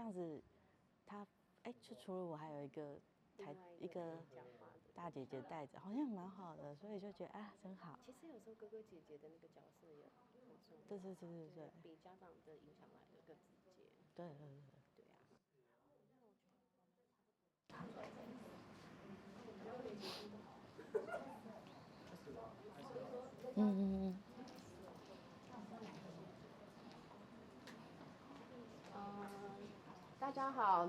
样子，他就除了我还有一个大姐姐带着，好像蛮好的，所以就觉得真好。其实有时候哥哥姐姐的那个角色也很重要。对，比家长的影响来的更直接。对啊。嗯。大家好，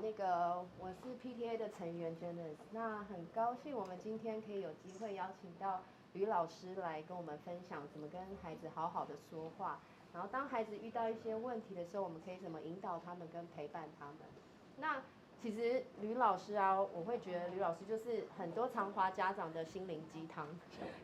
我是 PTA 的成员 Janice， 那很高兴我们今天可以有机会邀请到吕老师来跟我们分享怎么跟孩子好好的说话，然后当孩子遇到一些问题的时候，我们可以怎么引导他们跟陪伴他们。那其实吕老师啊，我会觉得吕老师就是很多常华家长的心灵鸡汤，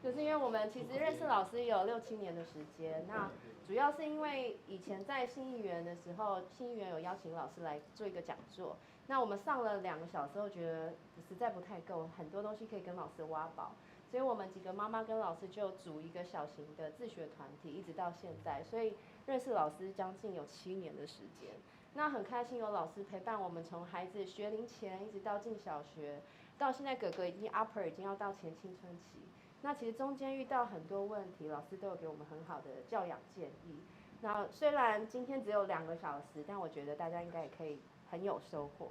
就是因为我们其实认识老师有6、7年的时间，那主要是因为以前在信义园的时候，信义园有邀请老师来做一个讲座，那我们上了2个小时后，觉得实在不太够，很多东西可以跟老师挖宝，所以我们几个妈妈跟老师就组一个小型的自学团体，一直到现在，所以认识老师将近有7年的时间。那很开心有老师陪伴我们，从孩子学龄前一直到进小学，到现在哥哥已经 upper 已经要到前青春期。那其实中间遇到很多问题，老师都有给我们很好的教养建议。那虽然今天只有2个小时，但我觉得大家应该也可以很有收获。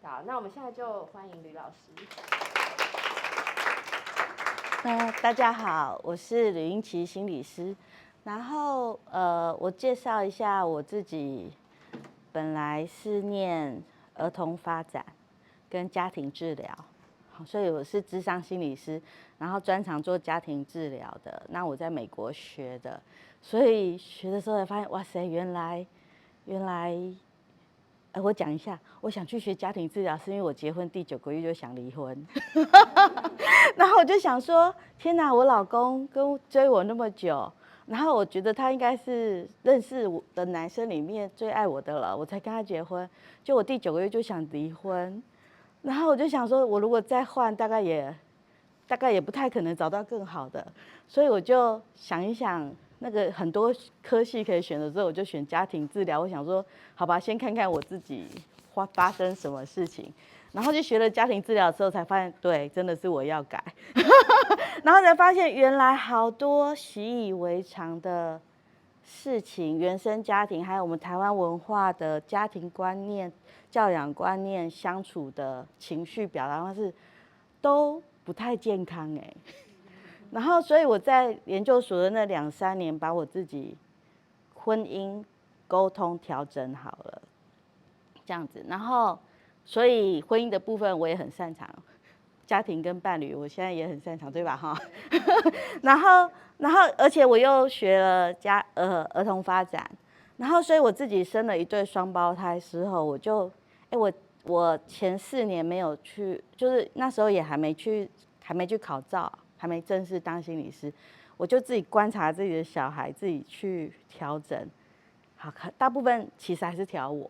好，那我们现在就欢迎吕老师。大家好，我是吕英琪心理师。然后我介绍一下我自己，本来是念儿童发展跟家庭治疗，所以我是諮商心理师，然后专长做家庭治疗的。那我在美国学的，所以学的时候才发现，哇塞，原来，我讲一下，我想去学家庭治疗，是因为我结婚第9个月就想离婚，然后我就想说，天哪，我老公追我那么久，然后我觉得他应该是认识我的男生里面最爱我的了，我才跟他结婚，就我第9个月就想离婚，然后我就想说，我如果再换，大概也不太可能找到更好的，所以我就想一想，那个很多科系可以选的时候，我就选家庭治疗。我想说，好吧，先看看我自己发生什么事情，然后就学了家庭治疗之后，才发现，对，真的是我要改，然后才发现原来好多习以为常的事情，原生家庭，还有我们台湾文化的家庭观念、教养观念、相处的情绪表达方式，都不太健康然后，所以我在研究所的那2、3年，把我自己婚姻沟通调整好了，这样子。然后，所以婚姻的部分我也很擅长，家庭跟伴侣我现在也很擅长，对吧？哈。然后，而且我又学了儿童发展，然后，所以我自己生了1对双胞胎之后，我前4年没有去，就是那时候也还没去考照，还没正式当心理师，我就自己观察自己的小孩，自己去调整。好，大部分其实还是调我，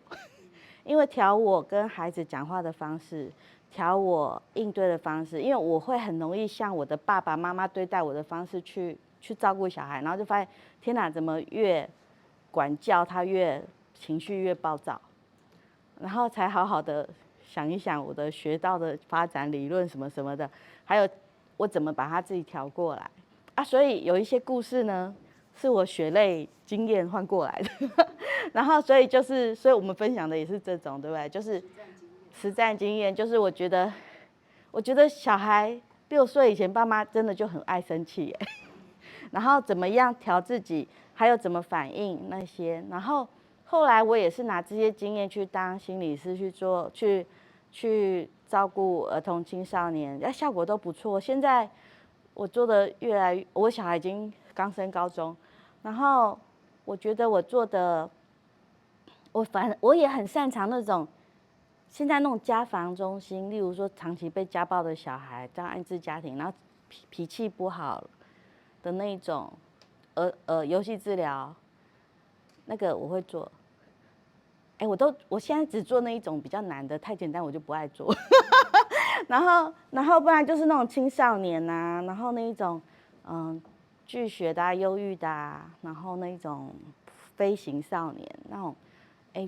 因为调我跟孩子讲话的方式，调我应对的方式，因为我会很容易像我的爸爸妈妈对待我的方式去照顾小孩，然后就发现天哪，怎么越管教他越情绪越暴躁。然后才好好的想一想我的学到的发展理论什么什么的，还有我怎么把它自己调过来所以有一些故事呢，是我血泪经验换过来的，然后所以我们分享的也是这种，对不对？就是实战经验，就是我觉得小孩6岁以前，爸妈真的就很爱生气然后怎么样调自己，还有怎么反应那些，然后后来我也是拿这些经验去当心理师去照顾儿童青少年，效果都不错。现在我做的我小孩已经刚升高中，然后我觉得我做的，我也很擅长那种，现在那种家防中心，例如说长期被家暴的小孩，当安置家庭，然后脾气不好的那一种，游戏治疗，那个我会做。我现在只做那一种比较难的，太简单我就不爱做。然后不然就是那种青少年啊，然后那一种拒学的忧郁的然后那一种飞行少年那种，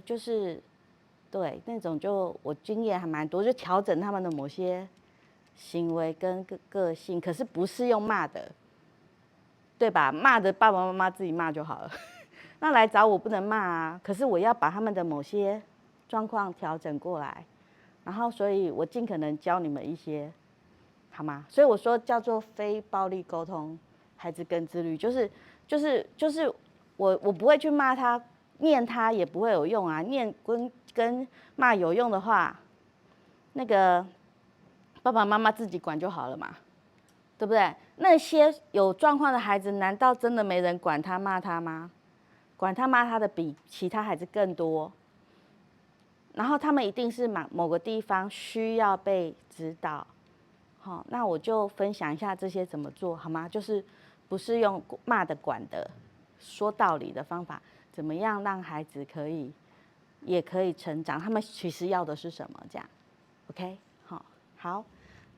就是对，那种就我经验还蛮多，就调整他们的某些行为跟个性，可是不是用骂的，对吧？骂的爸爸妈妈自己骂就好了。那来找我不能骂啊，可是我要把他们的某些状况调整过来，然后所以我尽可能教你们一些，好吗？所以我说叫做非暴力沟通，孩子更自律，就是我不会去骂他，念他也不会有用啊，念跟骂有用的话，那个爸爸妈妈自己管就好了嘛，对不对？那些有状况的孩子，难道真的没人管他骂他吗？管他骂他的比其他孩子更多，然后他们一定是某个地方需要被指导。好，那我就分享一下这些怎么做好吗？就是不是用骂的管的，说道理的方法，怎么样让孩子也可以成长？他们其实要的是什么？这样 ，OK， 好，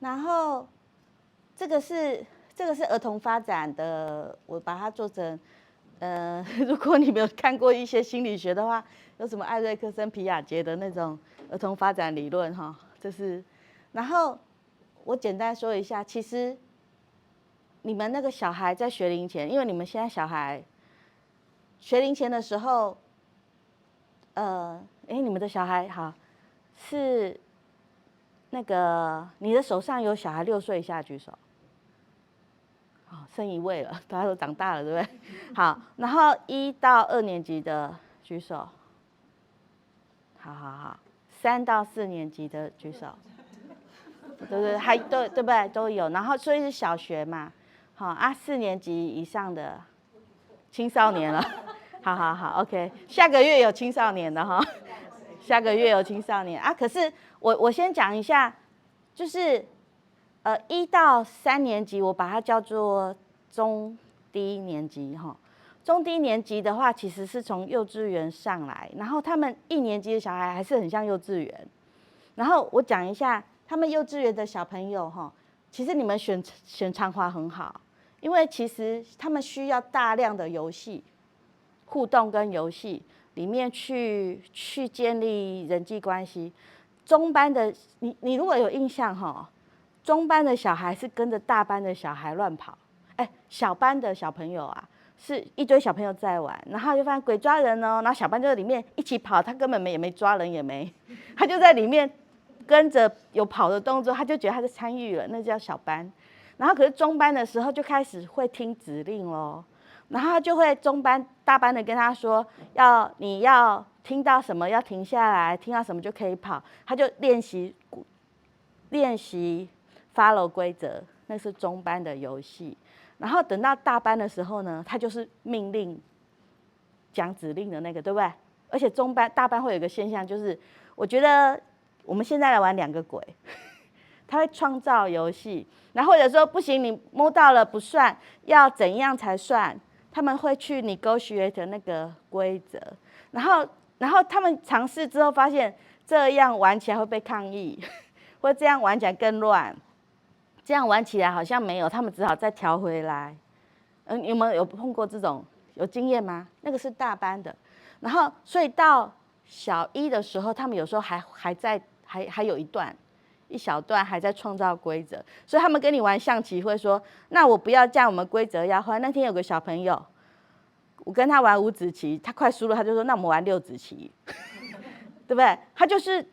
然后这个是儿童发展的，我把它做成，如果你没有看过一些心理学的话，有什么艾瑞克森皮亚杰的那种儿童发展理论哈，这是，然后我简单说一下，其实你们那个小孩在学龄前，因为你们现在小孩学龄前的时候，你们的小孩好是那个你的手上有小孩6岁以下举手。好，剩1位了，大家都长大了，对不对？好，然后1到2年级的举手。好，3到4年级的举手。对，还对不对？都有，然后所以是小学嘛，好啊，4年级以上的青少年了。好，OK， 下个月有青少年的哈，下个月有青少年啊。可是我先讲一下，就是1到3年级，我把它叫做中低年级哈。中低年级的话，其实是从幼稚园上来，然后他们1年级的小孩还是很像幼稚园。然后我讲一下，他们幼稚园的小朋友哈，其实你们选长华很好，因为其实他们需要大量的游戏互动跟游戏里面去建立人际关系。中班的你如果有印象哈，中班的小孩是跟着大班的小孩乱跑，小班的小朋友啊，是一堆小朋友在玩，然后就发现鬼抓人哦，然后小班就在里面一起跑，他根本也没抓人也没，他就在里面跟着有跑的动作，他就觉得他是参与了，那叫小班。然后可是中班的时候就开始会听指令咯，然后他就会中班大班的跟他说，你要听到什么要停下来，听到什么就可以跑，他就练习 follow 规则，那是中班的游戏。然后等到大班的时候呢，他就是命令讲指令的那个，对不对？而且大班会有一个现象，就是我觉得我们现在来玩2个鬼，他会创造游戏，然后或者说不行，你摸到了不算，要怎样才算？他们会去 negotiate 那个规则，然后他们尝试之后发现这样玩起来会被抗议，或这样玩起来更乱，这样玩起来好像没有，他们只好再调回来。你们有碰过这种有经验吗？那个是大班的，然后所以到小1的时候，他们有时候还有一小段还在创造规则，所以他们跟你玩象棋会说，那我不要这样，我们规则要换。那天有个小朋友，我跟他玩5子棋，他快输了，他就说那我们玩6子棋，对不对？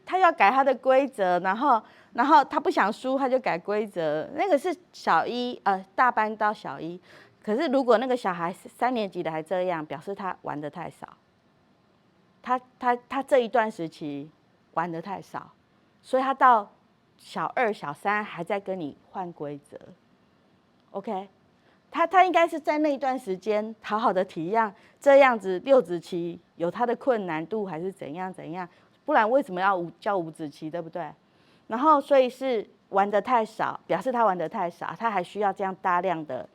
他要改他的规则，然后他不想输，他就改规则。那个是小1，大班到小1。可是如果那个小孩3年级的还这样，表示他玩得太少。他这一段时期玩得太少，所以他到小2、小3还在跟你换规则。OK， 他应该是在那一段时间好好的体验这样子6子棋有它的困难度还是怎样，不然为什么要叫5子棋，对不对？然后所以是玩得太少，表示他玩得太少，他还需要这样大量的，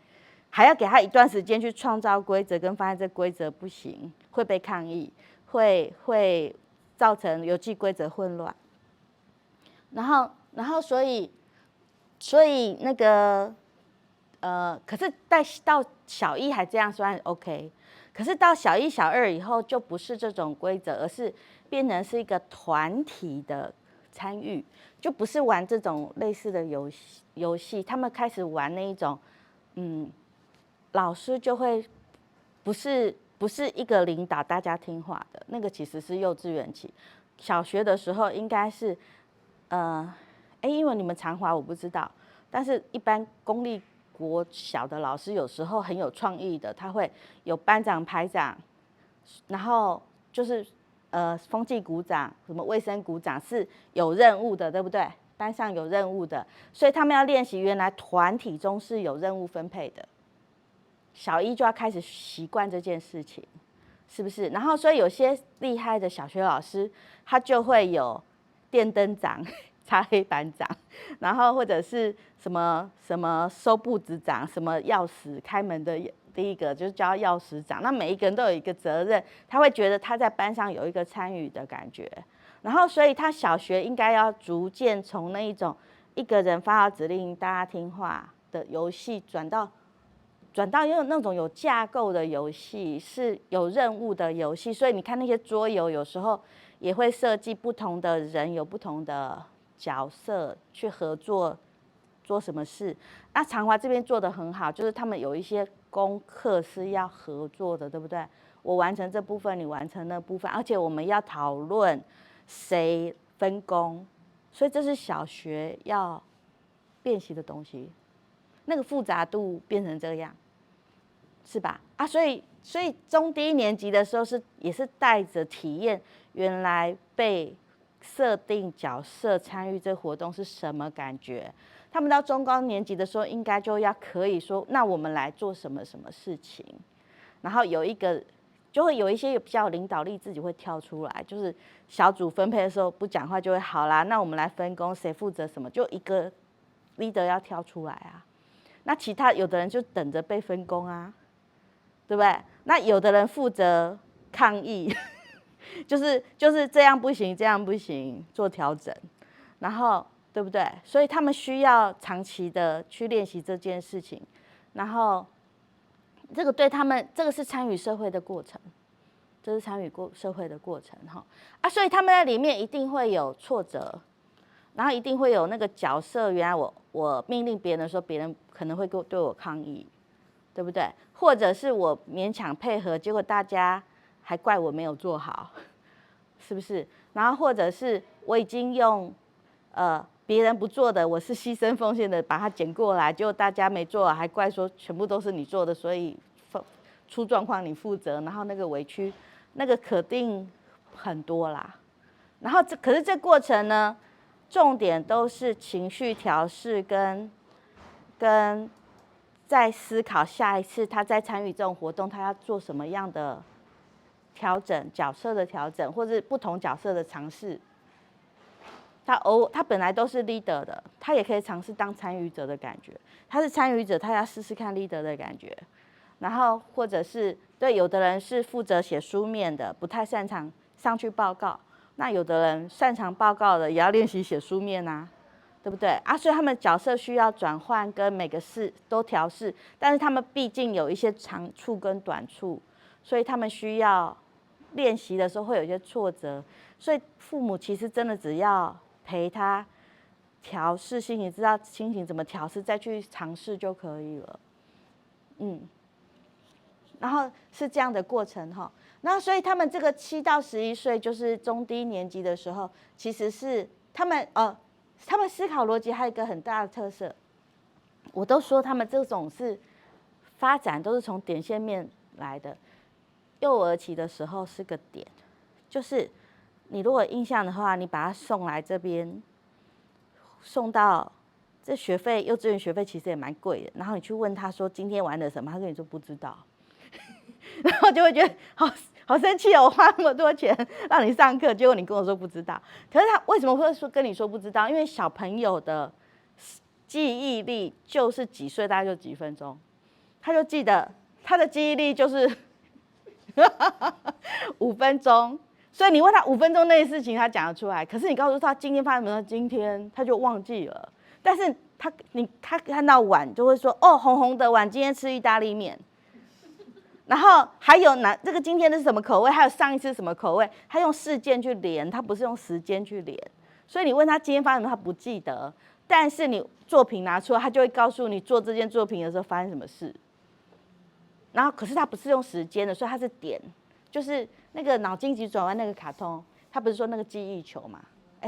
还要给他一段时间去创造规则，跟发现这规则不行，会被抗议，会造成游戏规则混乱。然后所以那个可是到小1还这样算 OK， 可是到小1、小2以后就不是这种规则，而是变成是一个团体的参与，就不是玩这种类似的游戏，他们开始玩那一种，老师就会不是一个领导大家听话的，那个其实是幼稚园期，小学的时候应该是，因为你们长华我不知道，但是一般公立国小的老师有时候很有创意的，他会有班长、排长，然后就是风纪股长、什么卫生股长是有任务的，对不对？班上有任务的，所以他们要练习原来团体中是有任务分配的。小一就要开始习惯这件事情，是不是？然后所以有些厉害的小学老师，他就会有电灯长、擦黑板长，然后或者是什么收簿子长、什么钥匙开门的第一个就是叫钥匙长。那每一个人都有一个责任，他会觉得他在班上有一个参与的感觉。然后所以他小学应该要逐渐从那一种一个人发号指令、大家听话的游戏转到用那种有架构的游戏，是有任务的游戏。所以你看那些桌游，有时候也会设计不同的人有不同的角色去合作做什么事。那长华这边做得很好，就是他们有一些功课是要合作的，对不对？我完成这部分，你完成那部分，而且我们要讨论谁分工，所以这是小学要练习的东西。那个复杂度变成这样。是吧？所以中低年级的时候也是带着体验原来被设定角色参与这活动是什么感觉。他们到中高年级的时候，应该就要可以说，那我们来做什么事情，然后就会有一些比较有领导力，自己会跳出来，就是小组分配的时候不讲话就会好啦，那我们来分工，谁负责什么，就一个 leader 要跳出来啊。那其他有的人就等着被分工啊。对不对？那有的人负责抗议，就是这样不行，这样不行，做调整，然后对不对？所以他们需要长期的去练习这件事情，然后这个对他们，这个是参与社会的过程，这是参与社会的过程哈所以他们在里面一定会有挫折，然后一定会有那个角色，原来我命令别人的时候，别人可能会对我抗议。对不对？或者是我勉强配合，结果大家还怪我没有做好，是不是？然后或者是我已经用别人不做的，我是牺牲奉献的把它捡过来，结果大家没做，还怪说全部都是你做的，所以出状况你负责，然后那个委屈，那个肯定很多啦。然后可是这过程呢，重点都是情绪调试跟在思考下一次他在参与这种活动，他要做什么样的调整，角色的调整，或是不同角色的尝试。他本来都是 leader 的，他也可以尝试当参与者的感觉。他是参与者，他要试试看 leader 的感觉。然后或者是对有的人是负责写书面的，不太擅长上去报告。那有的人擅长报告的，也要练习写书面啊。对不对所以他们角色需要转换，跟每个事都调试，但是他们毕竟有一些长处跟短处，所以他们需要练习的时候会有一些挫折，所以父母其实真的只要陪他调试心情，知道心情怎么调试，再去尝试就可以了。然后是这样的过程哈。那所以他们这个7到11岁就是中低年级的时候，其实是他们思考逻辑还有一个很大的特色，我都说他们这种是发展都是从点线面来的。幼儿期的时候是个点，就是你如果印象的话，你把他送来这边，送到这学费，幼稚园学费其实也蛮贵的。然后你去问他说今天玩了什么，他跟你说不知道，然后就会觉得好生气哦！我花那么多钱让你上课，结果你跟我说不知道。可是他为什么会跟你说不知道？因为小朋友的记忆力就是几岁大概就几分钟，他就记得他的记忆力就是5分钟，所以你问他5分钟那些事情，他讲得出来。可是你告诉他今天发生什么，今天他就忘记了。但是他看到碗就会说哦，红红的碗，今天吃意大利面。然后还有这个今天的是什么口味，还有上一次什么口味，他用事件去连，他不是用时间去连。所以你问他今天发生什么，他不记得，但是你作品拿出来，他就会告诉你做这件作品的时候发生什么事。然后可是他不是用时间的，所以他是点，就是那个脑筋急转弯那个卡通，他不是说那个记忆球嘛？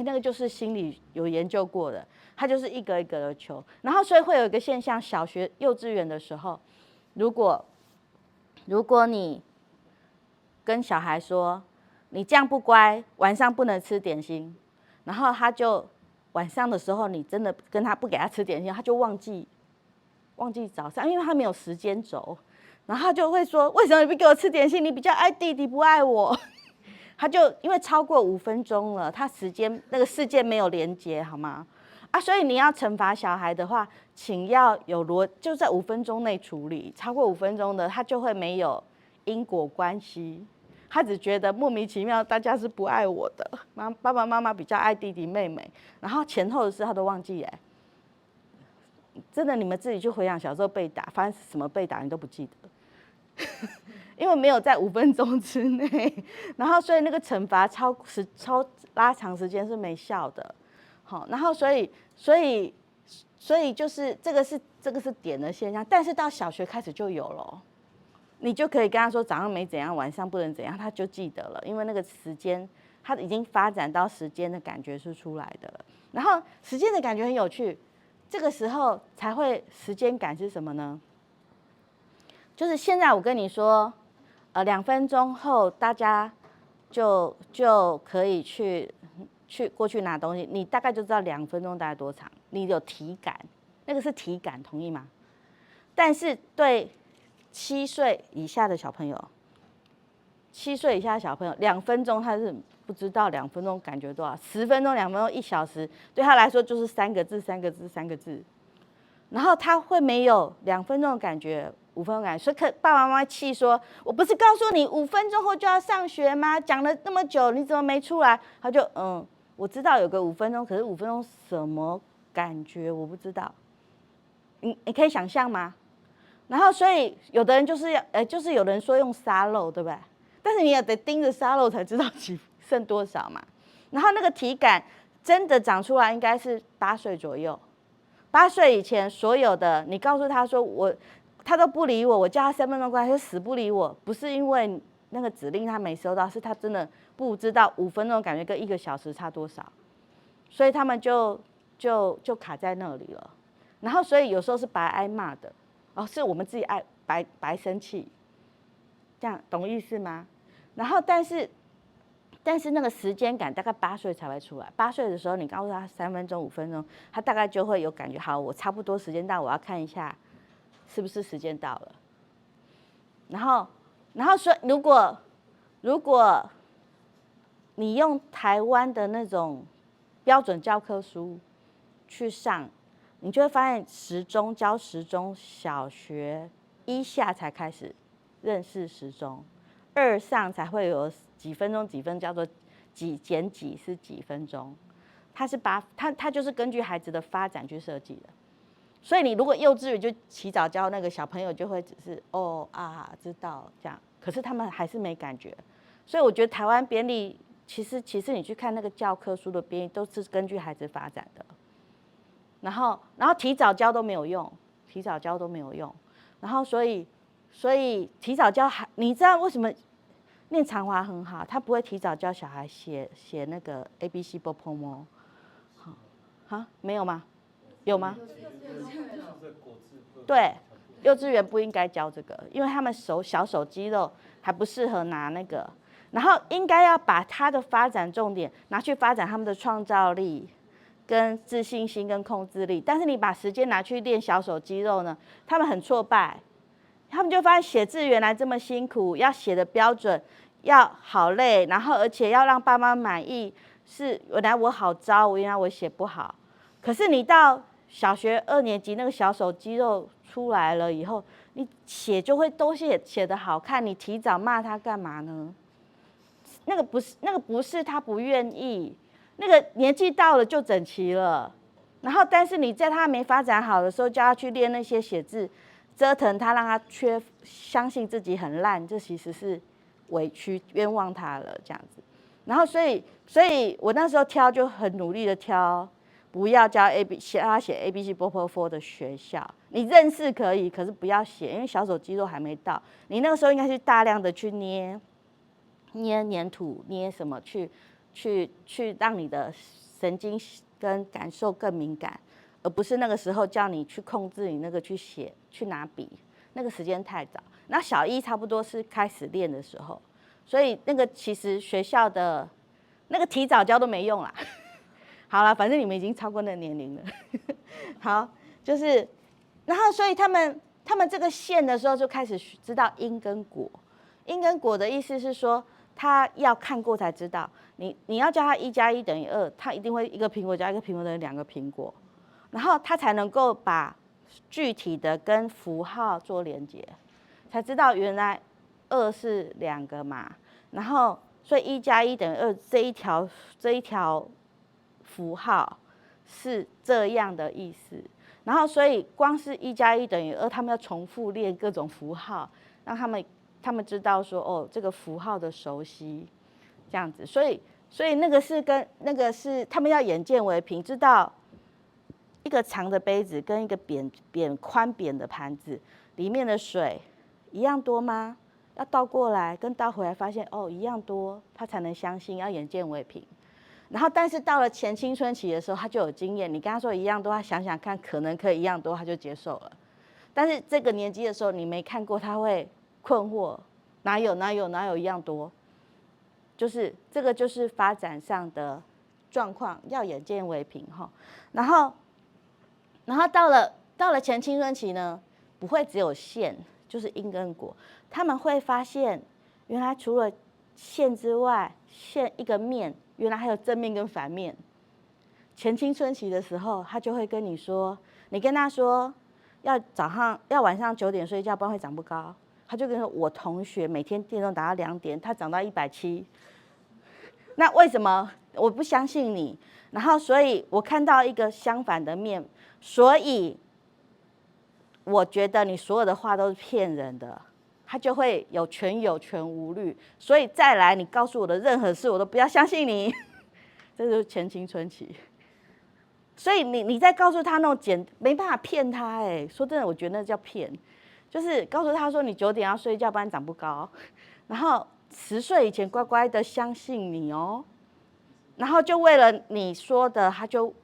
那个就是心理有研究过的，它就是一个一个的球。然后所以会有一个现象，小学、幼稚园的时候，如果你跟小孩说你这样不乖，晚上不能吃点心，然后他就晚上的时候你真的跟他不给他吃点心，他就忘记早上，因为他没有时间轴，然后他就会说为什么你不给我吃点心？你比较爱弟弟不爱我。他就因为超过5分钟了，他时间那个事件没有连接，好吗？所以你要惩罚小孩的话，请要有就在5分钟内处理，超过5分钟的他就会没有因果关系，他只觉得莫名其妙，大家是不爱我的，爸爸妈妈比较爱弟弟妹妹，然后前后的事他都忘记真的，你们自己去回想小时候被打，发生什么被打你都不记得。因为没有在5分钟之内，然后所以那个惩罚超拉长时间是没效的，好，然后所以就是这个是点的现象，但是到小学开始就有了，你就可以跟他说早上没怎样，晚上不能怎样，他就记得了，因为那个时间他已经发展到时间的感觉是出来的了，然后时间的感觉很有趣，这个时候才会时间感是什么呢？就是现在我跟你说。2分钟后，大家就可以过去拿东西，你大概就知道2分钟大概多长，你有体感，那个是体感，同意吗？但是对7岁以下的小朋友，7岁以下的小朋友，2分钟他是不知道2分钟感觉多少，10分钟、2分钟、1小时，对他来说就是3个字、3个字、3个字，然后他会没有2分钟的感觉。5分钟感觉，所以爸爸妈妈气说：“我不是告诉你5分钟后就要上学吗？讲了那么久，你怎么没出来？”他就我知道有个5分钟，可是5分钟什么感觉我不知道。你可以想象吗？然后所以有的人就是有人说用沙漏，对不对？但是你也得盯着沙漏才知道剩多少嘛。然后那个体感真的长出来应该是8岁左右，8岁以前所有的你告诉他说他都不理我，我叫他3分钟过来，他就死不理我。不是因为那个指令他没收到，是他真的不知道5分钟感觉跟1个小时差多少，所以他们就卡在那里了。然后所以有时候是白挨骂的，是我们自己白生气，这样懂意思吗？然后但是那个时间感大概8岁才会出来。8岁的时候，你告诉他3分钟、5分钟，他大概就会有感觉。好，我差不多时间到，我要看一下。是不是时间到了？然后说，如果你用台湾的那种标准教科书去上，你就会发现教时钟，小学1下才开始认识时钟，2上才会有几分钟叫做几减几是几分钟，它就是根据孩子的发展去设计的。所以你如果幼稚园就起早教，那个小朋友就会只是知道这样，可是他们还是没感觉。所以我觉得台湾编译其实你去看那个教科书的编译都是根据孩子发展的，然后提早教都没有用，然后所以提早教你知道为什么念长华很好，他不会提早教小孩写那个 ABC 波波吗？没有吗？有吗？对，幼稚园不应该教这个，因为他们小手肌肉还不适合拿那个，然后应该要把他的发展重点拿去发展他们的创造力、跟自信心、跟控制力。但是你把时间拿去练小手肌肉呢，他们很挫败，他们就发现写字原来这么辛苦，要写的标准，要好累，然后而且要让爸妈满意，是原来我好糟，原来我写不好。可是你到小学2年级那个小手肌肉出来了以后，你写就会都写得好看，你提早骂他干嘛呢？那个不是他不愿意，那个年纪到了就整齐了。然后但是你在他没发展好的时候叫他去练那些写字，折腾他，让他相信自己很烂，这其实是委屈冤枉他了这样子。然后所以我那时候挑就很努力的挑，不要教他写 ABC Bopper 的学校，你认识可以，可是不要写，因为小手肌肉还没到。你那个时候应该是大量的去捏黏土，捏什么去让你的神经跟感受更敏感，而不是那个时候叫你去控制你那个去写去拿笔，那个时间太早。那小一差不多是开始练的时候，所以那个其实学校的那个提早教都没用啦。好了，反正你们已经超过那个年龄了。好，就是，然后所以他们这个线的时候就开始知道因跟果。因跟果的意思是说，他要看过才知道。你要叫他1+1=2，他一定会一个苹果加一个苹果等于2个苹果，然后他才能够把具体的跟符号做连接，才知道原来2是2个嘛。然后所以1+1=2这一条符号是这样的意思。然后所以光是1+1=2，他们要重复练各种符号，让他们知道说哦这个符号的熟悉，这样子。所以那个是他们要眼见为凭，知道一个长的杯子跟一个宽扁的盘子里面的水一样多吗？要倒过来跟倒回来，发现哦一样多，他才能相信，要眼见为凭。然后但是到了前青春期的时候，他就有经验，你跟他说一样多，他想想看可能可以一样多，他就接受了。但是这个年纪的时候你没看过，他会困惑，哪有一样多？就是这个就是发展上的状况，要眼见为凭哈。然后到了前青春期呢，不会只有线，就是因跟果。他们会发现，原来除了线之外，线一个面，原来还有正面跟反面。前青春期的时候，他就会跟你说，你跟他说要晚上9点睡觉，不然会长不高。他就跟你说，我同学每天电动打到2点，他长到170。那为什么我不相信你？然后所以我看到一个相反的面，所以我觉得你所有的话都是骗人的，他就会有权无虑。所以再来，你告诉我的任何事，我都不要相信你。这就是前青春期。所以你再告诉他那种没办法骗他说真的，我觉得那叫骗，就是告诉他说你9点要睡觉，不然长不高。然后10岁以前乖乖的相信你哦，然后就为了你说的，他就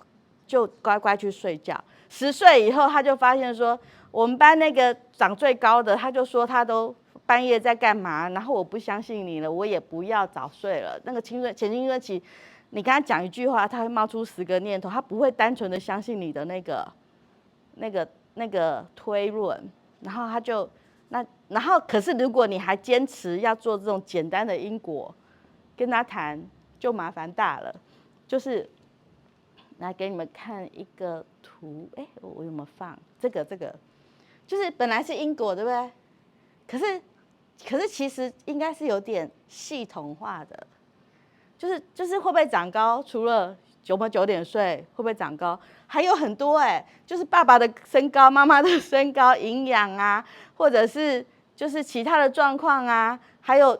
乖乖去睡觉。10岁以后，他就发现说，我们班那个长最高的，他就说他都半夜在干嘛，然后我不相信你了，我也不要早睡了。那个前青春期，你跟他讲一句话，他会冒出10个念头，他不会单纯的相信你的那个推论，然后他就然后可是如果你还坚持要做这种简单的因果，跟他谈就麻烦大了。就是来给你们看一个图，我有没有放这个？就是本来是因果，对不对？可是其实应该是有点系统化的，就是会不会长高？除了9点睡会不会长高？还有很多就是爸爸的身高、妈妈的身高、营养啊，或者是就是其他的状况啊，还有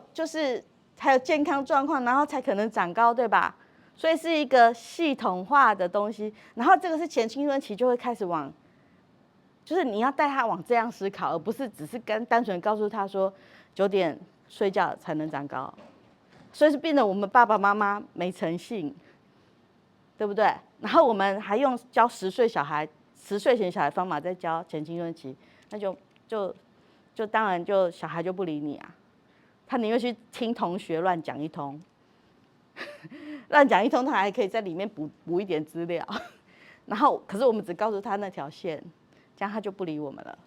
健康状况，然后才可能长高，对吧？所以是一个系统化的东西。然后这个是前青春期就会开始就是你要带他往这样思考，而不是只是单纯告诉他说9点睡觉才能长高。所以是变得我们爸爸妈妈没诚信，对不对？然后我们还用教10岁前小孩方法在教前青春期，那就当然小孩就不理你啊，他宁愿去听同学乱讲一通，乱讲一通，他还可以在里面补一点资料。然后可是我们只告诉他那条线，这样他就不理我们了。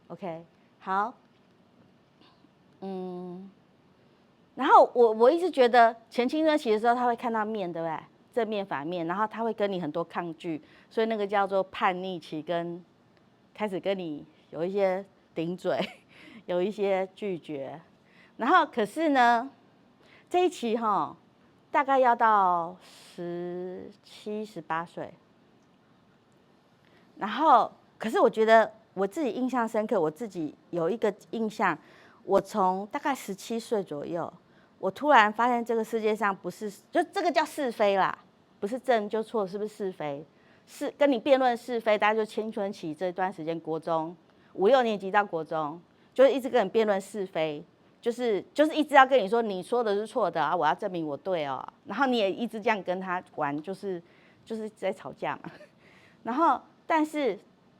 OK， 好，然后我一直觉得前青春期的时候，他会看到面，对不对？正面反面，然后他会跟你很多抗拒，所以那个叫做叛逆期，跟开始跟你有一些顶嘴，有一些拒绝。然后可是呢，这一期大概要到17、18岁。然后可是我觉得我自己印象深刻，我自己有一个印象，我从大概17岁左右，我突然发现这个世界上不是，就这个叫是非啦，不是正就错，是不是是非？是跟你辩论是非，大概就青春期这段时间，国中5、6年级到国中，就是一直跟你辩论是非，就是一直要跟你说你说的是错的啊，我要证明我对哦，然后你也一直这样跟他玩，就是在吵架嘛。然后，但是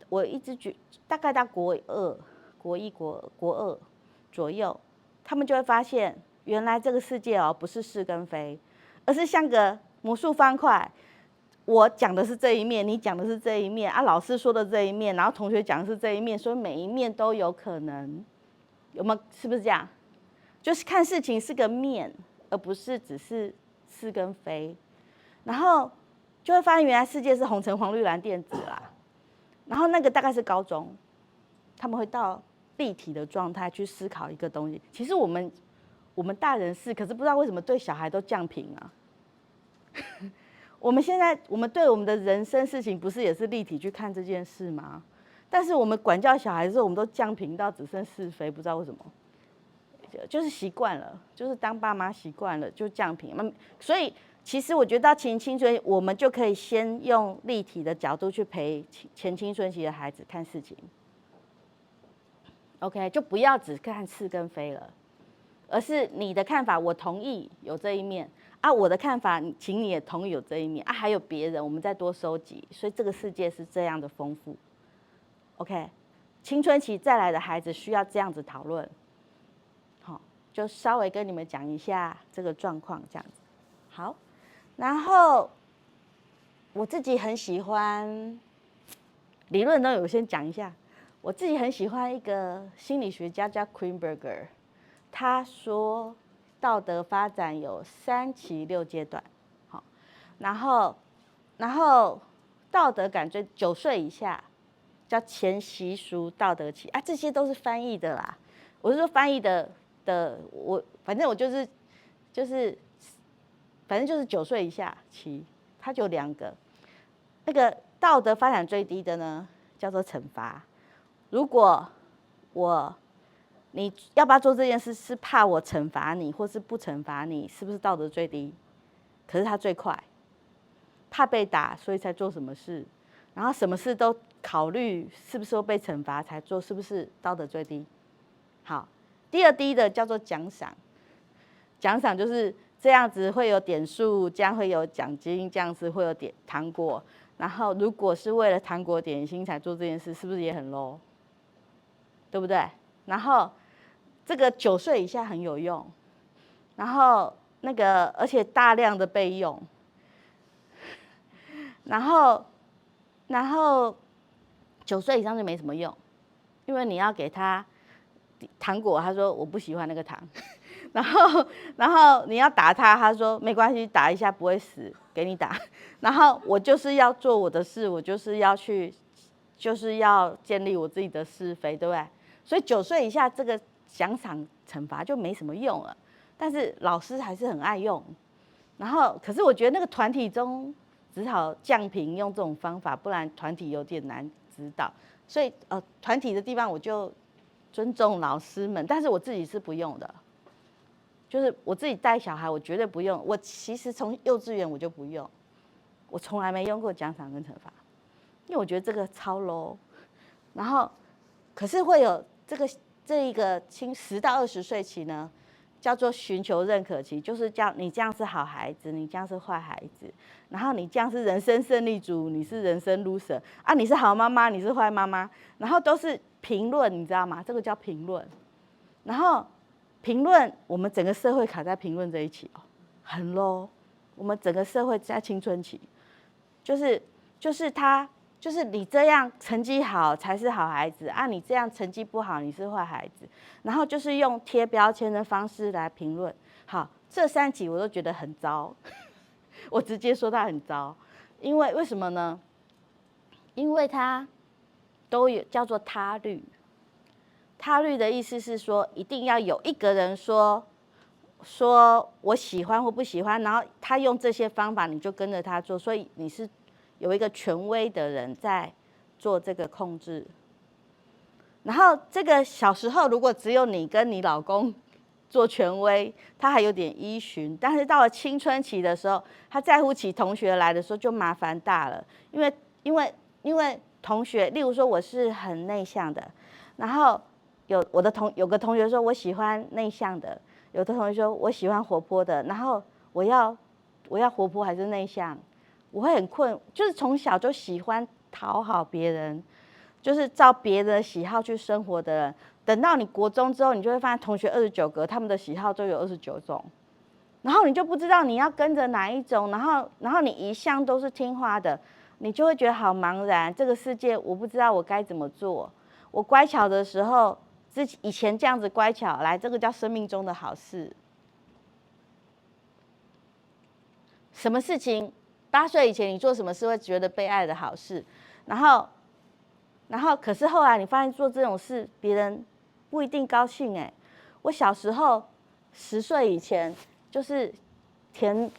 我一直大概到国2、国1、国2左右，他们就会发现，原来这个世界哦，不是是跟非，而是像个魔术方块。我讲的是这一面，你讲的是这一面啊，老师说的这一面，然后同学讲的是这一面，所以每一面都有可能，有没有？是不是这样？就是看事情是个面，而不是只是是跟非。然后就会发现，原来世界是红橙黄绿蓝靛紫啦。然后那个大概是高中，他们会到立体的状态去思考一个东西。其实我们大人是，可是不知道为什么对小孩都降频啊。我们对我们的人生事情，不是也是立体去看这件事吗？但是我们管教小孩的时候，我们都降频到只剩是非，不知道为什么，就是习惯了，就是当爸妈习惯了就降频。所以其实我觉得到青春，我们就可以先用立体的角度去陪前青春期的孩子看事情。OK， 就不要只看是跟非了，而是你的看法，我同意有这一面。啊，我的看法，请你也同意有这一面啊，还有别人，我们再多收集，所以这个世界是这样的丰富。OK， 青春期再来的孩子需要这样子讨论，好，就稍微跟你们讲一下这个状况，这样子。好，然后我自己很喜欢理论呢，我先讲一下，我自己很喜欢一个心理学家叫 Greenberg， 他说。道德发展有3期6阶段，好，然后道德感最9岁以下叫前习俗道德期啊，这些都是翻译的啦。我是说翻译的，反正我就是反正就是9岁以下期，它就有2个。那个道德发展最低的呢，叫做惩罚。如果你要不要做这件事？是怕我惩罚你，或是不惩罚你？是不是道德最低？可是他最快，怕被打，所以才做什么事，然后什么事都考虑是不是会被惩罚才做，是不是道德最低？好，第2低的叫做奖赏，奖赏就是这样子会有点数，这样会有奖金，这样子会有点糖果。然后如果是为了糖果点心才做这件事，是不是也很 low？ 对不对？然后这个9岁以下很有用，然后而且大量的备用，然后9岁以上就没什么用，因为你要给他糖果，他说我不喜欢那个糖，然后你要打他，他说没关系，打一下不会死，给你打。然后我就是要做我的事，我就是要建立我自己的是非，对不对？所以9岁以下这个奖赏惩罚就没什么用了，但是老师还是很爱用。然后，可是我觉得那个团体中只好降频用这种方法，不然团体有点难指导。所以团体的地方我就尊重老师们，但是我自己是不用的。就是我自己带小孩，我绝对不用。我其实从幼稚园我就不用，我从来没用过奖赏跟惩罚，因为我觉得这个超 low。然后，可是会有这一个10到20岁期呢，叫做寻求认可期，就是叫你这样是好孩子，你这样是坏孩子，然后你这样是人生胜利组，你是人生 loser 啊，你是好妈妈，你是坏妈妈，然后都是评论，你知道吗？这个叫评论。然后评论，我们整个社会卡在评论这一期哦，很 low。我们整个社会在青春期，就是你这样成绩好才是好孩子啊，你这样成绩不好你是坏孩子，然后就是用贴标签的方式来评论。好，这3集我都觉得很糟，我直接说它很糟，因为什么呢？因为它都有叫做他律。他律的意思是说，一定要有一个人说我喜欢或不喜欢，然后他用这些方法，你就跟着他做，所以你是有一个权威的人在做这个控制。然后这个小时候如果只有你跟你老公做权威，他还有点依循，但是到了青春期的时候，他在乎起同学来的时候就麻烦大了，因为同学，例如说我是很内向的，然后有个同学说我喜欢内向的，有的同学说我喜欢活泼的，然后我要活泼还是内向，我会很困，就是从小就喜欢讨好别人，就是照别人的喜好去生活的人。等到你国中之后，你就会发现同学29个，他们的喜好都有29种，然后你就不知道你要跟着哪一种，然后你一向都是听话的，你就会觉得好茫然。这个世界我不知道我该怎么做。我乖巧的时候，以前这样子乖巧，来，这个叫生命中的好事。什么事情？8岁以前你做什么事会觉得被爱的好事？然后可是后来你发现做这种事，别人不一定高兴哎。我小时候10岁以前就是甜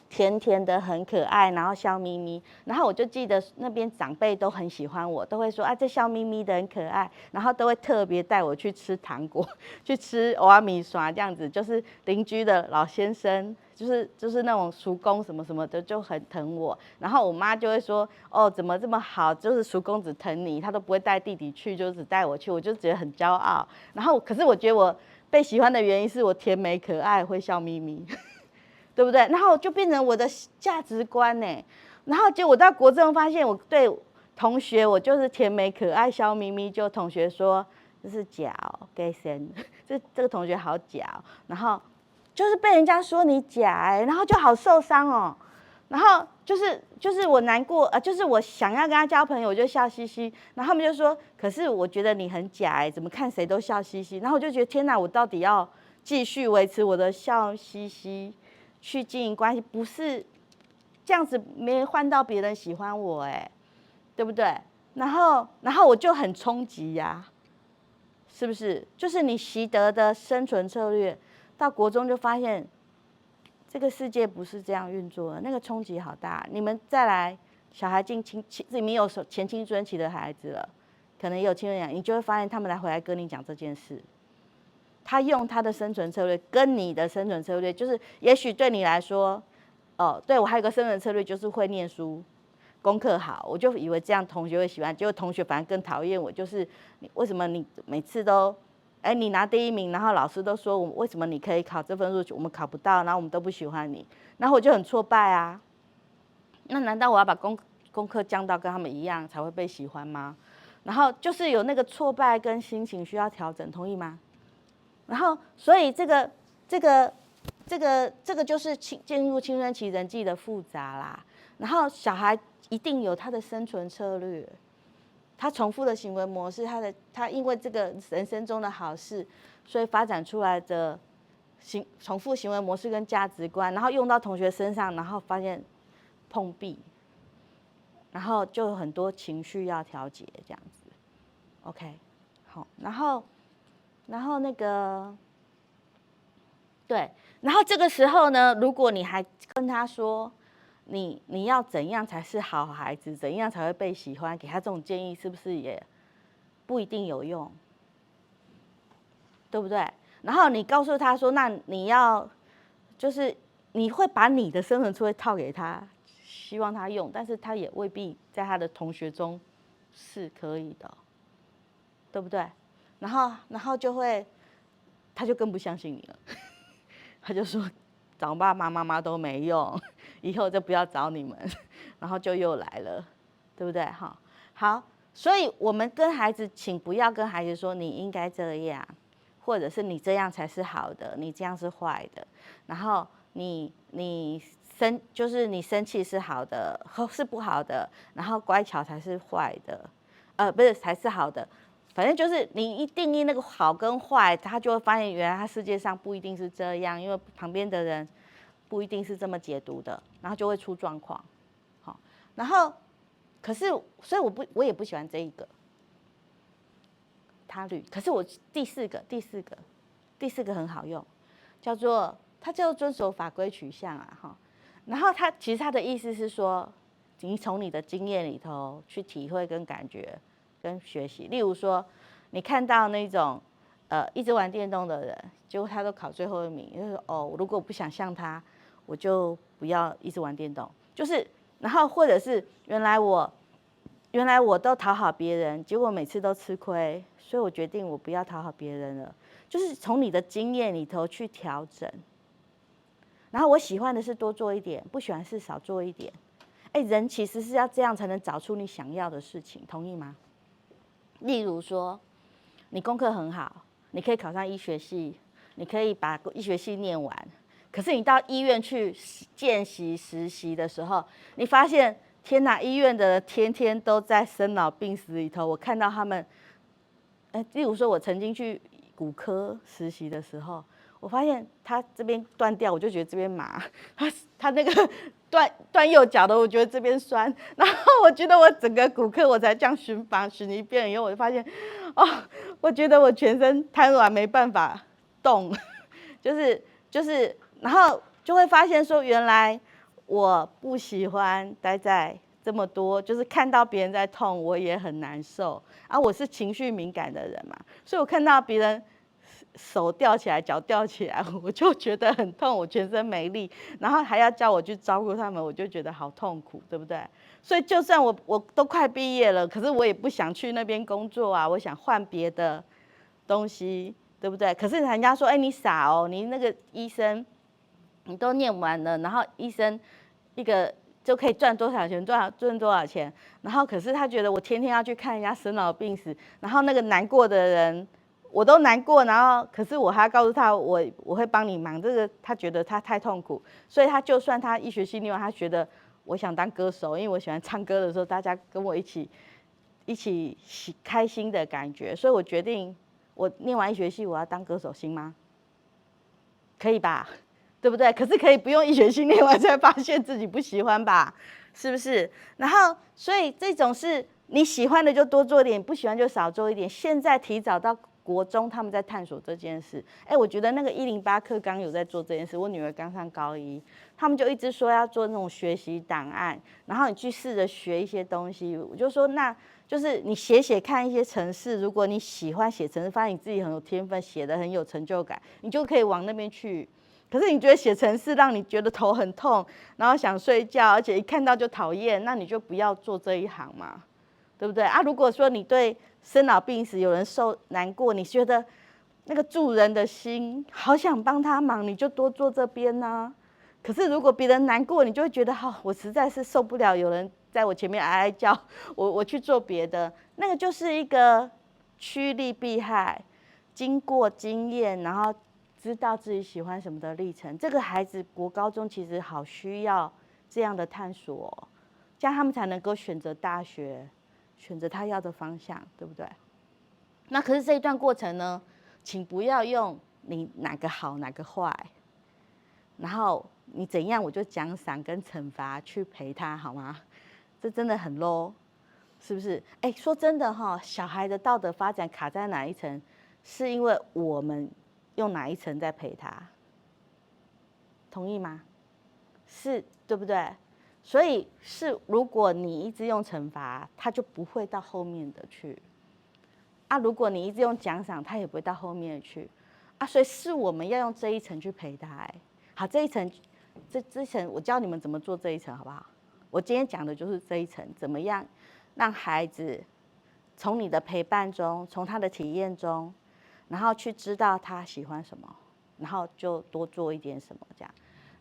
的很可爱，然后笑眯眯，然后我就记得那边长辈都很喜欢我，都会说啊这笑眯眯的很可爱，然后都会特别带我去吃糖果，去吃蚵仔米刷这样子，就是邻居的老先生。就是那种叔公什么什么的就很疼我，然后我妈就会说哦怎么这么好，就是叔公只疼你，他都不会带弟弟去，就只带我去，我就觉得很骄傲。然后可是我觉得我被喜欢的原因是我甜美可爱，会笑眯眯，对不对？然后就变成我的价值观呢。然后结果我到国中发现我对同学我就是甜美可爱笑眯眯，就同学说这是假哦，给神，这个同学好假哦，然后。就是被人家说你假然后就好受伤哦，然后就是我难过就是我想要跟他交朋友，我就笑嘻嘻，然后他们就说，可是我觉得你很假怎么看谁都笑嘻嘻，然后我就觉得天哪，我到底要继续维持我的笑嘻嘻去经营关系，不是这样子没换到别人喜欢我对不对？然后我就很冲击呀，是不是？就是你习得的生存策略。到国中就发现，这个世界不是这样运作的，那个冲击好大。你们再来，小孩里面有前青春期的孩子了，可能也有青春期，你就会发现他们回来跟你讲这件事。他用他的生存策略跟你的生存策略，就是也许对你来说，对我还有个生存策略就是会念书，功课好，我就以为这样同学会喜欢，结果同学反而更讨厌我，就是为什么你每次都。你拿第1名，然后老师都说为什么你可以考这分数，我们考不到，然后我们都不喜欢你，然后我就很挫败啊。那难道我要把功课降到跟他们一样才会被喜欢吗？然后就是有那个挫败跟心情需要调整，同意吗？然后所以这个就是进入青春期人际的复杂啦。然后小孩一定有他的生存策略。他重复的行为模式，他因为这个人生中的好事，所以发展出来的重复行为模式跟价值观，然后用到同学身上，然后发现碰壁，然后就有很多情绪要调节这样子。OK， 好，然后那个对，然后这个时候呢，如果你还跟他说。你要怎样才是好孩子？怎样才会被喜欢？给他这种建议是不是也不一定有用？对不对？然后你告诉他说，那你要就是你会把你的生存策略套给他，希望他用，但是他也未必在他的同学中是可以的，对不对？然后他就更不相信你了，他就说找爸爸妈妈都没用。以后就不要找你们，然后就又来了，对不对？好，所以我们跟孩子，请不要跟孩子说你应该这样，或者是你这样才是好的，你这样是坏的。然后你生气是好的，是不好的，然后乖巧才是坏的，不是才是好的。反正就是你一定义那个好跟坏，他就会发现原来他世界上不一定是这样，因为旁边的人。不一定是这么解读的，然后就会出状况，好，然后可是所以我也不喜欢这一个他律，可是我第四个很好用，它叫做遵守法规取向哈，然后其实它的意思是说，你从你的经验里头去体会跟感觉跟学习，例如说你看到那种一直玩电动的人，结果他都考最后一名，就是哦，如果我不想像他，我就不要一直玩电动。就是，然后或者是原来我都讨好别人，结果每次都吃亏，所以我决定我不要讨好别人了。就是从你的经验里头去调整。然后我喜欢的是多做一点，不喜欢是少做一点。哎，人其实是要这样才能找出你想要的事情，同意吗？例如说，你功课很好，你可以考上医学系，你可以把医学系念完。可是你到医院去见习实习的时候，你发现天哪，医院的人天天都在生老病死里头。我看到他们，例如说，我曾经去骨科实习的时候，我发现他这边断掉，我就觉得这边麻；他那个断右脚的，我觉得这边酸。然后我觉得我整个骨科我才这样巡房巡一遍以后，我就发现，哦，我觉得我全身瘫软没办法动，就是，然后就会发现说，原来我不喜欢待在这么多，就是看到别人在痛，我也很难受。啊，我是情绪敏感的人嘛，所以我看到别人手吊起来、脚吊起来，我就觉得很痛，我全身没力，然后还要叫我去照顾他们，我就觉得好痛苦，对不对？所以就算我都快毕业了，可是我也不想去那边工作啊，我想换别的东西，对不对？可是人家说，哎，你傻哦，你那个医生你都念完了，然后医生一个就可以赚多少钱，赚多少钱，然后可是他觉得我天天要去看人家生老病死，然后那个难过的人我都难过，然后可是我还要告诉他我会帮你忙，这个他觉得他太痛苦，所以他就算他医学系念完，他觉得我想当歌手，因为我喜欢唱歌的时候，大家跟我一起开心的感觉，所以我决定我念完医学系我要当歌手，行吗？可以吧？对不对？可是可以不用医学系念完才发现自己不喜欢吧？是不是？然后，所以这种是你喜欢的就多做一点，不喜欢就少做一点。现在提早到国中，他们在探索这件事。哎，我觉得那个108课纲有在做这件事。我女儿刚上高一，他们就一直说要做那种学习档案，然后你去试着学一些东西。我就说，那就是你写看一些程式，如果你喜欢写程式，发现你自己很有天分，写得很有成就感，你就可以往那边去。可是你觉得写程式让你觉得头很痛，然后想睡觉，而且一看到就讨厌，那你就不要做这一行嘛，对不对啊？如果说你对生老病死有人受难过，你觉得那个助人的心好想帮他忙，你就多做这边啊。可是如果别人难过，你就会觉得我实在是受不了有人在我前面哀哀叫，我去做别的，那个就是一个趋利避害，经过经验，然后知道自己喜欢什么的历程。这个孩子国高中其实好需要这样的探索哦，这样他们才能够选择大学，选择他要的方向，对不对？那可是这一段过程呢，请不要用你哪个好哪个坏，然后你怎样我就奖赏跟惩罚去陪他，好吗？这真的很 low， 是不是？哎，说真的哈，小孩的道德发展卡在哪一层，是因为我们用哪一层在陪他，同意吗？是，对不对？所以是，如果你一直用惩罚，他就不会到后面的去。啊，如果你一直用奖赏，他也不会到后面的去。啊，所以是我们要用这一层去陪他。哎，好，这一层，这一层，我教你们怎么做这一层，好不好？我今天讲的就是这一层，怎么样让孩子从你的陪伴中，从他的体验中，然后去知道他喜欢什么，然后就多做一点什么这样。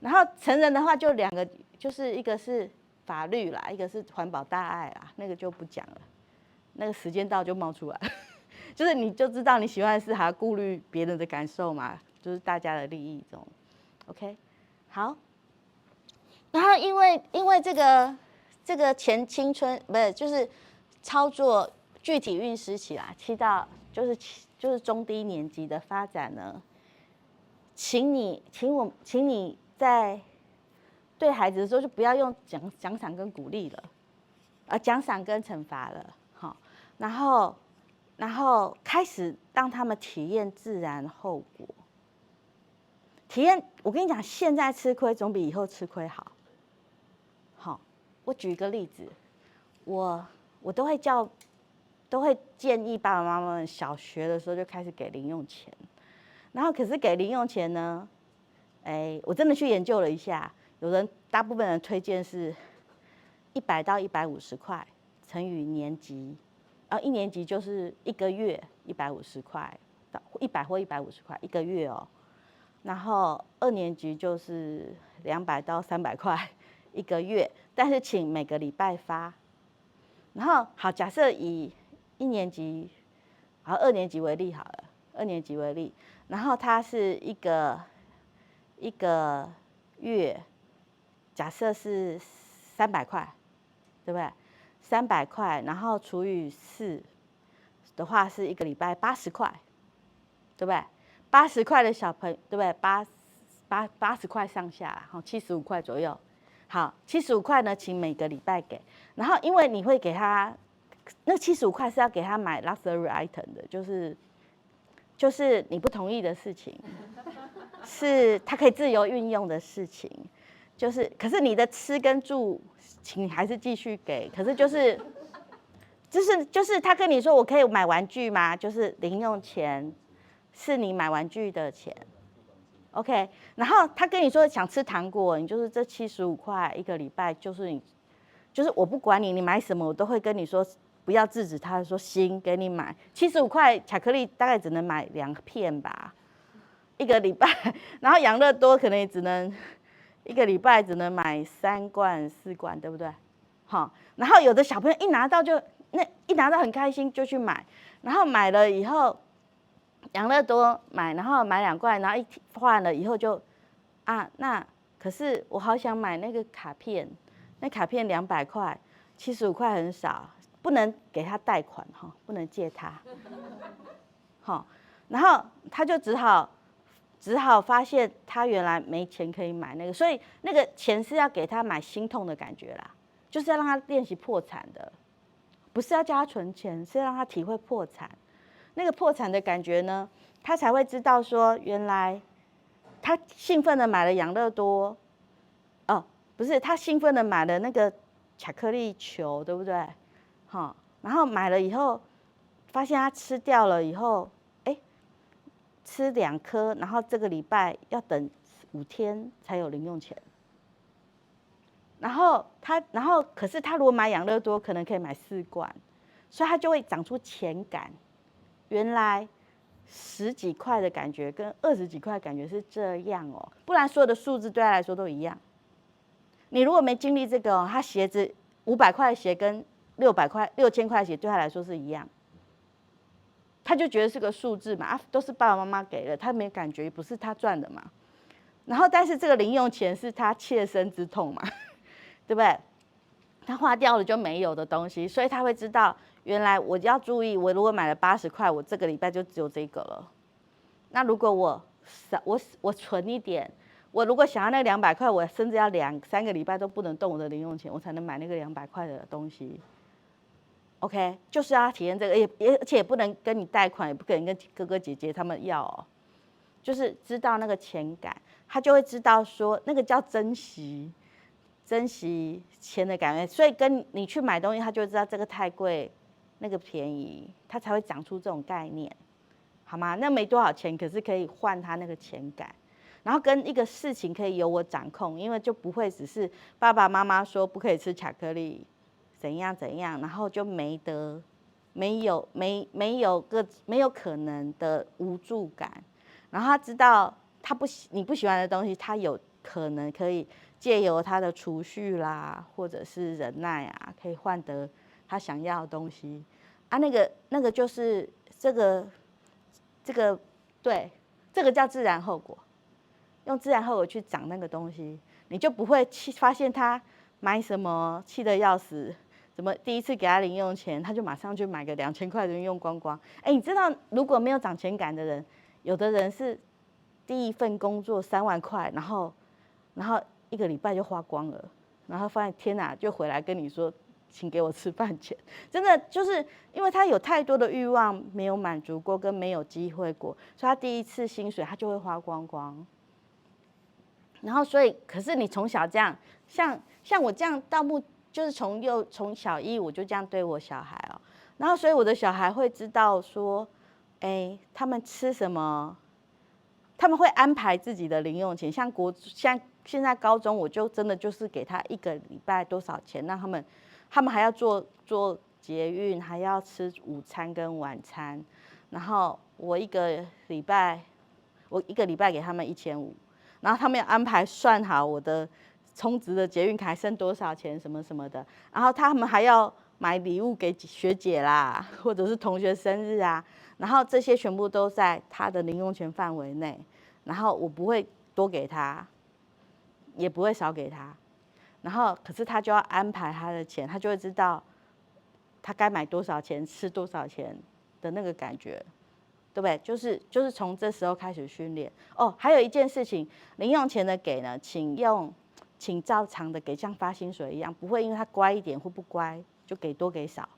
然后成人的话就2个，就是一个是法律啦，一个是环保大爱啦，那个就不讲了，那个时间到就冒出来，就是你就知道你喜欢的是还要顾虑别人的感受嘛，就是大家的利益这种 ，OK， 好。然后因为这个前青春不是就是操作具体运时期啦，7到就是中低年级的发展呢，请你在对孩子的时候就不要用奖赏跟鼓励了，奖赏跟惩罚了，好，然后开始让他们体验自然后果。体验，我跟你讲，现在吃亏总比以后吃亏好。好，我举一个例子，我都会叫都会建议爸爸妈妈们小学的时候就开始给零用钱。然后可是给零用钱呢，我真的去研究了一下，大部分人推荐是100到150块乘以年级，然后1年级就是1个月150块到100或150块1个月哦。然后2年级就是200到300块1个月，但是请每个礼拜发。然后好，假设以1年级，好2年级为例好了，2年级为例，然后它是一个月，假设是300块，对不对？300块，然后除以4的话是1个礼拜80块，对不对？80块的小朋友，对不对？80块上下，好，75块左右。好，75块呢，请每个礼拜给。然后因为你会给他，那75块是要给他买 luxury item 的，就是你不同意的事情，是他可以自由运用的事情，可是你的吃跟住，请还是继续给。可是就是他跟你说我可以买玩具吗？就是零用钱是你买玩具的钱。OK， 然后他跟你说想吃糖果，你就是这75块1个礼拜，就是我不管你买什么，我都会跟你说不要制止他，说行给你买。75块巧克力大概只能买2片吧，1个礼拜。然后养乐多可能也只能1个礼拜只能买3罐4罐，对不对？好，然后有的小朋友一拿到很开心就去买，然后买了以后。养乐多买，然后买2罐，然后一换了以后就那可是我好想买那个卡片，那卡片200块，75块很少，不能给他贷款哈，不能借他，好，然后他就只好发现他原来没钱可以买那个，所以那个钱是要给他买心痛的感觉啦，就是要让他练习破产的，不是要叫他存钱，是要让他体会破产。那个破产的感觉呢，他才会知道说，原来他兴奋的买了养乐多，不是，他兴奋的买了那个巧克力球，对不对？然后买了以后，发现他吃掉了以后，吃2颗，然后这个礼拜要等5天才有零用钱。然后可是他如果买养乐多，可能可以买4罐，所以他就会长出钱感。原来10几块的感觉跟20几块的感觉是这样哦，不然所有的数字对他来说都一样。你如果没经历这个他鞋子500块的鞋跟6000块的鞋对他来说是一样，他就觉得是个数字嘛，都是爸爸妈妈给的，他没感觉，不是他赚的嘛。然后但是这个零用钱是他切身之痛嘛，对不对？他花掉了就没有的东西，所以他会知道。原来我要注意，我如果买了80块，我这个礼拜就只有这个了。那如果我存一点，我如果想要那200块，我甚至要2、3个礼拜都不能动我的零用钱，我才能买那个200块的东西。OK， 就是要体验这个，而且也不能跟你贷款，也不可能跟哥哥姐姐他们要哦。就是知道那个钱感，他就会知道说那个叫珍惜钱的感觉。所以跟你去买东西，他就会知道这个太贵。那个便宜，他才会长出这种概念，好吗？那没多少钱，可是可以换他那个钱感，然后跟一个事情可以由我掌控，因为就不会只是爸爸妈妈说不可以吃巧克力，怎样，然后就没有可能的无助感，然后他知道你不喜欢的东西，他有可能可以借由他的储蓄啦，或者是忍耐啊，可以换得他想要的东西啊，那个就是这个对，这个叫自然后果，用自然后果去长那个东西，你就不会发现他买什么气得要死，怎么第一次给他零用钱，他就马上去买个2000块就用光光。你知道如果没有长钱感的人，有的人是第一份工作3万块，然后1个礼拜就花光了，然后发现天哪，就回来跟你说。请给我吃饭钱，真的就是因为他有太多的欲望没有满足过，跟没有机会过，所以他第一次薪水他就会花光光。然后所以，可是你从小这样，像我这样就是从小1我就这样对我小孩哦。然后所以我的小孩会知道说，哎，他们吃什么，他们会安排自己的零用钱。像现在高中，我就真的就是给他1个礼拜多少钱，让他们还要坐捷运，还要吃午餐跟晚餐，然后我一个礼拜给他们1500，然后他们要安排算好我的充值的捷运卡还剩多少钱什么什么的，然后他们还要买礼物给学姐啦，或者是同学生日啊，然后这些全部都在他的零用钱范围内，然后我不会多给他，也不会少给他，然后可是他就要安排他的钱，他就会知道他该买多少钱，吃多少钱的那个感觉，对不对？就是从这时候开始训练。哦，还有一件事情，零用钱的给呢，请照常的给，像发薪水一样，不会因为他乖一点或不乖就给多给少，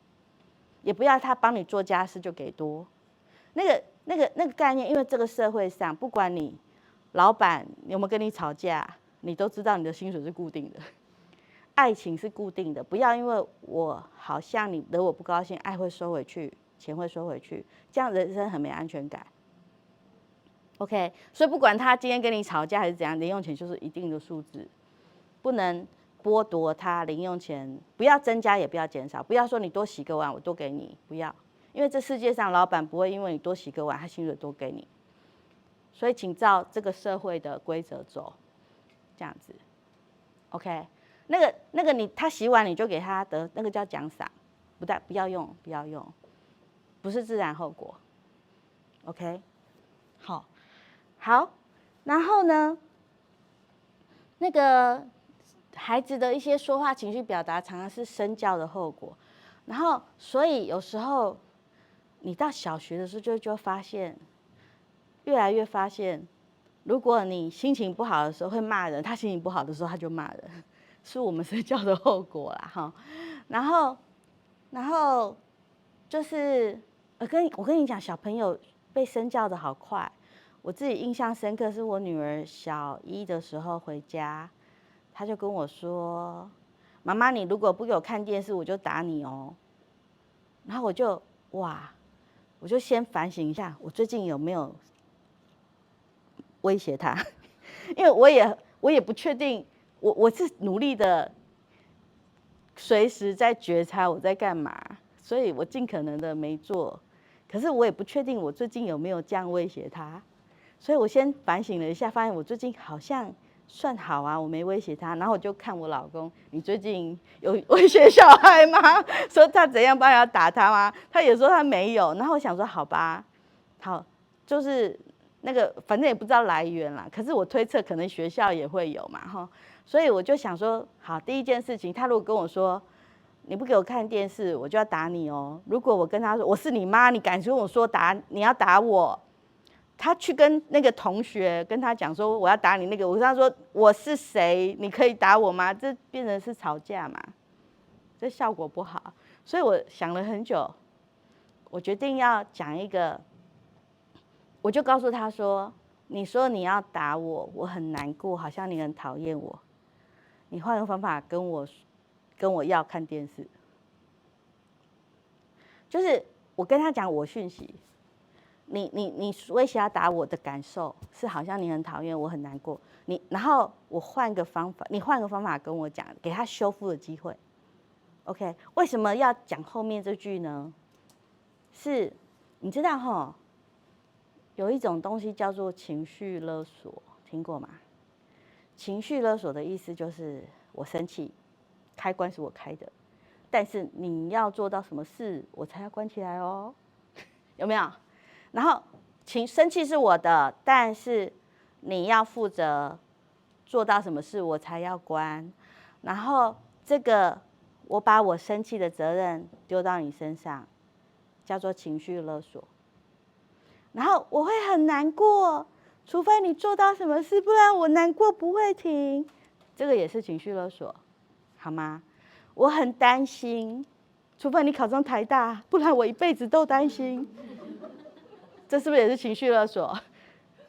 也不要他帮你做家事就给多。那个概念，因为这个社会上，不管你老板有没有跟你吵架，你都知道你的薪水是固定的，爱情是固定的。不要因为我好像你惹我不高兴，爱会收回去，钱会收回去，这样人生很没安全感。OK， 所以不管他今天跟你吵架还是怎样，零用钱就是一定的数字，不能剥夺他零用钱，不要增加也不要减少，不要说你多洗个碗我多给你，不要，因为这世界上老板不会因为你多洗个碗，他薪水多给你。所以请照这个社会的规则走，这样子 ，OK。那个他洗碗你就给他的那个叫奖赏，不要用，不是自然后果 ，OK。好，然后呢，那个孩子的一些说话、情绪表达，常常是身教的后果。然后，所以有时候你到小学的时候就发现，越来越发现，如果你心情不好的时候会骂人，他心情不好的时候他就骂人，是我们身教的后果啦哈。然后就是我跟你讲，小朋友被身教的好快。我自己印象深刻，是我女儿小1的时候回家，她就跟我说：“妈妈，你如果不给我看电视，我就打你哦。”然后我就先反省一下，我最近有没有威胁她？因为我也不确定，我是努力的，随时在觉察我在干嘛，所以我尽可能的没做。可是我也不确定我最近有没有这样威胁她。所以我先反省了一下，发现我最近好像算好啊，我没威胁他。然后我就看我老公，你最近有威胁小孩吗？说他怎样，不然要打他吗？他也说他没有。然后我想说，好吧，好，就是那个反正也不知道来源啦。可是我推测可能学校也会有嘛，哈。所以我就想说，好，第一件事情，他如果跟我说你不给我看电视，我就要打你哦。如果我跟他说我是你妈，你敢跟我说你要打我？他去跟那个同学跟他讲说我要打你那个，我跟他说我是谁，你可以打我吗？这变成是吵架嘛，这效果不好。所以我想了很久，我决定要讲一个，我就告诉他说：“你说你要打我，我很难过，好像你很讨厌我。你换个方法跟我要看电视。”就是我跟他讲我讯息。你威胁要打我的感受是好像你很讨厌我，很难过。然后我换个方法，你换个方法跟我讲，给他修复的机会。OK， 为什么要讲后面这句呢？是，你知道哈，有一种东西叫做情绪勒索，听过吗？情绪勒索的意思就是我生气，开关是我开的，但是你要做到什么事，我才要关起来哦，有没有？然后生气是我的，但是你要负责做到什么事我才要关。然后这个我把我生气的责任丢到你身上，叫做情绪勒索。然后我会很难过，除非你做到什么事，不然我难过不会停。这个也是情绪勒索，好吗？我很担心，除非你考上台大，不然我一辈子都担心。这是不是也是情绪勒索？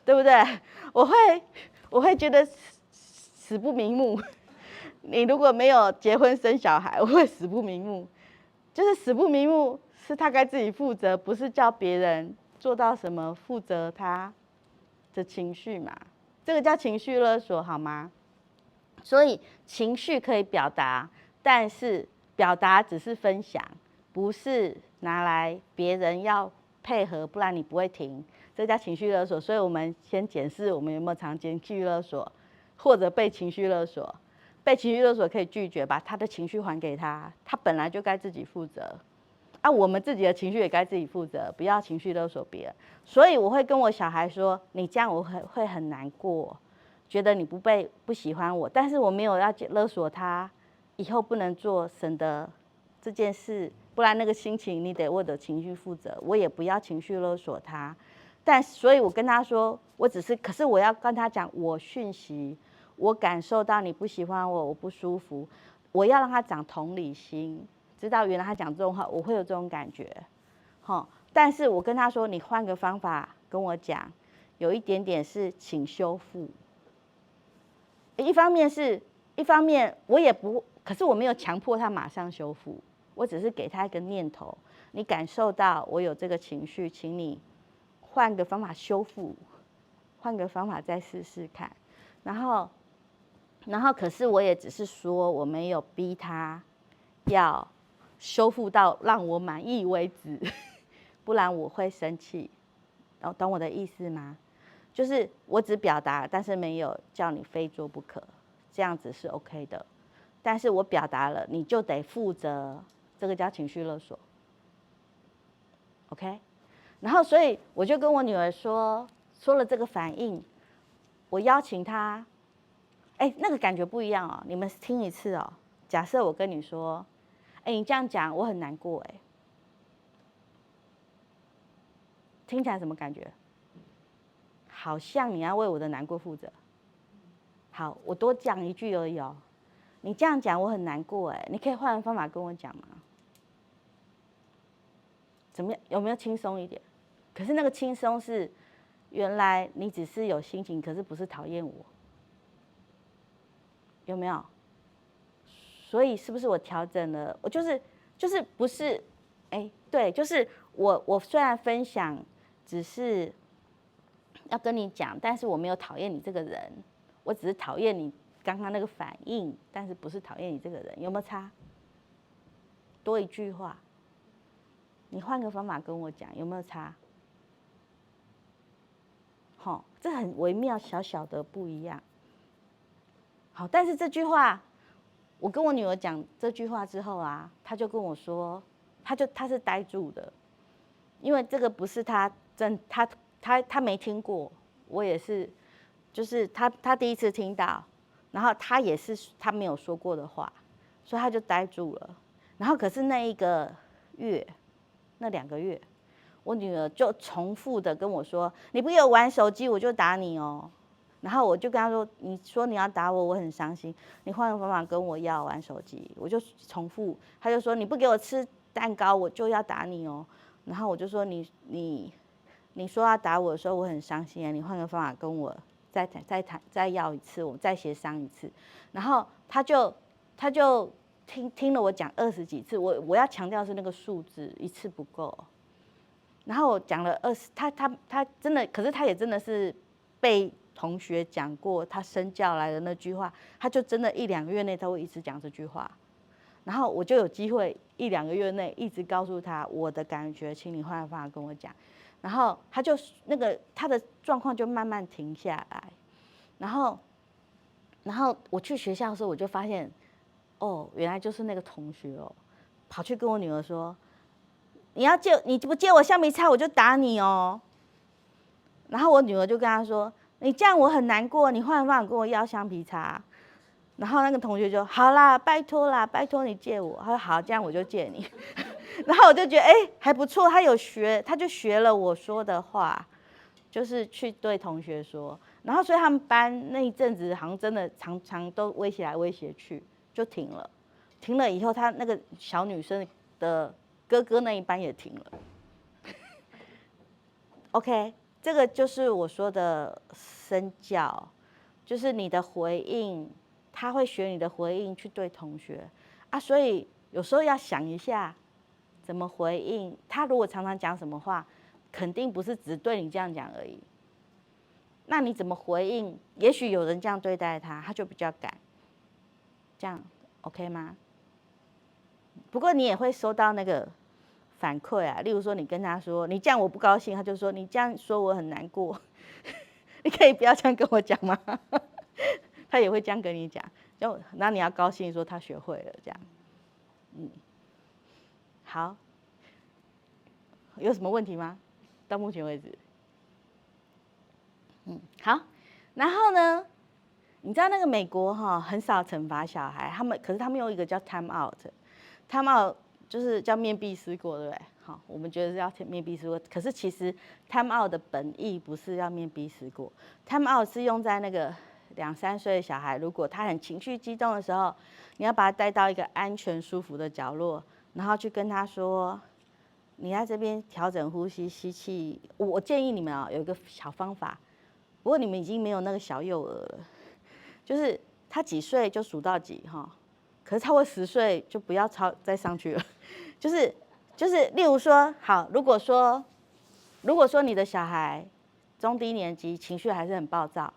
对不对？我会觉得死不瞑目。你如果没有结婚生小孩，我会死不瞑目。就是死不瞑目，是他该自己负责，不是叫别人做到什么负责他的情绪嘛。这个叫情绪勒索，好吗？所以情绪可以表达，但是表达只是分享，不是拿来别人要配合，不然你不会停。这叫情绪勒索。所以我们先检视我们有没有常情绪勒索，或者被情绪勒索。被情绪勒索可以拒绝，把他的情绪还给他，他本来就该自己负责。啊，我们自己的情绪也该自己负责，不要情绪勒索别人。所以我会跟我小孩说，你这样我会很难过，觉得你不喜欢我，但是我没有要勒索他，以后不能做，省得这件事，不然那个心情你得为我的情绪负责，我也不要情绪勒索他。但所以我跟他说，可是我要跟他讲我讯息，我感受到你不喜欢我，我不舒服，我要让他长同理心，知道原来他讲这种话我会有这种感觉，但是我跟他说，你换个方法跟我讲，有一点点是请修复。一方面我也不，可是我没有强迫他马上修复，我只是给他一个念头，你感受到我有这个情绪，请你换个方法修复，换个方法再试试看。然后可是我也只是说，我没有逼他要修复到让我满意为止，不然我会生气。懂我的意思吗？就是我只表达，但是没有叫你非做不可，这样子是 OK 的。但是我表达了，你就得负责，这个叫情绪勒索。OK？ 然后所以我就跟我女儿说了这个反应，我邀请她，那个感觉不一样哦，你们听一次哦。假设我跟你说，你这样讲我很难过，听起来什么感觉？好像你要为我的难过负责。好，我多讲一句而已哦。你这样讲我很难过，你可以换个方法跟我讲吗？怎么样？有没有轻松一点？可是那个轻松是，原来你只是有心情，可是不是讨厌我，有没有？所以是不是我调整了？我就是不是，对，就是我虽然分享，只是要跟你讲，但是我没有讨厌你这个人，我只是讨厌你刚刚那个反应，但是不是讨厌你这个人，有没有差？多一句话，你换个方法跟我讲，有没有差？这很微妙，小小的不一样。好，但是这句话，我跟我女儿讲这句话之后啊，她就跟我说，她是呆住的，因为这个不是她她没听过，我也是，就是她第一次听到，然后她也是她没有说过的话，所以她就呆住了。然后可是那2个月，我女儿就重复的跟我说：“你不给我玩手机，我就打你哦。”然后我就跟她说：“你说你要打我，我很伤心。你换个方法跟我要玩手机。”我就重复，她就说：“你不给我吃蛋糕，我就要打你哦。”然后我就说：“你说要打我的时候，我很伤心啊。你换个方法跟我再要一次，我们再协商一次。”然后她就听了我讲20几次，我要强调是那个数字，一次不够。然后我讲了20，他真的，可是他也真的是被同学讲过，他身教来的那句话，他就真的1、2个月内他会一直讲这句话。然后我就有机会1、2个月内一直告诉他我的感觉，请你换个方法跟我讲。然后他就他的状况就慢慢停下来。然后我去学校的时候，我就发现，原来就是那个同学跑去跟我女儿说。你不借我橡皮擦，我就打你哦。然后我女儿就跟他说：“你这样我很难过，你换个方法跟我要橡皮擦。”然后那个同学就好啦，拜托啦，拜托你借我。他说好，这样我就借你。然后我就觉得还不错，他就学了我说的话，就是去对同学说。然后所以他们班那一阵子好像真的常常都威胁来威胁去，就停了。停了以后，他那个小女生的哥哥那一班也停了。OK， 这个就是我说的身教，就是你的回应，他会学你的回应去对同学啊，所以有时候要想一下，怎么回应？他如果常常讲什么话，肯定不是只对你这样讲而已。那你怎么回应？也许有人这样对待他，他就比较敢。这样 OK 吗？不过你也会收到那个反馈啊，例如说你跟他说你这样我不高兴，他就说你这样说我很难过，你可以不要这样跟我讲吗？他也会这样跟你讲，那你要高兴说他学会了这样。好，有什么问题吗？到目前为止，好，然后呢，你知道那个美国很少惩罚小孩，可是他们用一个叫 time out，time out 就是叫面壁思过，对不对？好，我们觉得是要面壁思过，可是其实 time out 的本意不是要面壁思过 ，time out 是用在那个2、3岁的小孩，如果他很情绪激动的时候，你要把他带到一个安全舒服的角落，然后去跟他说，你在这边调整呼吸，吸气。我建议你们有一个小方法，不过你们已经没有那个小幼儿了，就是他几岁就数到几可是超过10岁就不要再上去了，就是例如说，好，如果说你的小孩中低年级情绪还是很暴躁，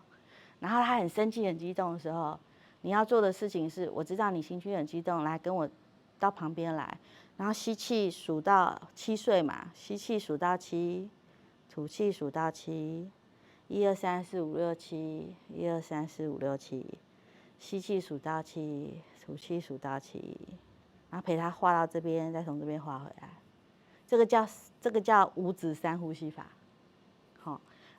然后他很生气很激动的时候，你要做的事情是，我知道你情绪很激动，来跟我到旁边来，然后吸气数到7岁嘛，吸气数到7，吐气数到7，1、2、3、4、5、6、7，1、2、3、4、5、6、7，吸气数到7，吐气数到7，然后陪他画到这边，再从这边画回来。这个叫五指3呼吸法，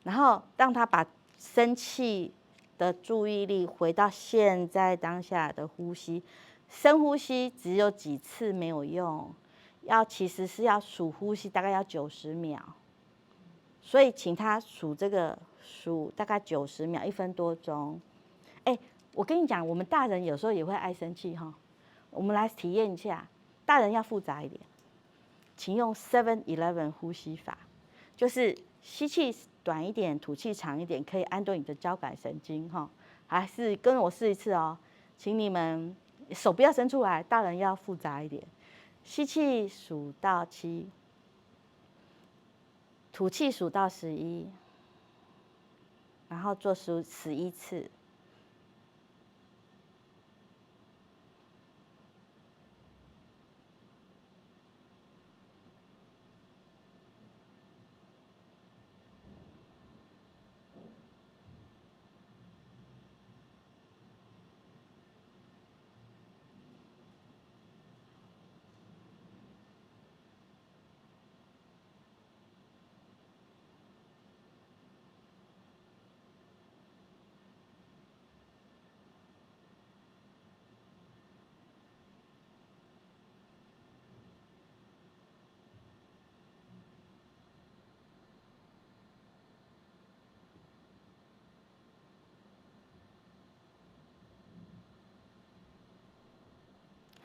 然后让他把生气的注意力回到现在当下的呼吸，深呼吸只有几次没有用，其实是要数呼吸，大概要90秒，所以请他数大概90秒，1分多钟。我跟你讲，我们大人有时候也会爱生气我们来体验一下，大人要复杂一点。请用 7-11 呼吸法，就是吸气短一点，吐气长一点，可以安顿你的交感神经还是跟我试一次请你们手不要伸出来，大人要复杂一点。吸气数到7，吐气数到11，然后做11次。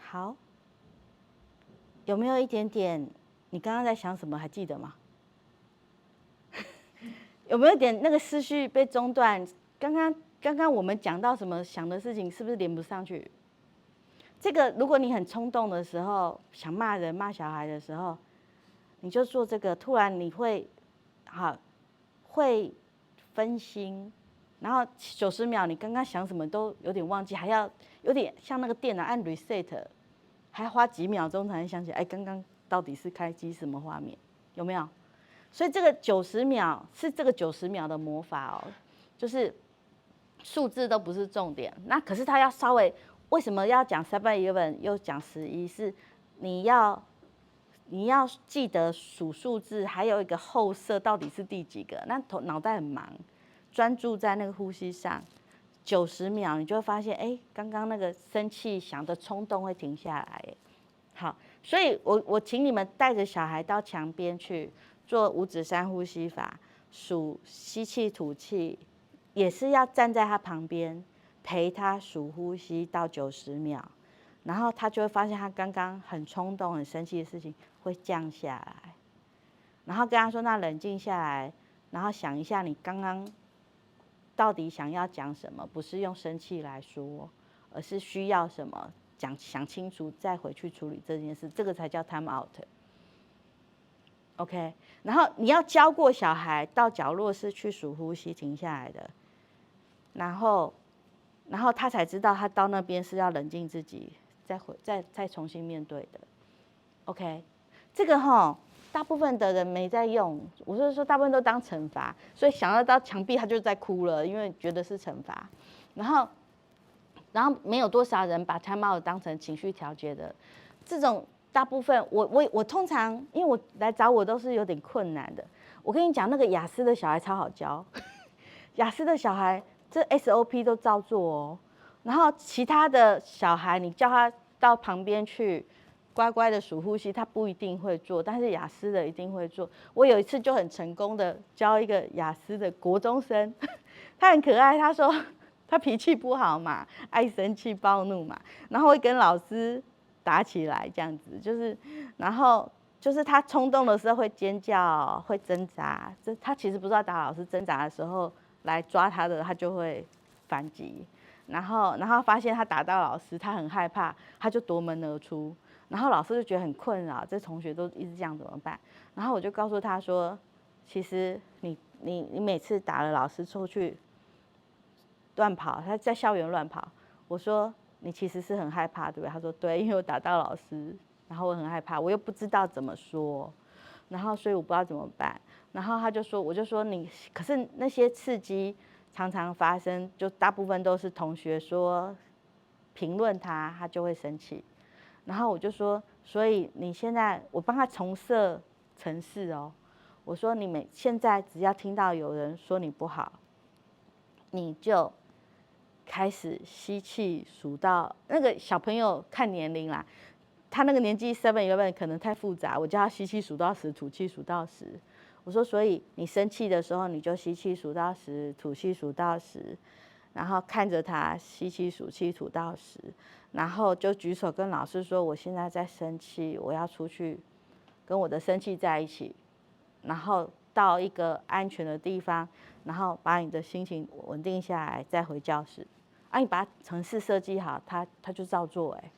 好，有没有一点点？你刚刚在想什么？还记得吗？有没有点那个思绪被中断？刚刚我们讲到什么想的事情，是不是连不上去？这个，如果你很冲动的时候，想骂人、骂小孩的时候，你就做这个，突然你会分心，然后90秒你刚刚想什么都有点忘记，还要有点像那个电脑按 reset， 还要花几秒钟才能想起来，刚刚到底是开机什么画面，有没有？所以这个90秒是这个90秒的魔法就是数字都不是重点，那可是它要稍微，为什么要讲 7-11 又讲11？是你要记得数数字，还有一个后设到底是第几个，那脑袋很忙，专注在那个呼吸上，90秒你就会发现，刚刚那个生气想的冲动会停下来。好，所以我请你们带着小孩到墙边去做5指3呼吸法，数吸气吐气，也是要站在他旁边陪他数呼吸到90秒，然后他就会发现他刚刚很冲动很生气的事情会降下来，然后跟他说，那冷静下来，然后想一下你刚刚到底想要讲什么，不是用生气来说，而是需要什么想清楚再回去处理这件事，这个才叫 time out。OK， 然后你要教过小孩到角落是去数呼吸停下来的，然后他才知道他到那边是要冷静自己，再重新面对的。OK， 这个大部分的人没在用，我是说大部分都当惩罚，所以想到墙壁他就在哭了，因为觉得是惩罚，然后没有多少人把 time out 当成情绪调节的，这种大部分我通常因为我来找我都是有点困难的，我跟你讲那个雅思的小孩超好教，雅思的小孩这 SOP 都照做哦，然后其他的小孩你叫他到旁边去乖乖的数呼吸，他不一定会做，但是雅思的一定会做。我有一次就很成功的教一个雅思的国中生，他很可爱，他说他脾气不好嘛，爱生气暴怒嘛，然后会跟老师打起来这样子，就是然后就是他冲动的时候会尖叫，会挣扎，他其实不知道打老师，挣扎的时候来抓他的，他就会反击。然后发现他打到老师，他很害怕，他就夺门而出。然后老师就觉得很困扰，这同学都一直这样怎么办？然后我就告诉他说，其实你每次打了老师出去乱跑，他在校园乱跑，我说你其实是很害怕，对不对？他说对，因为我打到老师，然后我很害怕，我又不知道怎么说，然后所以我不知道怎么办。然后他就说，我就说你，可是那些刺激常常发生，就大部分都是同学说评论他，他就会生气。然后我就说，所以你现在我帮他重设程式哦。我说你现在只要听到有人说你不好，你就开始吸气数到那个小朋友看年龄啦，他那个年纪 7-11可能太复杂，我叫他吸气数到10，吐气数到10。我说，所以你生气的时候，你就吸气数到10，吐气数到10，然后看着他吸气数气吐到10，然后就举手跟老师说，我现在在生气，我要出去跟我的生气在一起，然后到一个安全的地方，然后把你的心情稳定下来，再回教室。啊，你把程式设计好，他就照做哎。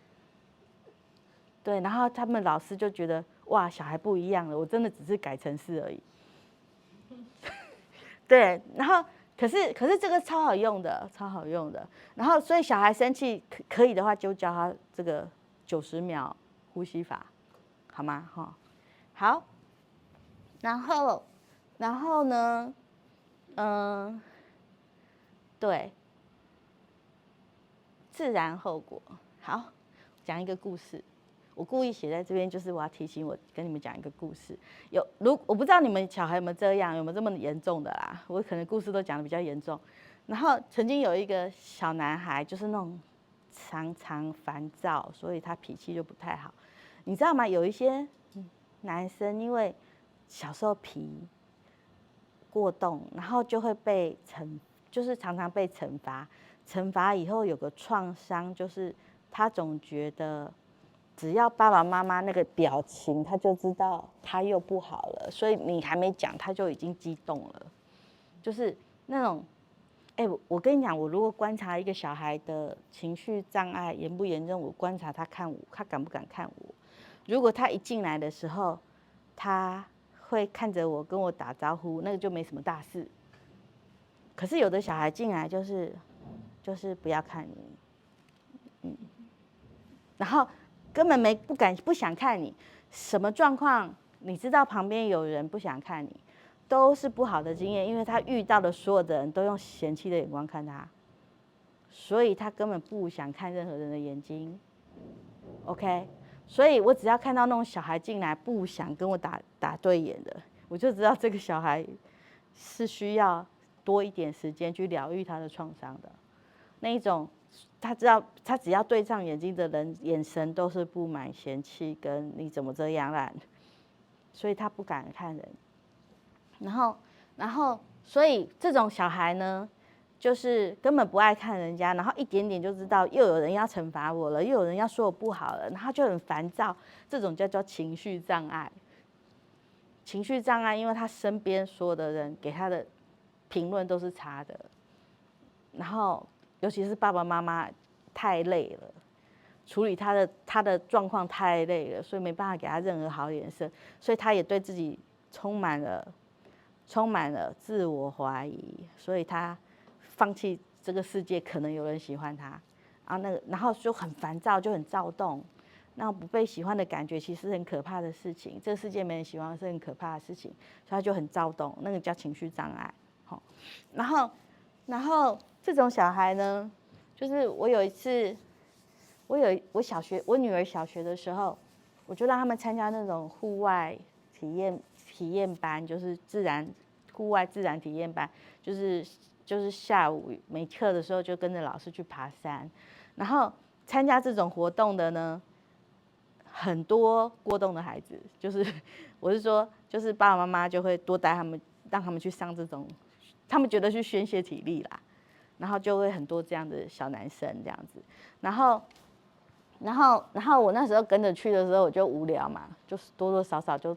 对，然后他们老师就觉得哇，小孩不一样了，我真的只是改程式而已。对，然后可是这个超好用的，超好用的。然后所以小孩生气可以的话，就教他这个90秒呼吸法，好吗？哈，好。然后呢，对，自然后果。好，讲一个故事。我故意写在这边，就是我要提醒我跟你们讲一个故事。我不知道你们小孩有没有这样，有没有这么严重的啦？我可能故事都讲的比较严重。然后曾经有一个小男孩，就是那种常常烦躁，所以他脾气就不太好。你知道吗？有一些男生因为小时候皮过动，然后就会就是常常被惩罚。惩罚以后有个创伤，就是他总觉得只要爸爸妈妈那个表情，他就知道他又不好了，所以你还没讲，他就已经激动了，就是那种，我跟你讲，我如果观察一个小孩的情绪障碍严不严重，我观察他看我，他敢不敢看我。如果他一进来的时候，他会看着我跟我打招呼，那个就没什么大事。可是有的小孩进来就是不要看你，然后根本不想看你，什么状况你知道旁边有人不想看你，都是不好的经验，因为他遇到的所有的人都用嫌弃的眼光看他，所以他根本不想看任何人的眼睛。OK， 所以我只要看到那种小孩进来不想跟我打对眼的，我就知道这个小孩是需要多一点时间去疗愈他的创伤的。那一种，他只要对上眼睛的人，眼神都是不满、嫌弃跟你怎么这样啦，所以他不敢看人。然后，所以这种小孩呢，就是根本不爱看人家，然后一点点就知道又有人要惩罚我了，又有人要说我不好了，然后就很烦躁。这种叫做情绪障碍。情绪障碍，因为他身边所有的人给他的评论都是差的，然后尤其是爸爸妈妈太累了，处理他的状况太累了，所以没办法给他任何好脸色，所以他也对自己充满了自我怀疑，所以他放弃这个世界可能有人喜欢他，然后就很烦躁，就很躁动。那不被喜欢的感觉其实是很可怕的事情，这个世界没人喜欢是很可怕的事情，所以他就很躁动，那个叫情绪障碍。好，然后这种小孩呢，就是我有一次，我女儿小学的时候，我就让他们参加那种户外体验班，就是户外自然体验班，就是下午没课的时候就跟着老师去爬山，然后参加这种活动的呢，很多过动的孩子，我是说，就是爸爸妈妈就会多带他们，让他们去上这种，他们觉得去宣泄体力啦，然后就会很多这样的小男生这样子，然后我那时候跟着去的时候，我就无聊嘛，就是多多少少就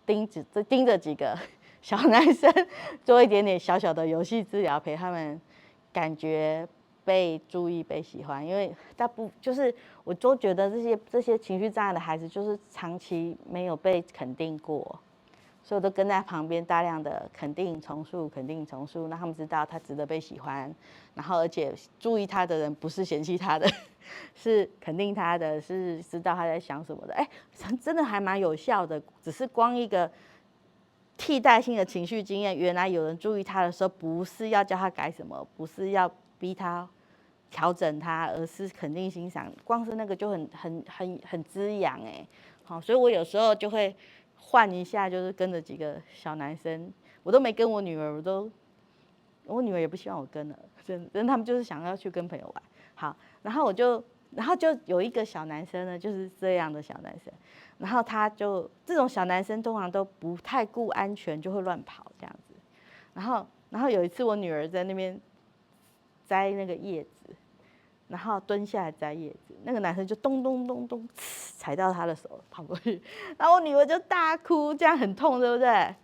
盯着几个小男生做一点点小小的游戏治疗，陪他们感觉被注意、被喜欢。因为就是我都觉得这些情绪障碍的孩子，就是长期没有被肯定过，所以我都跟在旁边大量的肯定重述，让他们知道他值得被喜欢，然后而且注意他的人不是嫌弃他的，是肯定他的，是知道他在想什么的。真的还蛮有效的，只是光一个替代性的情绪经验，原来有人注意他的时候，不是要叫他改什么，不是要逼他调整他，而是肯定欣赏。光是那个就很滋养好，所以我有时候就会换一下，就是跟着几个小男生，我都没跟我女儿，我女儿也不希望我跟了，真他们就是想要去跟朋友玩。好，然后就有一个小男生呢，就是这样的小男生，然后这种小男生通常都不太顾安全，就会乱跑这样子。然后有一次我女儿在那边摘那个叶子，然后蹲下来摘叶子，那个男生就咚咚咚咚踩到她的手，跑过去，然后我女儿就大哭，这样很痛，对不对？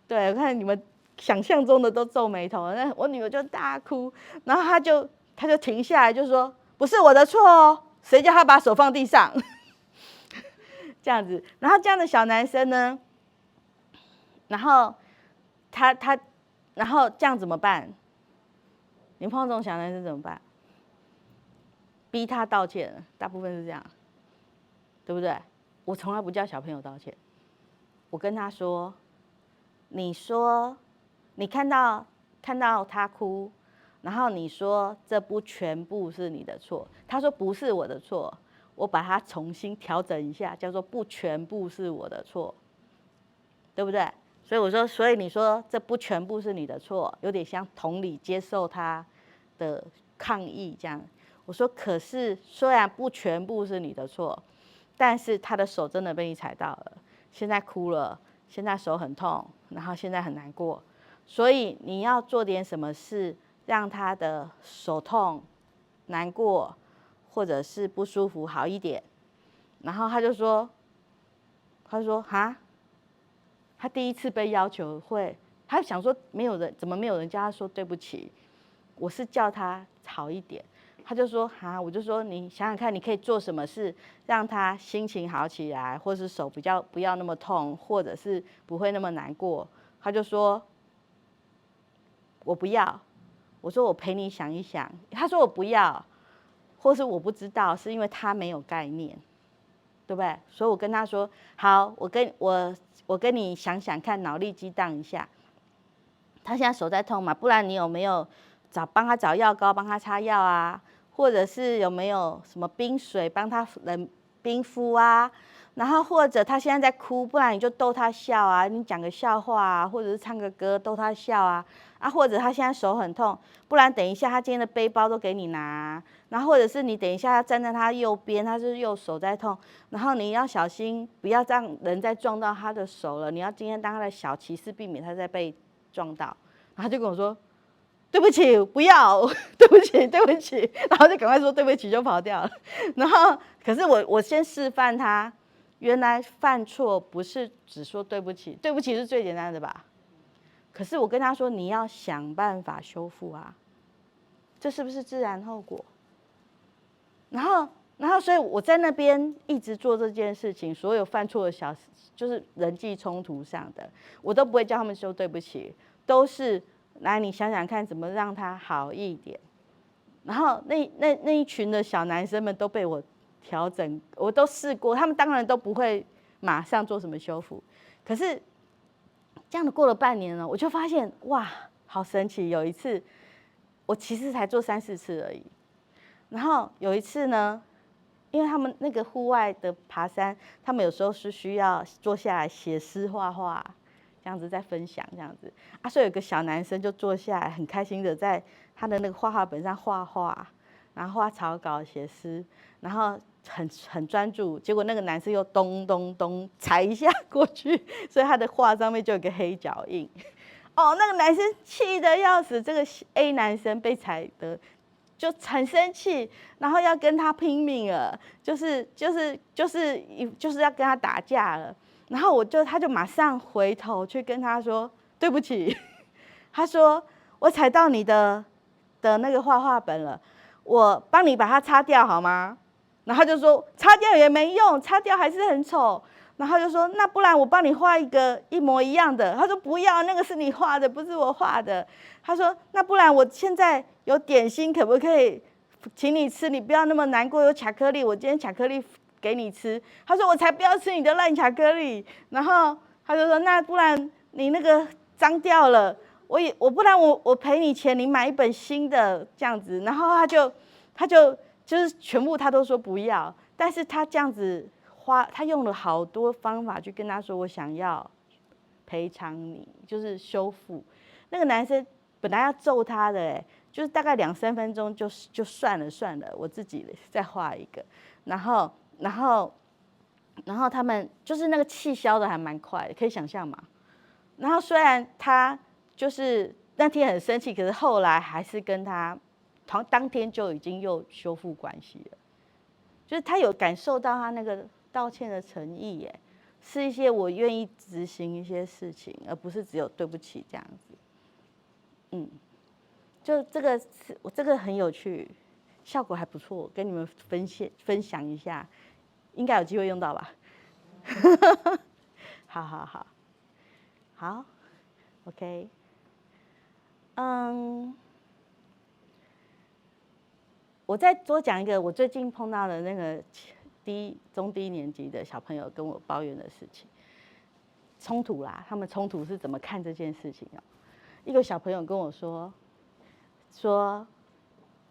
对，我看你们想象中的都皱眉头，那我女儿就大哭，然后她就停下来，就说不是我的错哦，谁叫他把手放地上？这样子，然后这样的小男生呢，然后然后这样怎么办？你碰到这种小男生怎么办？逼他道歉，大部分是这样，对不对？我从来不叫小朋友道歉，我跟他说，你说你看到他哭，然后你说这不全部是你的错，他说不是我的错，我把它重新调整一下，叫做不全部是我的错，对不对？所以我说，所以你说这不全部是你的错，有点像同理接受他的抗议这样。我说，可是虽然不全部是你的错，但是他的手真的被你踩到了，现在哭了，现在手很痛，然后现在很难过，所以你要做点什么事，让他的手痛、难过或者是不舒服好一点。然后他就说哈。他第一次被要求他想说怎么没有人叫他说对不起？我是叫他好一点，他就说我就说你想想看，你可以做什么事让他心情好起来，或是手不要那么痛，或者是不会那么难过。他就说我不要，我说我陪你想一想。他说我不要，或是我不知道，是因为他没有概念。对不对？所以我跟他说好，我跟你想想看，脑力激荡一下。他现在手在痛嘛，不然你有没有帮他找药膏，帮他擦药啊？或者是有没有什么冰水帮他冰敷啊？然后或者他现在在哭，不然你就逗他笑啊，你讲个笑话啊，或者是唱个歌逗他笑啊。或者他现在手很痛，不然等一下他今天的背包都给你拿啊。然后或者是你等一下要站在他右边，他是右手在痛，然后你要小心，不要让人再撞到他的手了。你要今天当他的小骑士，避免他再被撞到。然后他就跟我说：“对不起，不要，对不起，对不起。”然后就赶快说对不起就跑掉了。然后可是我先示范他，原来犯错不是只说对不起，对不起是最简单的吧？可是我跟他说你要想办法修复啊，这是不是自然后果？然后然后所以我在那边一直做这件事情，所有犯错的就是人际冲突上的，我都不会叫他们说对不起，都是来你想想看怎么让他好一点。然后那一群的小男生们都被我调整，我都试过，他们当然都不会马上做什么修复，可是这样的过了半年了，我就发现哇，好神奇！有一次，我其实才做3、4次而已。然后有一次呢，因为他们那个户外的爬山，他们有时候是需要坐下来写诗、画画，这样子在分享这样子啊，所以有个小男生就坐下来，很开心的在他的那个画画本上画画，然后画草稿、写诗，然后很专注。结果那个男生又咚咚咚踩一下过去，所以他的画上面就有个黑脚印。哦，那个男生气得要死，这个 A 男生被踩的就很生气，然后要跟他拼命了，就是要跟他打架了。然后他就马上回头去跟他说对不起，他说我踩到你的那个画画本了，我帮你把它擦掉好吗？然后他就说擦掉也没用，擦掉还是很丑。然后就说那不然我帮你画一个一模一样的。他说不要，那个是你画的，不是我画的。他说那不然我现在有点心，可不可以请你吃？你不要那么难过，有巧克力，我今天巧克力给你吃。他说我才不要吃你的烂巧克力。然后他就说那不然你那个脏掉了，不然我赔你钱，你买一本新的这样子。然后就是全部他都说不要，但是他这样子他用了好多方法去跟他说我想要赔偿你，就是修复。那个男生本来要揍他的就是大概2、3分钟就算了，我自己再画一个。然后他们就是那个气消的还蛮快的，可以想象吗？然后虽然他就是那天很生气，可是后来还是跟他当天就已经又修复关系了。就是他有感受到他那个道歉的诚意是一些我愿意执行一些事情，而不是只有对不起这样子。就这个很有趣，效果还不错，跟你们分享一下，应该有机会用到吧？好 ，OK， 我再多讲一个我最近碰到的那个中低年级的小朋友跟我抱怨的事情，冲突啦，他们冲突是怎么看这件事情一个小朋友跟我说，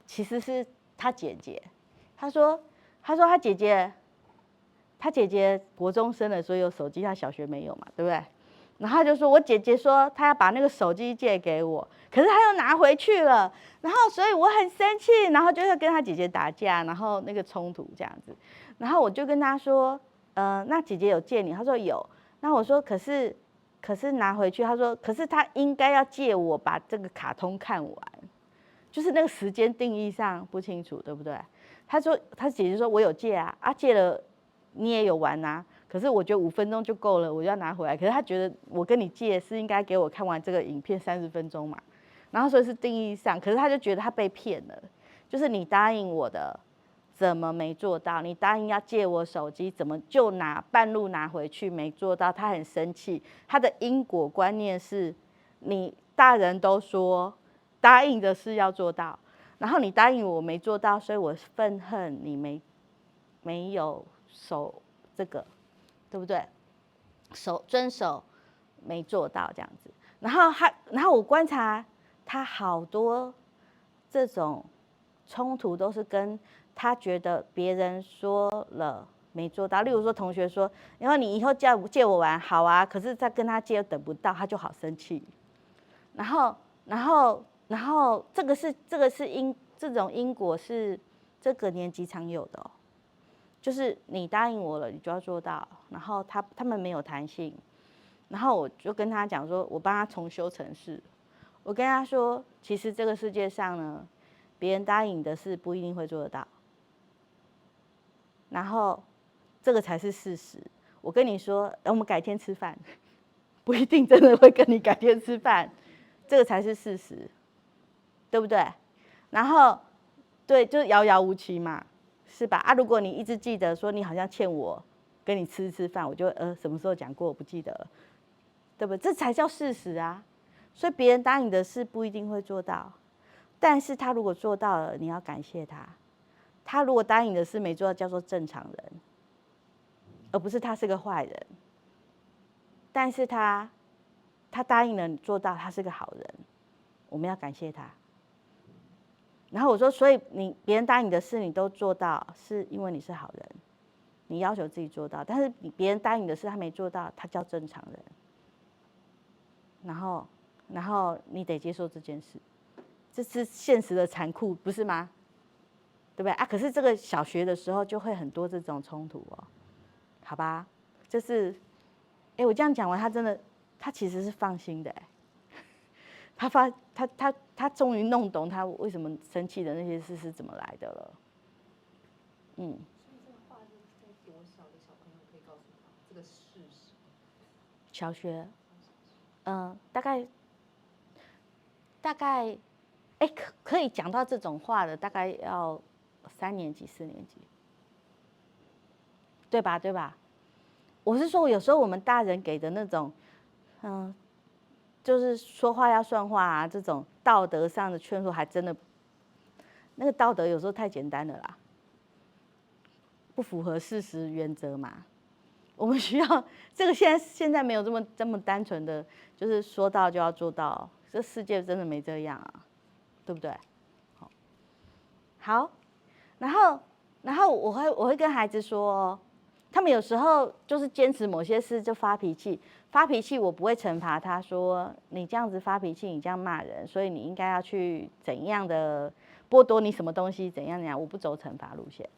其实是他姐姐，他说他姐姐国中生了，所以有手机，他小学没有嘛，对不对？然后他就说我姐姐说她要把那个手机借给我，可是他又拿回去了，然后所以我很生气，然后就会跟他姐姐打架，然后那个冲突这样子。然后我就跟他说，那姐姐有借你？他说有。那我说可是拿回去，他说可是他应该要借我把这个卡通看完，就是那个时间定义上不清楚，对不对？他说他姐姐说我有借啊，借了你也有玩啊，可是我觉得5分钟就够了，我就要拿回来。可是他觉得我跟你借是应该给我看完这个影片30分钟嘛，然后所以是定义上，可是他就觉得他被骗了，就是你答应我的怎么没做到？你答应要借我手机，怎么就半路拿回去没做到？他很生气，他的因果观念是，你大人都说答应的事要做到，然后你答应我没做到，所以我愤恨你没有守这个，对不对？遵守没做到这样子，然后我观察他好多这种冲突都是跟他觉得别人说了没做到，例如说同学说，然后你以后借我玩好啊，可是再跟他借又等不到，他就好生气。然后这种因果是这个年级常有的就是你答应我了，你就要做到，然后他们没有弹性，然后我就跟他讲说，我帮他重修程式，我跟他说，其实这个世界上呢，别人答应的事不一定会做得到，然后这个才是事实。我跟你说，我们改天吃饭，不一定真的会跟你改天吃饭，这个才是事实，对不对？然后对，就是遥遥无期嘛。是吧？啊，如果你一直记得说你好像欠我，跟你吃饭，我就什么时候讲过我不记得了，对不对？这才叫事实啊。所以别人答应的事不一定会做到，但是他如果做到了，你要感谢他。他如果答应的事没做到，叫做正常人，而不是他是个坏人。但是他答应了你做到，他是个好人，我们要感谢他。然后我说，所以别人答应的事你都做到，是因为你是好人，你要求自己做到。但是别人答应的事他没做到，他叫正常人。然后你得接受这件事，这是现实的残酷，不是吗？对不对啊？可是这个小学的时候就会很多这种冲突哦，好吧？就是，我这样讲完，他其实是放心的，他终于弄懂他为什么生气的那些事是怎么来的了，所以这个话就是在多小的小朋友可以告诉他这个事实？小学，大概，可以讲到这种话的，大概要3年级、4年级，对吧？对吧？我是说，有时候我们大人给的那种，就是说话要算话啊，这种道德上的劝说，还真的，那个道德有时候太简单了啦，不符合事实原则嘛。我们需要这个现在没有这么单纯的，就是说到就要做到，这世界真的没这样啊，对不对？好，然后我会跟孩子说，他们有时候就是坚持某些事就发脾气，我不会惩罚他说你这样子发脾气，你这样骂人，所以你应该要去怎样的剥夺你什么东西，怎样，我不走惩罚路线。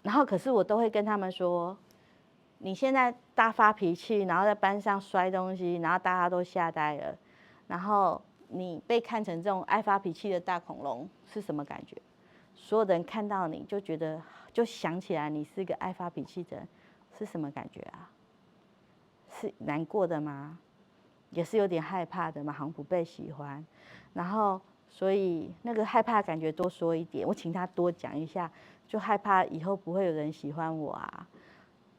然后可是我都会跟他们说，你现在大发脾气，然后在班上摔东西，然后大家都吓呆了，然后你被看成这种爱发脾气的大恐龙是什么感觉？所有的人看到你就想起来你是一个爱发脾气的人，是什么感觉啊？是难过的吗？也是有点害怕的吗？好像不被喜欢，然后所以那个害怕的感觉多说一点，我请他多讲一下，就害怕以后不会有人喜欢我啊，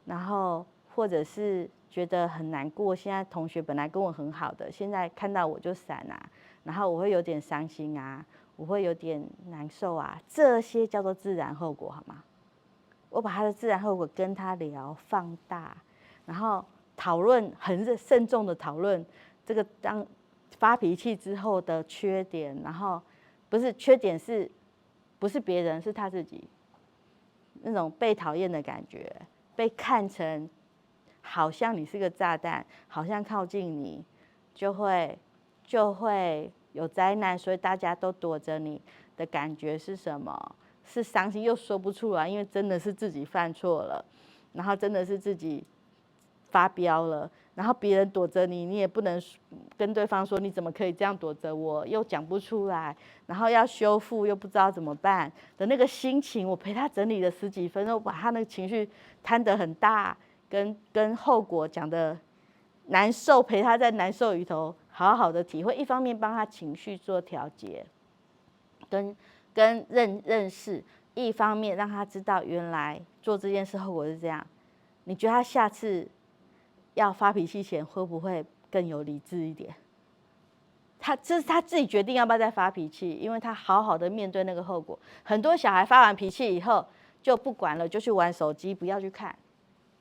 然后或者是觉得很难过，现在同学本来跟我很好的，现在看到我就闪啊，然后我会有点伤心啊，我会有点难受啊，这些叫做自然后果，好吗？我把他的自然后果跟他聊，放大，然后讨论，很慎重的讨论这个当发脾气之后的缺点，然后不是缺点是，不是别人，是他自己那种被讨厌的感觉，被看成好像你是个炸弹，好像靠近你就会有灾难，所以大家都躲着你的感觉是什么？是伤心又说不出来，因为真的是自己犯错了，然后真的是自己发飙了，然后别人躲着你，你也不能跟对方说你怎么可以这样躲着我，又讲不出来，然后要修复又不知道怎么办的那个心情，我陪他整理了10几分钟，把他那个情绪摊得很大，跟后果讲的难受，陪他在难受里头好好的体会，一方面帮他情绪做调节，跟认识，一方面让他知道原来做这件事后果是这样。你觉得他下次要发脾气前会不会更有理智一点？这是他自己决定要不要再发脾气，因为他好好的面对那个后果。很多小孩发完脾气以后就不管了，就去玩手机，不要去看，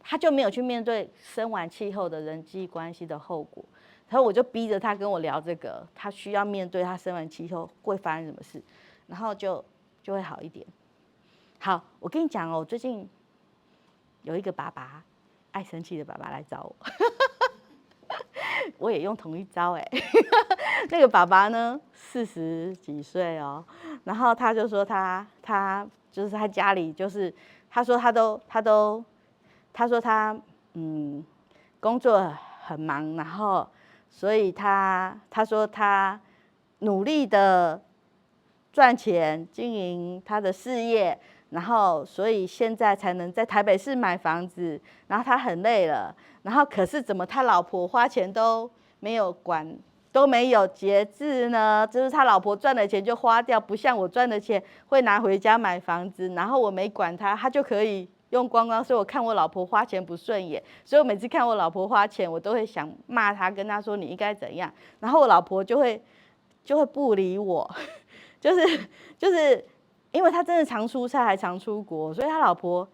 他就没有去面对生完气后的人际关系的后果。然后我就逼着他跟我聊这个，他需要面对他生完气后会发生什么事。然后就会好一点。好，我跟你讲哦，最近有一个爸爸，爱生气的爸爸来找我，我也用同一招那个爸爸呢，40几岁哦，然后他就说他就是他家里就是他说他工作很忙，然后所以他说他努力的赚钱经营他的事业，然后所以现在才能在台北市买房子，然后他很累了，然后可是怎么他老婆花钱都没有管都没有节制呢？就是他老婆赚的钱就花掉，不像我赚的钱会拿回家买房子，然后我没管他，他就可以用光光。所以我看我老婆花钱不顺眼，所以我每次看我老婆花钱，我都会想骂她，跟她说你应该怎样。然后我老婆就会不理我，就是因为他真的常出差还常出国，所以他老婆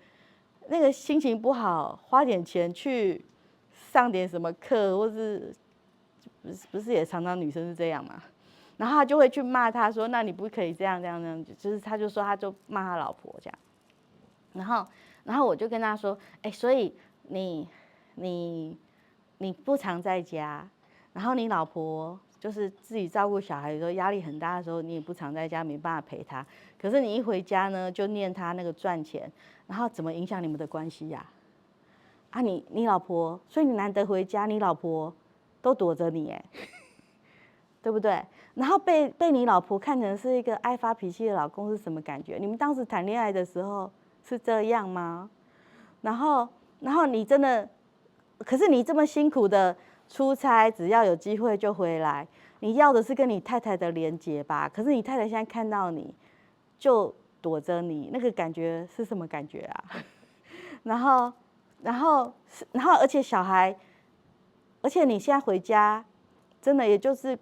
那个心情不好，花点钱去上点什么课，或是不是也常常女生是这样嘛？然后他就会去骂他说：“那你不可以这样这样这样。”就是他就说他就骂他老婆这样。然后我就跟他说：“哎，所以你不常在家，然后你老婆就是自己照顾小孩的时候压力很大的时候，你也不常在家，没办法陪他。可是你一回家呢，就念他那个赚钱，然后怎么影响你们的关系呀？啊，你老婆，所以你难得回家，你老婆都躲着你哎。”对不对？然后被你老婆看成是一个爱发脾气的老公是什么感觉？你们当时谈恋爱的时候是这样吗？然后你真的，可是你这么辛苦的出差，只要有机会就回来，你要的是跟你太太的连结吧？可是你太太现在看到你就躲着你，那个感觉是什么感觉啊？然后而且小孩，而且你现在回家，真的也就是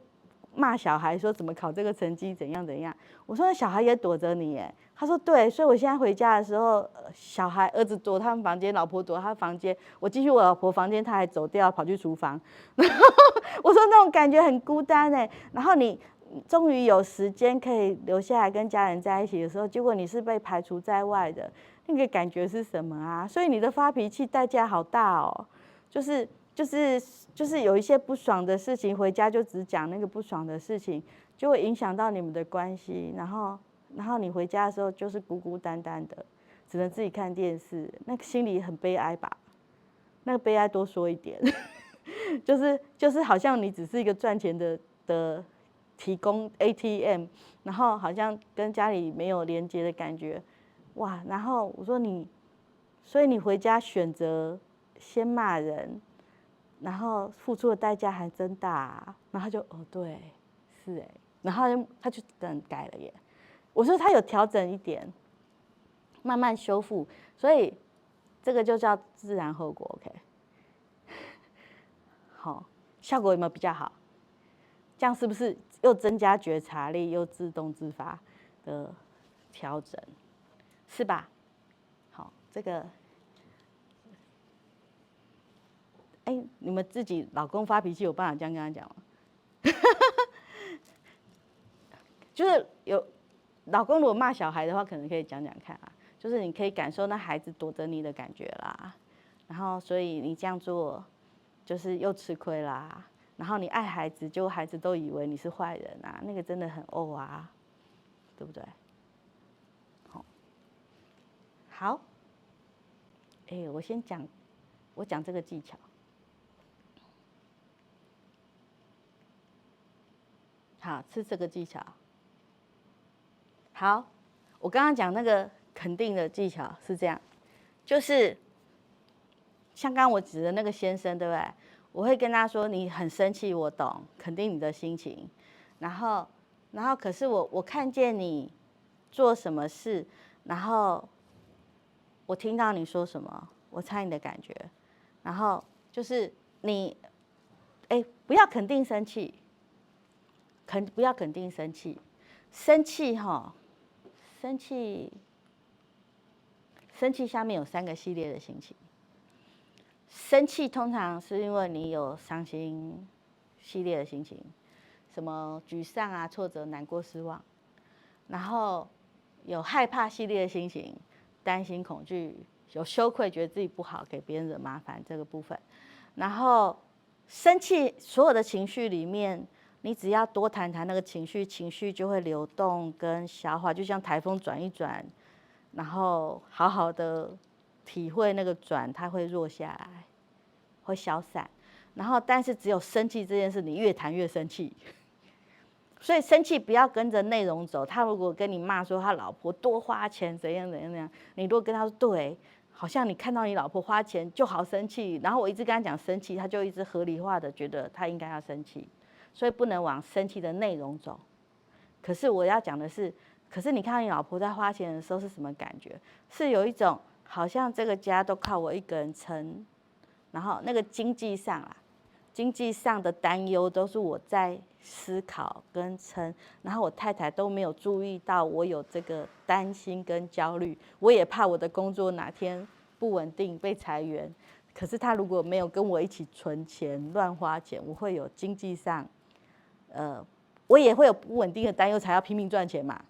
骂小孩说怎么考这个成绩怎样怎样。我说那小孩也躲着你耶，他说对，所以我现在回家的时候，小孩儿子躲他们房间，老婆躲他房间，我进去我老婆房间，他还走掉跑去厨房。然后我说那种感觉很孤单哎，然后你终于有时间可以留下来跟家人在一起的时候，结果你是被排除在外的，那个感觉是什么啊？所以你的发脾气代价好大哦，就是有一些不爽的事情，回家就只讲那个不爽的事情，就会影响到你们的关系。然后你回家的时候就是孤孤单单的，只能自己看电视，那个心里很悲哀吧？那个悲哀多说一点，就是好像你只是一个赚钱的提供 ATM， 然后好像跟家里没有连接的感觉，哇！然后我说所以你回家选择先骂人。然后付出的代价还真大啊，然后他就对，是哎，然后他就改了耶。我说他有调整一点，慢慢修复，所以这个就叫自然后果 ，OK。好，效果有没有比较好？这样是不是又增加觉察力，又自动自发的调整，是吧？好，这个。哎，你们自己老公发脾气有办法这样跟他讲吗？就是有老公如果骂小孩的话，可能可以讲讲看啊。就是你可以感受那孩子躲着你的感觉啦，然后所以你这样做，就是又吃亏啦。然后你爱孩子，结果孩子都以为你是坏人啊，那个真的很啊，对不对？好，哎，我讲这个技巧。好，是这个技巧。好，我刚刚讲那个肯定的技巧是这样，就是像刚刚我指的那个先生，对不对？我会跟他说你很生气，我懂，肯定你的心情。然后可是我看见你做什么事，然后我听到你说什么，我猜你的感觉。然后就是你，哎，不要肯定生气，不要肯定生气，生气哈。生气下面有3个系列的心情。生气通常是因为你有伤心系列的心情，什么沮丧啊、挫折、难过、失望，然后有害怕系列的心情，担心、恐惧，有羞愧，觉得自己不好，给别人惹麻烦这个部分。然后生气所有的情绪里面，你只要多谈谈那个情绪，情绪就会流动跟消化，就像台风转一转，然后好好的体会那个转，它会弱下来，会消散。然后，但是只有生气这件事，你越谈越生气。所以生气不要跟着内容走。他如果跟你骂说他老婆多花钱怎样怎样怎样，你如果跟他说对，好像你看到你老婆花钱就好生气，然后我一直跟他讲生气，他就一直合理化的觉得他应该要生气。所以不能往生气的内容走。可是我要讲的是，可是你看你老婆在花钱的时候是什么感觉？是有一种好像这个家都靠我一个人撑，然后那个经济上啊，经济上的担忧都是我在思考跟撑，然后我太太都没有注意到我有这个担心跟焦虑，我也怕我的工作哪天不稳定被裁员。可是他如果没有跟我一起存钱乱花钱，我会有经济上，我也会有不稳定的担忧，才要拼命赚钱嘛，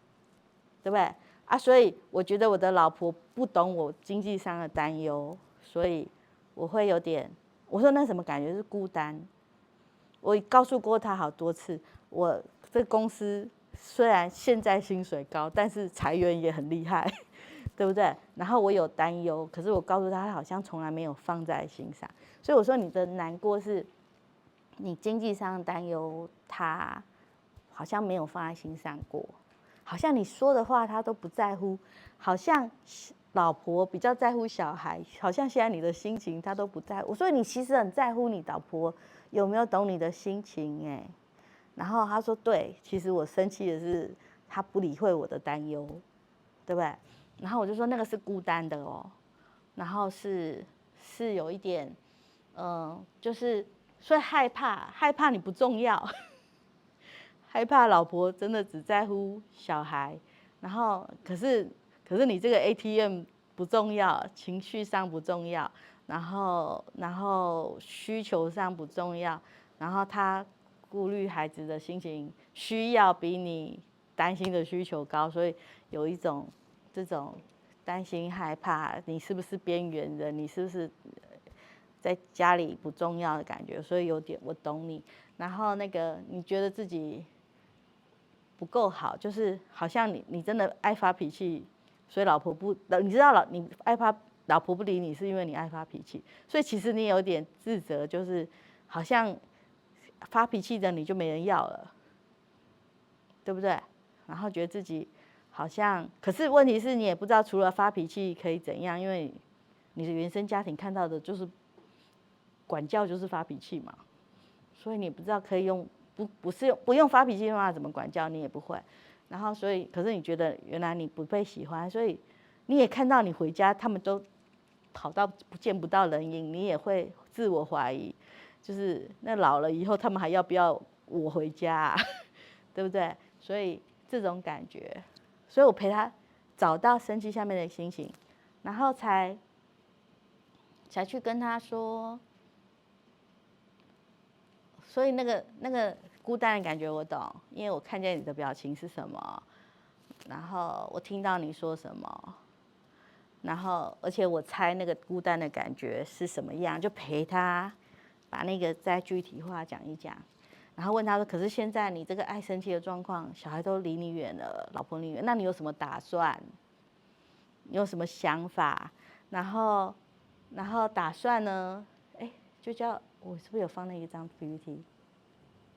对不对？啊，所以我觉得我的老婆不懂我经济上的担忧，所以我会有点，我说那什么感觉是孤单。我告诉过他好多次，我这公司虽然现在薪水高，但是裁员也很厉害，对不对？然后我有担忧，可是我告诉他，他好像从来没有放在心上。所以我说你的难过是，你经济上的担忧，他好像没有放在心上过，好像你说的话他都不在乎，好像老婆比较在乎小孩，好像现在你的心情他都不在乎。所以你其实很在乎你老婆有没有懂你的心情哎。然后他说对，其实我生气的是他不理会我的担忧，对不对？然后我就说那个是孤单的哦，然后是有一点，就是所以害怕你不重要，害怕老婆真的只在乎小孩，然后可是你这个 ATM 不重要，情绪上不重要，然后需求上不重要，然后他顾虑孩子的心情需要比你担心的需求高，所以有一种这种担心害怕，你是不是边缘人，你是不是在家里不重要的感觉，所以有点我懂你。然后那个你觉得自己不够好，就是好像你真的爱发脾气，所以老婆不，你知道你爱发，老婆不理你是因为你爱发脾气，所以其实你有点自责，就是好像发脾气的你就没人要了，对不对？然后觉得自己好像，可是问题是你也不知道除了发脾气可以怎样，因为你的原生家庭看到的就是管教就是发脾气嘛，所以你不知道可以用不用发脾气的方法怎么管教，你也不会。然后所以，可是你觉得原来你不被喜欢，所以你也看到你回家他们都跑到见不到人影，你也会自我怀疑，就是那老了以后他们还要不要我回家啊？对不对？所以这种感觉，所以我陪他找到生气下面的心情，然后才去跟他说。所以那个孤单的感觉我懂，因为我看见你的表情是什么，然后我听到你说什么，然后而且我猜那个孤单的感觉是什么样，就陪他把那个再具体化讲一讲，然后问他说：“可是现在你这个爱生气的状况，小孩都离你远了，老婆离你远，那你有什么打算？你有什么想法？然后打算呢？哎，就叫我是不是有放那一张 PPT？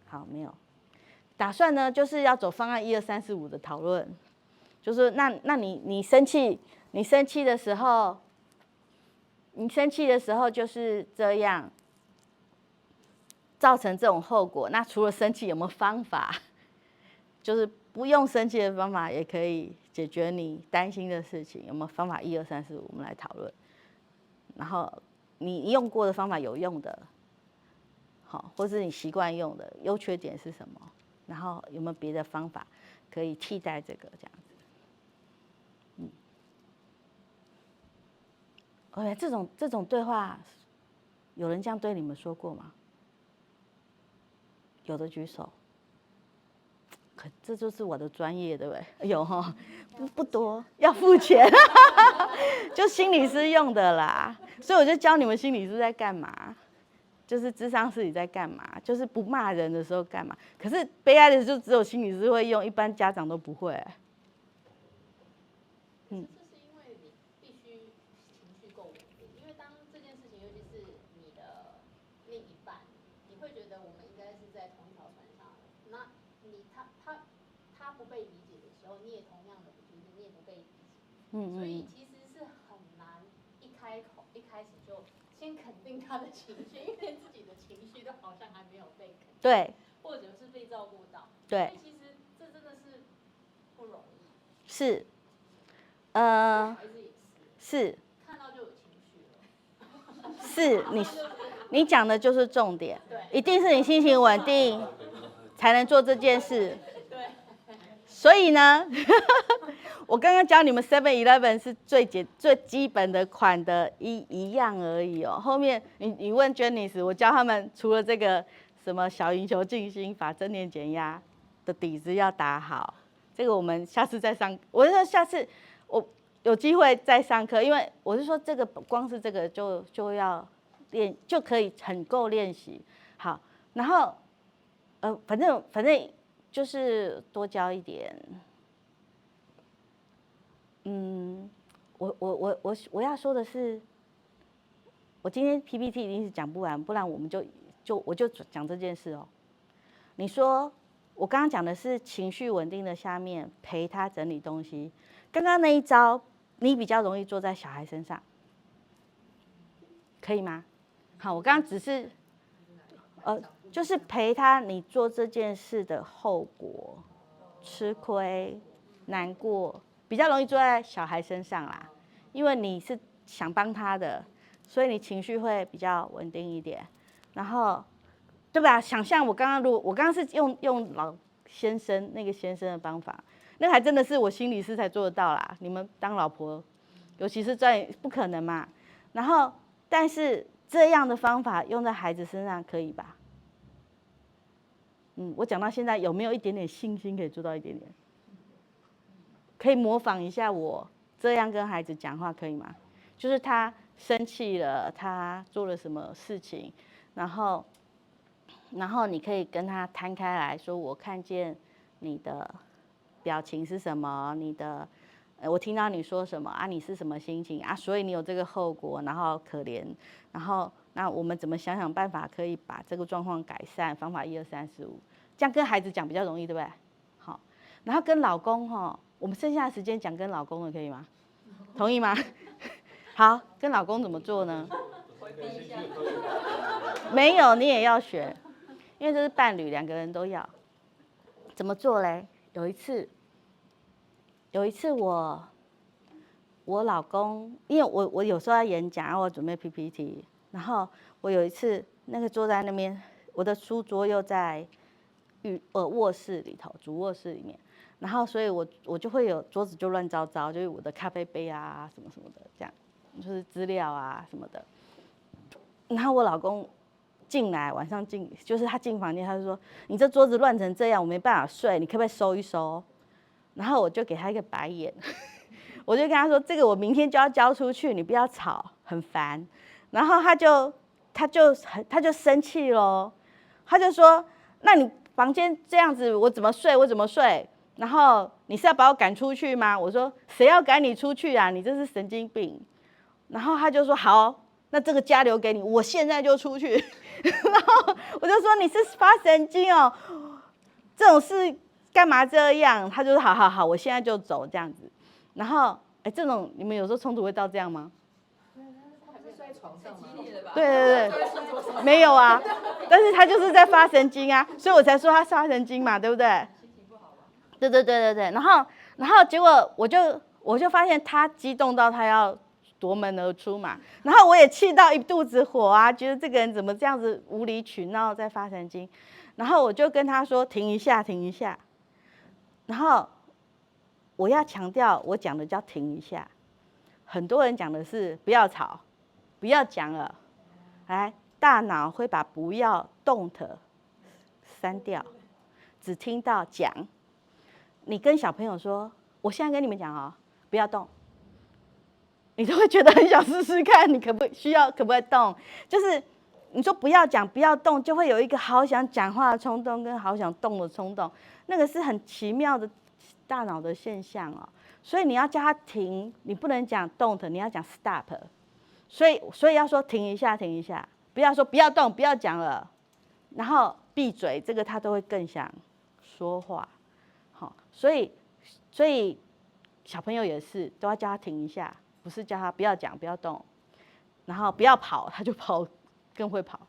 好，没有。打算呢，就是要走方案1、2、3、4、5的讨论，就是那你生气，你生气的时候就是这样，造成这种后果。那除了生气，有没有方法？就是不用生气的方法也可以解决你担心的事情。有没有方法1、2、3、4、5？我们来讨论。然后你用过的方法有用的，好，或是你习惯用的，优缺点是什么？然后有没有别的方法可以替代这个这样子？OK，这种对话，有人这样对你们说过吗？有的举手。可这就是我的专业，对不对？有哈，不多，要付钱，就心理师用的啦。所以我就教你们心理师在干嘛，就是諮商室里在干嘛，就是不骂人的时候干嘛。可是悲哀的就只有心理师会用，一般家长都不会。这是因为你必须情绪够稳定，因为当这件事情，尤其是你的另一半，你会觉得我们应该是在同一条船上。那他不被理解的时候，你也同样的不理解，你也不被理解。所以其实是很难一开始就先肯定他的情绪，因为连自己的情绪都好像还没有被肯定。对。或者是照顾到。对，其实这真的是不容易。是，孩子也是，看到就有情绪了。是你讲的就是重点，一定是你心情稳定才能做这件事。对。所以呢，我刚刚教你们 7-Eleven 是最基本的款的一样而已哦。后面你问 Janice， 我教他们除了这个什么小赢球静心法、正念减压的底子要打好，这个我们下次再上。我是说下次我有机会再上课，因为我是说这个光是这个就要练，就可以很够练习。好，然后反正就是多教一点。我要说的是，我今天 PPT 一定是讲不完，不然我们我就讲这件事哦。你说我刚刚讲的是情绪稳定的下面陪他整理东西，刚刚那一招你比较容易做在小孩身上，可以吗？好，我刚刚只是就是陪他你做这件事的后果，吃亏、难过，比较容易做在小孩身上啦，因为你是想帮他的，所以你情绪会比较稳定一点，然后，对吧？想象我刚刚是用老先生那个先生的方法，那还真的是我心理师才做得到啦。你们当老婆，尤其是不可能嘛。然后，但是这样的方法用在孩子身上可以吧？我讲到现在有没有一点点信心可以做到一点点？可以模仿一下我这样跟孩子讲话可以吗？就是他生气了，他做了什么事情，然后你可以跟他摊开来说，我看见你的表情是什么，我听到你说什么啊，你是什么心情啊？所以你有这个后果，然后可怜，然后那我们怎么想办法可以把这个状况改善？方法1、2、3、4、5，这样跟孩子讲比较容易，对不对？好，然后跟老公我们剩下的时间讲跟老公的可以吗？同意吗？好，跟老公怎么做呢？没有，你也要学，因为这是伴侣，2个人都要。怎么做嘞？有一次我老公，因为我有时候要演讲，然后我准备 PPT， 然后我有一次那个坐在那边，我的书桌又在卧室里头，主卧室里面，然后所以我就会有桌子就乱糟糟，就是我的咖啡杯啊什么什么的，这样就是资料啊什么的。然后我老公进来，晚上就是他进房间，他就说：“你这桌子乱成这样，我没办法睡，你可不可以收一收？”然后我就给他一个白眼，我就跟他说：“这个我明天就要交出去，你不要吵，很烦。”然后他就生气咯，他就说：“那你房间这样子，我怎么睡？我怎么睡？然后你是要把我赶出去吗？”我说：“谁要赶你出去啊？你这是神经病。”然后他就说：“好，那这个家留给你，我现在就出去。”然后我就说：“你是发神经哦，这种事干嘛这样？”他就说：“好好好，我现在就走这样子。”然后这种你们有时候冲突会到这样吗？对对对，没有啊，但是他就是在发神经啊，所以我才说他发神经嘛，对不对？对对对对对，然后结果我就发现他激动到他要夺门而出嘛，然后我也气到一肚子火啊，觉得这个人怎么这样子无理取闹在发神经，然后我就跟他说停一下停一下，然后我要强调我讲的叫停一下，很多人讲的是不要吵，不要讲了，来，大脑会把不要动的删掉，只听到讲。你跟小朋友说，我现在跟你们讲哦，不要动，你都会觉得很想试试看，你可不可以动？就是你说不要讲不要动，就会有一个好想讲话的冲动跟好想动的冲动，那个是很奇妙的大脑的现象哦。所以你要叫他停，你不能讲 don't， 你要讲 stop。所以要说停一下停一下，不要说不要动不要讲了，然后闭嘴，这个他都会更想说话。好，所以小朋友也是都要叫他停一下，不是叫他不要讲不要动，然后不要跑，他就跑更会跑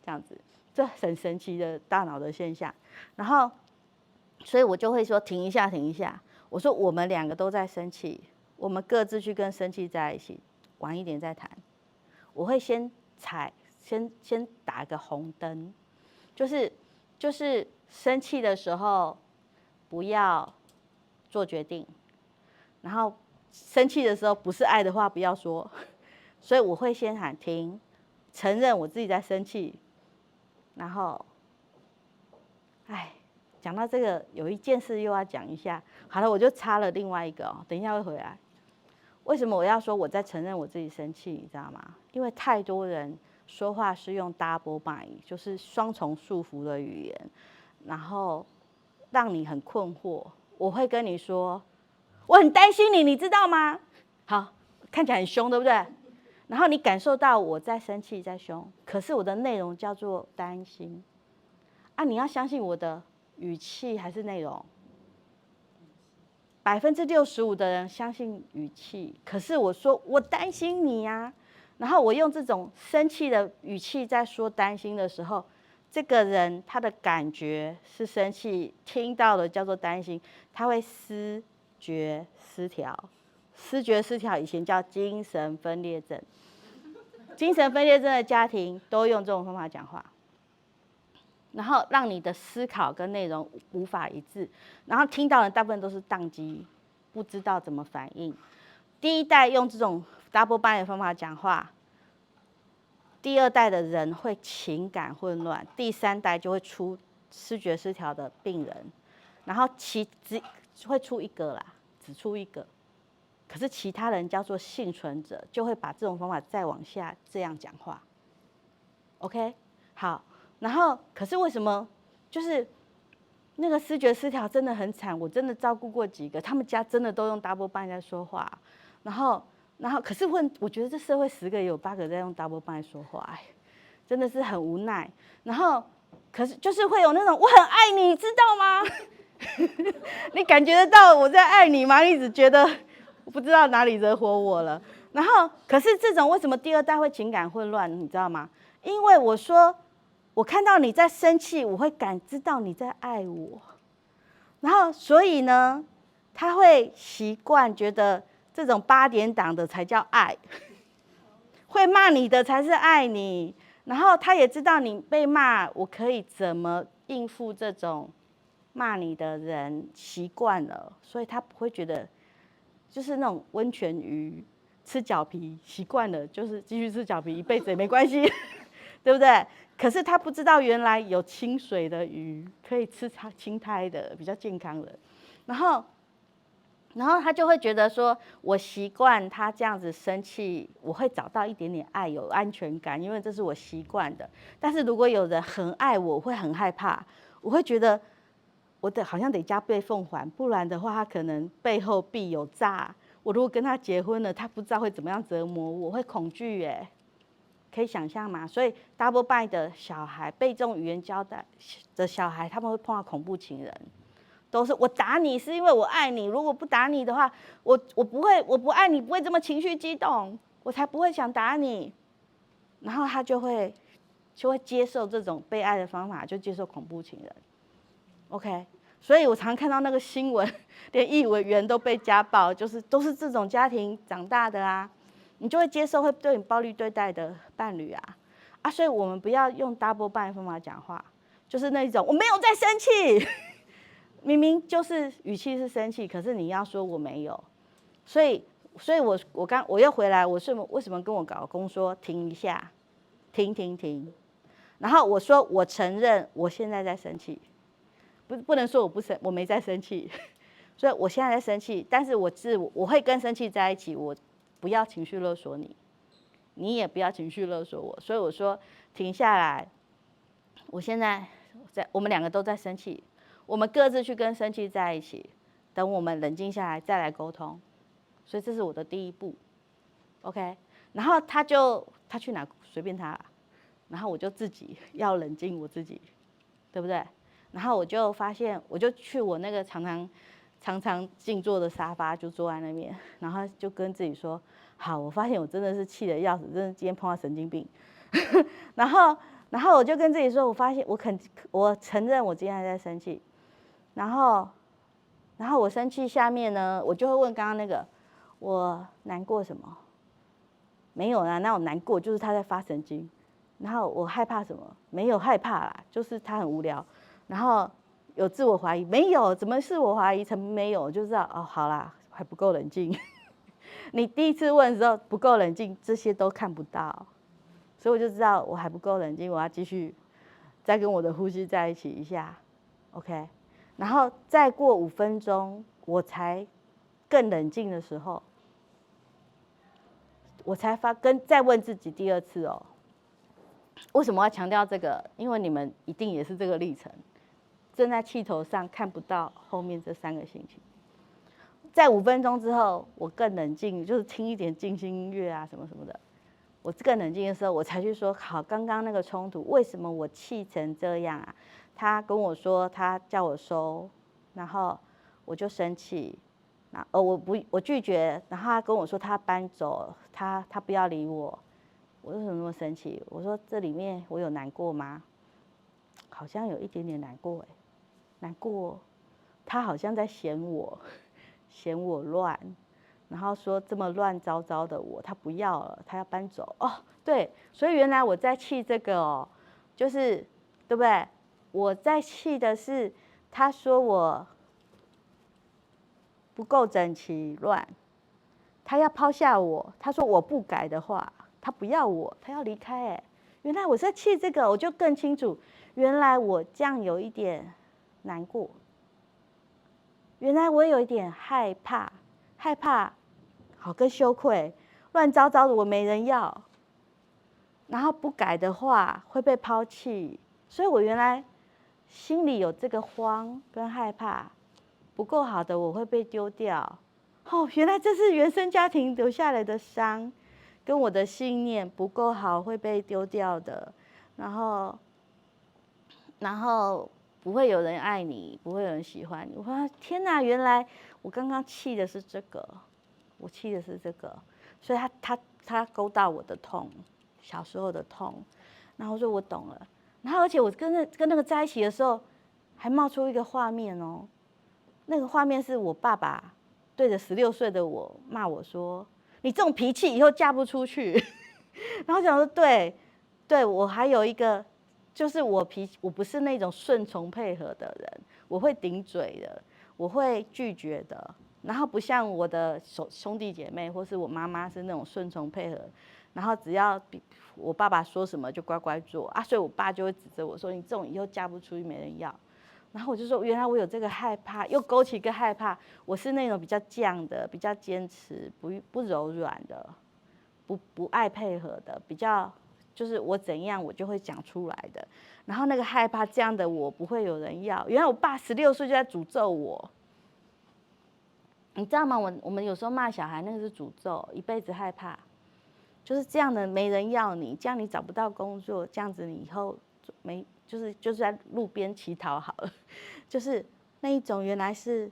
这样子。这很神奇的大脑的现象。然后，所以我就会说停一下，停一下。我说我们两个都在生气，我们各自去跟生气在一起，晚一点再谈。我会先打个红灯，就是生气的时候不要做决定，然后生气的时候不是爱的话不要说，所以我会先喊停，承认我自己在生气，然后，讲到这个有一件事又要讲一下，好了，我就插了另外一个等一下会回来。为什么我要说我在承认我自己生气，你知道吗？因为太多人说话是用 double bind， 就是双重束缚的语言，然后让你很困惑。我会跟你说，我很担心你，你知道吗？好，看起来很凶，对不对？然后你感受到我在生气，在凶，可是我的内容叫做担心。你要相信我的语气还是内容？65%的人相信语气，可是我说我担心你呀，然后我用这种生气的语气在说担心的时候，这个人他的感觉是生气，听到的叫做担心，他会思觉失调。思觉失调以前叫精神分裂症，精神分裂症的家庭都用这种方法讲话。然后让你的思考跟内容无法一致，然后听到的大部分都是宕机，不知道怎么反应。第一代用这种 double bind 的方法讲话，第二代的人会情感混乱，第三代就会出思觉失调的病人，然后只会出一个啦，只出一个。可是其他人叫做幸存者，就会把这种方法再往下这样讲话。OK， 好。然后，可是为什么就是那个思觉失调真的很惨？我真的照顾过几个，他们家真的都用 double bind 在说话。然后，可是我觉得这社会10个有8个在用 double bind 说话，真的是很无奈。然后，可是就是会有那种我很爱你，你知道吗？你感觉得到我在爱你吗？你只觉得我不知道哪里惹火我了。然后，可是这种为什么第二代会情感混乱？你知道吗？因为我说。我看到你在生气，我会感知到你在爱我，然后所以呢，他会习惯觉得这种8点档的才叫爱，会骂你的才是爱你，然后他也知道你被骂，我可以怎么应付这种骂你的人，习惯了，所以他不会觉得就是那种温泉鱼吃脚皮习惯了，就是继续吃脚皮一辈子也没关系，对不对？可是他不知道原来有清水的鱼可以吃青苔的，比较健康的。然后他就会觉得说，我习惯他这样子生气，我会找到一点点爱，有安全感，因为这是我习惯的。但是如果有人很爱我，我会很害怕，我会觉得我好像得加倍奉还，不然的话他可能背后必有诈。我如果跟他结婚了，他不知道会怎么样折磨我，会恐惧耶。可以想象吗？所以 double bind 的小孩，被这种语言交代的小孩，他们会碰到恐怖情人，都是我打你是因为我爱你，如果不打你的话，我不爱你，不会这么情绪激动，我才不会想打你。然后他就会接受这种被爱的方法，就接受恐怖情人。OK， 所以我常看到那个新闻，连议员都被家暴，都是这种家庭长大的啊。你就会接受会对你暴力对待的伴侣啊，所以我们不要用 double bind 方法讲话，就是那种我没有在生气，明明就是语气是生气，可是你要说我没有，所以我又回来，我是为什么跟我老公说停一下，停，然后我说我承认我现在在生气，不能说我没在生气，所以我现在在生气，但是我会跟生气在一起，我不要情绪勒索你，你也不要情绪勒索我，所以我说停下来。我现在我们两个都在生气，我们各自去跟生气在一起，等我们冷静下来再来沟通。所以这是我的第一步 ，OK。然后他去哪随便他，然后我就自己要冷静我自己，对不对？然后我就发现，我就去我那个常常静坐的沙发，就坐在那边，然后就跟自己说：好，我发现我真的是气得要死，真的今天碰到神经病。然后然后我就跟自己说，我发现我承认我今天还在生气，然后我生气下面呢，我就会问刚刚那个，我难过什么？没有啦，那我难过就是他在发神经。然后我害怕什么？没有害怕啦，就是他很无聊。然后有自我怀疑，没有，怎么是我怀疑？怎么没有？我就知道哦，好啦，还不够冷静。你第一次问的时候不够冷静，这些都看不到，所以我就知道我还不够冷静，我要继续再跟我的呼吸在一起一下 ，OK， 然后再过5分钟，我才更冷静的时候，我才再问自己第二次哦，为什么要强调这个？因为你们一定也是这个历程，正在气头上看不到后面这3个星期。在5分钟之后，我更冷静，就是听一点静心音乐啊，什么什么的。我更冷静的时候，我才去说，好，刚刚那个冲突，为什么我气成这样啊？他跟我说，他叫我收，然后我就生气，我拒绝，然后他跟我说他搬走，他不要理我，我为什么那么生气？我说这里面我有难过吗？好像有一点点难过难过，他好像在嫌我。嫌我乱，然后说这么乱糟糟的我，他不要了，他要搬走。哦，对，所以原来我在气这个哦，就是对不对？我在气的是他说我不够整齐乱，他要抛下我，他说我不改的话，他不要我，他要离开。哎，原来我在气这个，我就更清楚，原来我这样有一点难过，原来我有一点害怕。害怕，好跟羞愧，乱糟糟的我没人要，然后不改的话会被抛弃，所以我原来心里有这个慌跟害怕，不够好的我会被丢掉。哦，原来这是原生家庭留下来的伤，跟我的信念不够好会被丢掉的，然后不会有人爱你，不会有人喜欢你。我说天哪，原来我刚刚气的是这个，我气的是这个，所以他勾到我的痛，小时候的痛。然后我说我懂了。然后而且我跟那个在一起的时候，还冒出一个画面哦，那个画面是我爸爸对着16岁的我骂我说：“你这种脾气以后嫁不出去。”然后想说对，我还有一个。就是我不是那种顺从配合的人，我会顶嘴的，我会拒绝的，然后不像我的兄弟姐妹或是我妈妈是那种顺从配合，然后只要我爸爸说什么就乖乖做啊，所以我爸就会指责我说你这种以后嫁不出去没人要，然后我就说原来我有这个害怕，又勾起一个害怕，我是那种比较犟的，比较坚持，不柔软的，不爱配合的，比较。就是我怎样我就会讲出来的，然后那个害怕这样的我不会有人要。原来我爸16岁就在诅咒我，你知道吗？我们有时候骂小孩那个是诅咒，一辈子害怕，就是这样的没人要你，这样你找不到工作，这样子你以后就是在路边乞讨好了，就是那一种原来是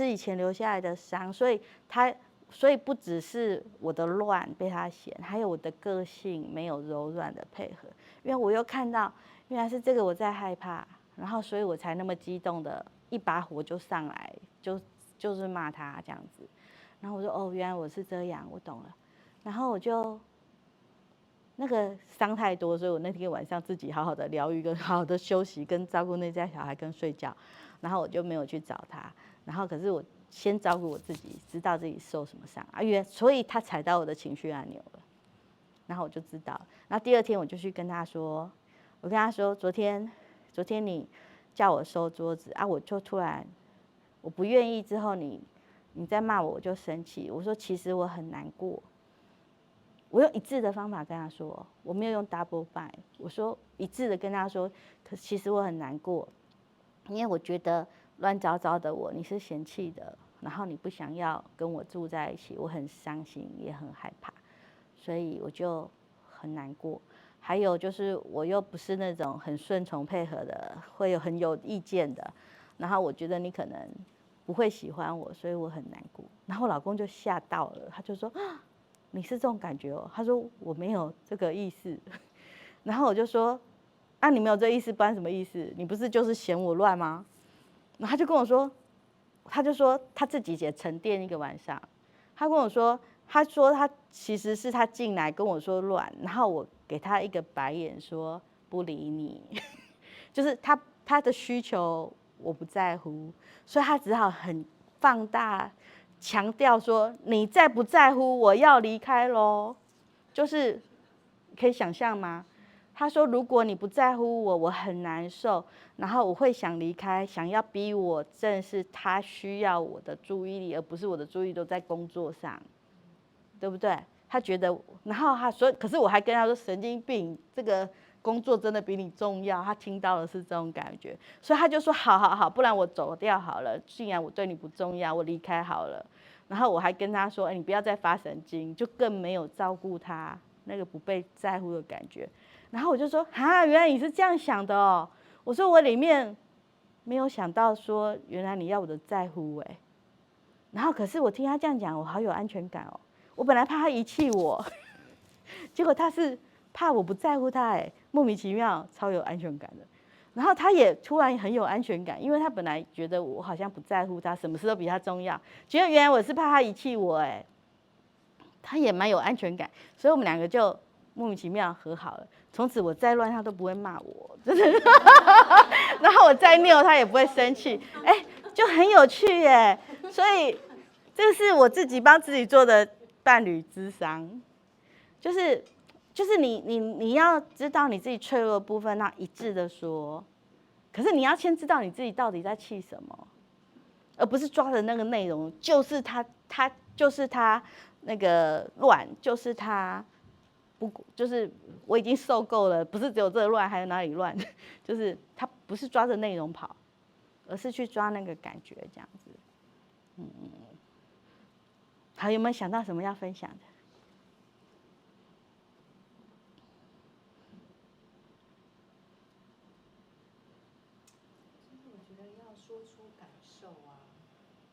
以前留下来的伤，所以不只是我的乱被他嫌，还有我的个性没有柔软的配合。因为我又看到原来是这个我在害怕，然后所以我才那么激动的一把火就上来，就是骂他这样子。然后我说哦，原来我是这样，我懂了。然后我就那个伤太多，所以我那天晚上自己好好的疗愈，跟好好的休息，跟照顾那家小孩，跟睡觉。然后我就没有去找他。然后可是我先照顾我自己，知道自己受什么伤啊，所以他踩到我的情绪按钮了，然后我就知道。然后第2天我就去跟他说，我跟他说昨天你叫我收桌子啊，我就突然我不愿意，之后你再骂我就生气。我说其实我很难过，我用一致的方法跟他说，我没有用 double bind， 我说一致的跟他说，可其实我很难过，因为我觉得乱糟糟的我你是嫌弃的，然后你不想要跟我住在一起，我很伤心也很害怕，所以我就很难过。还有就是我又不是那种很顺从配合的，会很有意见的，然后我觉得你可能不会喜欢我，所以我很难过。然后我老公就吓到了，他就说啊，你是这种感觉哦？他说我没有这个意思。然后我就说，啊，你没有这意思，不然什么意思？你不是就是嫌我乱吗？然后他就跟我说，他就说他自己也沉淀一个晚上，他跟我说，他说他其实是他进来跟我说乱，然后我给他一个白眼说不理你，就是他的需求我不在乎，所以他只好很放大强调说你在不在乎，我要离开咯，就是可以想象吗？他说如果你不在乎我，我很难受，然后我会想离开，想要逼我正视他需要我的注意力，而不是我的注意力都在工作上，对不对？他觉得，然后他说，可是我还跟他说神经病，这个工作真的比你重要。他听到的是这种感觉，所以他就说好好好，不然我走掉好了。既然我对你不重要，我离开好了。然后我还跟他说，你不要再发神经，就更没有照顾他那个不被在乎的感觉。然后我就说，原来你是这样想的哦。我说我里面没有想到说，原来你要我的在乎哎。然后可是我听他这样讲，我好有安全感哦。我本来怕他遗弃我，结果他是怕我不在乎他，哎，莫名其妙，超有安全感的。然后他也突然很有安全感，因为他本来觉得我好像不在乎他，什么事都比他重要，结果原来我是怕他遗弃我，哎，他也蛮有安全感，所以我们两个就莫名其妙和好了。从此我再乱他都不会骂我，真的。然后我再拗他也不会生气，哎，就很有趣耶。所以这是我自己帮自己做的伴侣咨商，就是你要知道你自己脆弱的部分，那一致的说。可是你要先知道你自己到底在气什么，而不是抓着那个内容，就是他就是他那个乱，就是他不就是我已经受够了，不是只有这个乱，还有哪里乱？就是他不是抓着内容跑，而是去抓那个感觉这样子。好，有没有想到什么要分享的？就是我觉得要说出感受啊，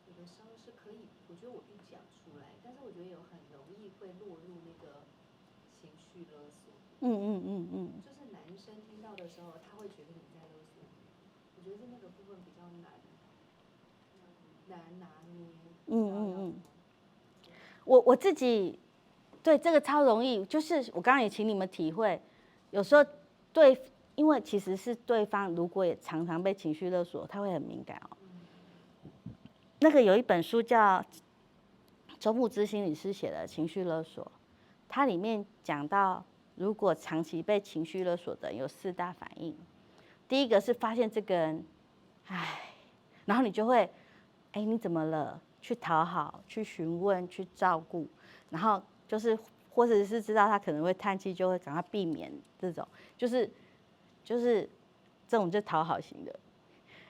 有的时候是可以，我觉得我可以讲出来，但是我觉得有很容易会落入那个情绪勒索。就是男生听到的时候，他会觉得你在勒索你，我觉得是那个部分比较难拿捏。我自己对这个超容易，就是我刚刚也请你们体会，有时候因为其实是对方如果也常常被情绪勒索，他会很敏感哦。那个有一本书叫周牧之心理师写的《情绪勒索》，它里面讲到，如果长期被情绪勒索的人有4大反应。第一个是发现这个人，然后你就会，你怎么了？去讨好，去询问，去照顾，然后就是或者是知道他可能会叹气，就会赶快避免这种，就是这种就讨好型的。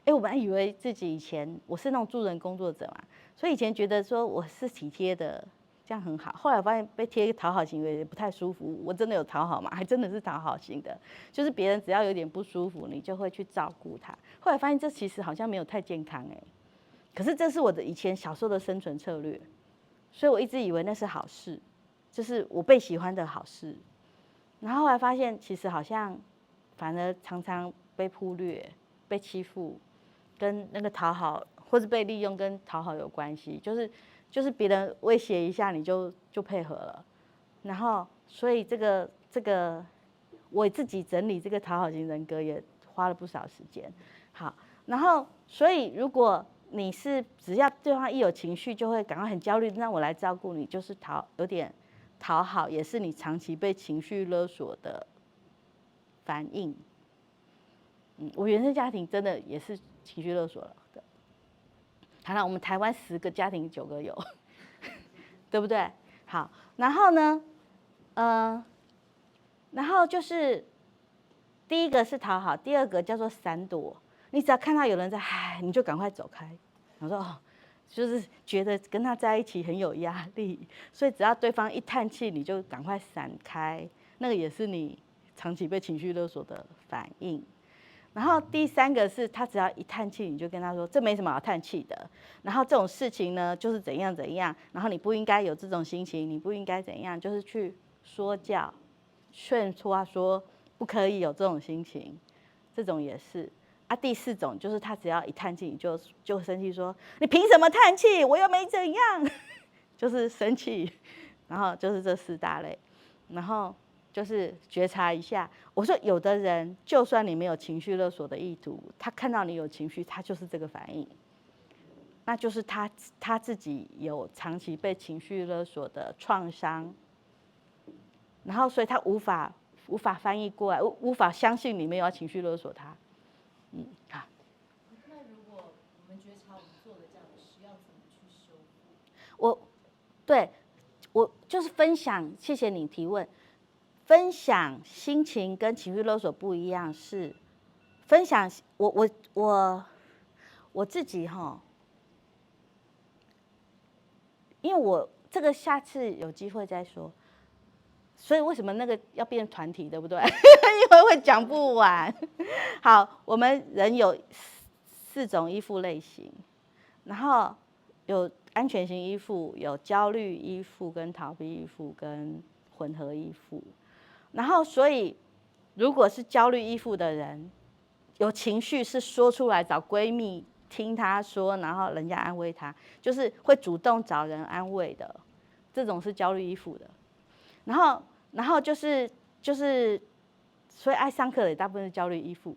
我本来以为自己以前我是那种助人工作者嘛，所以以前觉得说我是体贴的，这样很好。后来我发现被贴一个讨好行为也不太舒服。我真的有讨好吗？还真的是讨好型的，就是别人只要有点不舒服，你就会去照顾他。后来发现这其实好像没有太健康可是这是我的以前小时候的生存策略，所以我一直以为那是好事，就是我被喜欢的好事。然后后来发现其实好像反而常常被忽略、被欺负。跟那个讨好或是被利用跟讨好有关系，就是别人威胁一下你就配合了，然后所以这个我自己整理这个讨好型人格也花了不少时间。好，然后所以如果你是只要对方一有情绪就会赶快很焦虑，让我来照顾你，就是有点讨好，也是你长期被情绪勒索的反应。我原生家庭真的也是情绪勒索了的。好了，我们台湾10个家庭9个有，对不对？好，然后呢，然后就是第一个是讨好，第二个叫做闪躲。你只要看到有人在你就赶快走开。我说就是觉得跟他在一起很有压力，所以只要对方一叹气，你就赶快闪开。那个也是你长期被情绪勒索的反应。然后第3个是他只要一叹气，你就跟他说这没什么好叹气的。然后这种事情呢，就是怎样怎样，然后你不应该有这种心情，你不应该怎样，就是去说教、劝说说不可以有这种心情，这种也是。啊，第4种就是他只要一叹气，你就生气说，你凭什么叹气？我又没怎样，就是生气。然后就是这4大类，然后就是觉察一下。我说有的人，就算你没有情绪勒索的意图，他看到你有情绪，他就是这个反应，那就是他自己有长期被情绪勒索的创伤，然后所以他无法翻译过来，无法相信你没有要情绪勒索他。好。那如果我们觉察我们做的这样的事，要怎么去修复？我就是分享，谢谢你提问。分享心情跟情绪勒索不一样，是分享我自己哈，因为我这个下次有机会再说。所以为什么那个要变团体，对不对？因为会讲不完。好，我们人有4种依附类型，然后有安全型依附，有焦虑依附、跟逃避依附、跟混合依附。然后，所以如果是焦虑依附的人，有情绪是说出来找闺蜜听她说，然后人家安慰她，就是会主动找人安慰的，这种是焦虑依附的。然后就是，所以爱上课的也大部分是焦虑依附，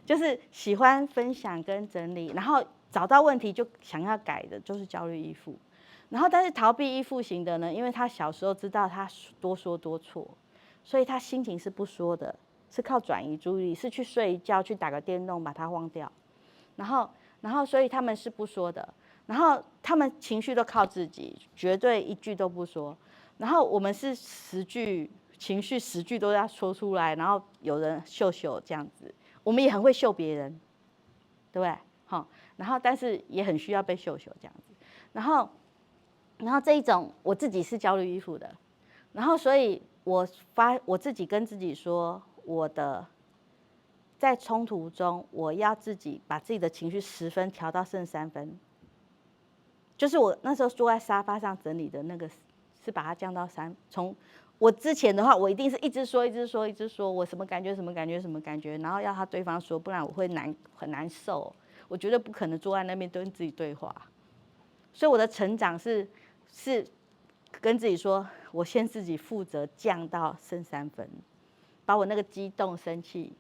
就是喜欢分享跟整理，然后找到问题就想要改的，就是焦虑依附。然后但是逃避依附型的呢，因为他小时候知道他多说多错，所以他心情是不说的，是靠转移注意力，是去睡一觉，去打个电动把它忘掉。然后所以他们是不说的，然后他们情绪都靠自己，绝对一句都不说。然后我们是10句情绪10句都要说出来，然后有人秀秀这样子，我们也很会秀别人，对不对？好，然后但是也很需要被秀秀这样子。然后这一种我自己是焦虑依附的，然后所以我自己跟自己说，在冲突中，我要自己把自己的情绪10分调到剩3分，就是我那时候坐在沙发上整理的那个。是把它降到3。从我之前的话，我一定是一直说，我什么感觉，然后要对方说，不然我会很难受。我绝对不可能坐在那边跟自己对话。所以我的成长是跟自己说，我先自己负责降到剩3分，把我那个激动、生气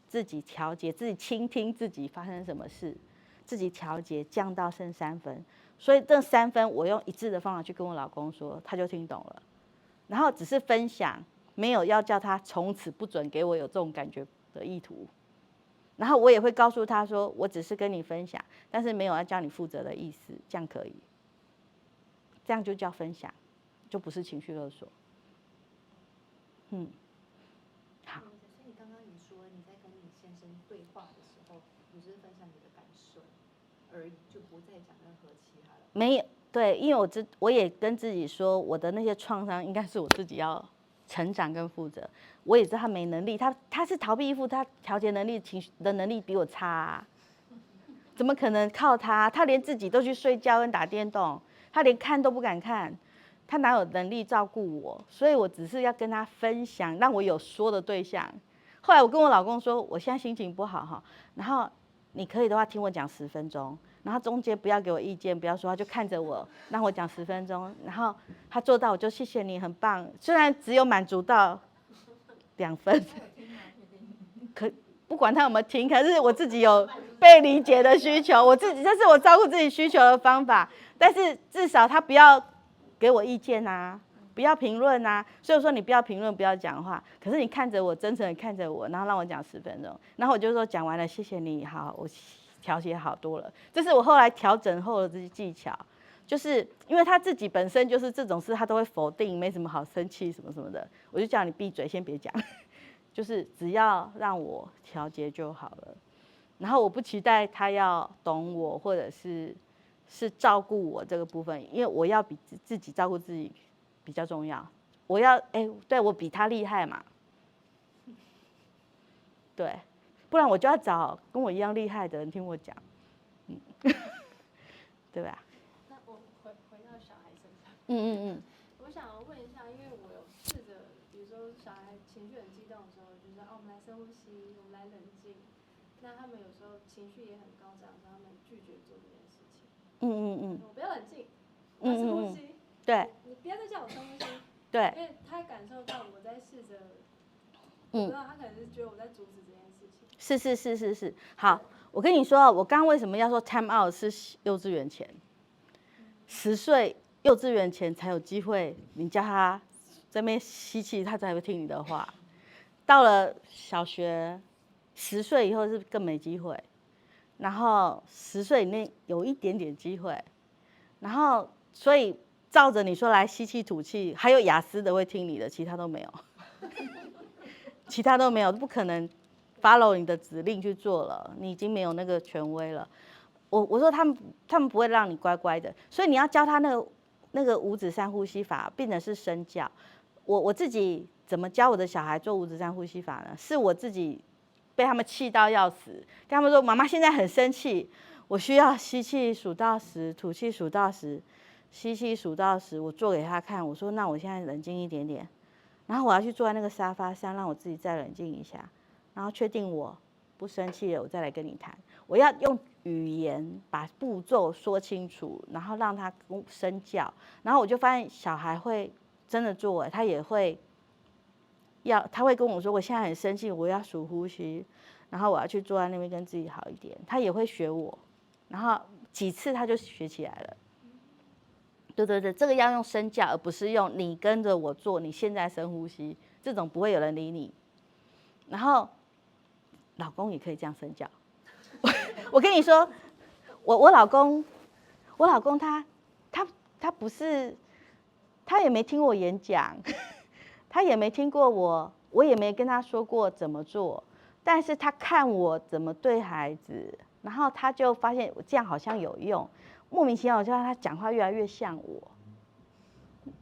自己调节，自己倾听自己发生什么事，自己调节降到剩3分。所以这3分我用一致的方法去跟我老公说，他就听懂了。然后只是分享，没有要叫他从此不准给我有这种感觉的意图。然后我也会告诉他说，我只是跟你分享，但是没有要叫你负责的意思，这样可以。这样就叫分享，就不是情绪勒索。好。所以你刚刚也说你在跟你先生对话的时候，你只是分享你的感受而已，就不再讲任何其他的。没有，对，因为我也跟自己说，我的那些创伤应该是我自己要成长跟负责。我也知道他没能力，他是逃避依附，他调节能力、情绪的能力比我差啊，怎么可能靠他？他连自己都去睡觉跟打电动，他连看都不敢看，他哪有能力照顾我？所以我只是要跟他分享，让我有说的对象。后来我跟我老公说，我现在心情不好哈，然后你可以的话听我讲10分钟。然后中间不要给我意见，不要说话，就看着我，让我讲10分钟。然后他做到，我就谢谢你，很棒。虽然只有满足到2分，可不管他有没有听，可是我自己有被理解的需求，这是我照顾自己需求的方法。但是至少他不要给我意见啊，不要评论啊。所以说你不要评论，不要讲话。可是你看着我，真诚的看着我，然后让我讲10分钟。然后我就说讲完了，谢谢你，好，我调节好多了。这是我后来调整后的这些技巧，就是因为他自己本身就是这种事，他都会否定，没什么好生气什么什么的。我就叫你闭嘴，先别讲，就是只要让我调节就好了。然后我不期待他要懂我，或者是照顾我这个部分，因为我要比自己照顾自己比较重要。我要对我比他厉害嘛，对。不然我就要找跟我一样厉害的人听我讲，对吧？那我回到小孩身上，嗯。我想问一下，因为我有试着，比如说小孩情绪很激动的时候，就是深呼吸，我们来冷静。那他们有时候情绪也很高涨，他们拒绝做这件事情。我不要冷静，我要深呼吸。对，你不要再叫我深呼吸。对，因为他感受到我在试着，我不知道他可能是觉得我在阻止这件事情。是。好，我跟你说，我刚刚为什么要说 time out 是幼稚园前，10岁幼稚园前才有机会，你叫他这边吸气，他才会听你的话。到了小学10岁以后是更没机会，然后10岁以内有一点点机会，然后所以照着你说来吸气吐气，还有雅思的会听你的，其他都没有，其他都没有，不可能 follow 你的指令去做了，你已经没有那个权威了。我说他们不会让你乖乖的，所以你要教他那个五指山呼吸法，变成是身教。我自己怎么教我的小孩做五指山呼吸法呢？是我自己被他们气到要死，跟他们说妈妈现在很生气，我需要吸气数到10，吐气数到10，吸气数到10，我做给他看。我说那我现在冷静一点点，然后我要去坐在那个沙发上，让我自己再冷静一下，然后确定我不生气了，我再来跟你谈。我要用语言把步骤说清楚，然后让他身教，然后我就发现小孩会真的做，他也会他会跟我说我现在很生气，我要数呼吸，然后我要去坐在那边跟自己好一点，他也会学我，然后几次他就学起来了。对，这个要用身教，而不是用你跟着我做，你现在深呼吸，这种不会有人理你。然后老公也可以这样身教。我跟你说，我老公他不是，他也没听我演讲，他也没听过我也没跟他说过怎么做，但是他看我怎么对孩子，然后他就发现我这样好像有用，莫名其妙就让他讲话越来越像我。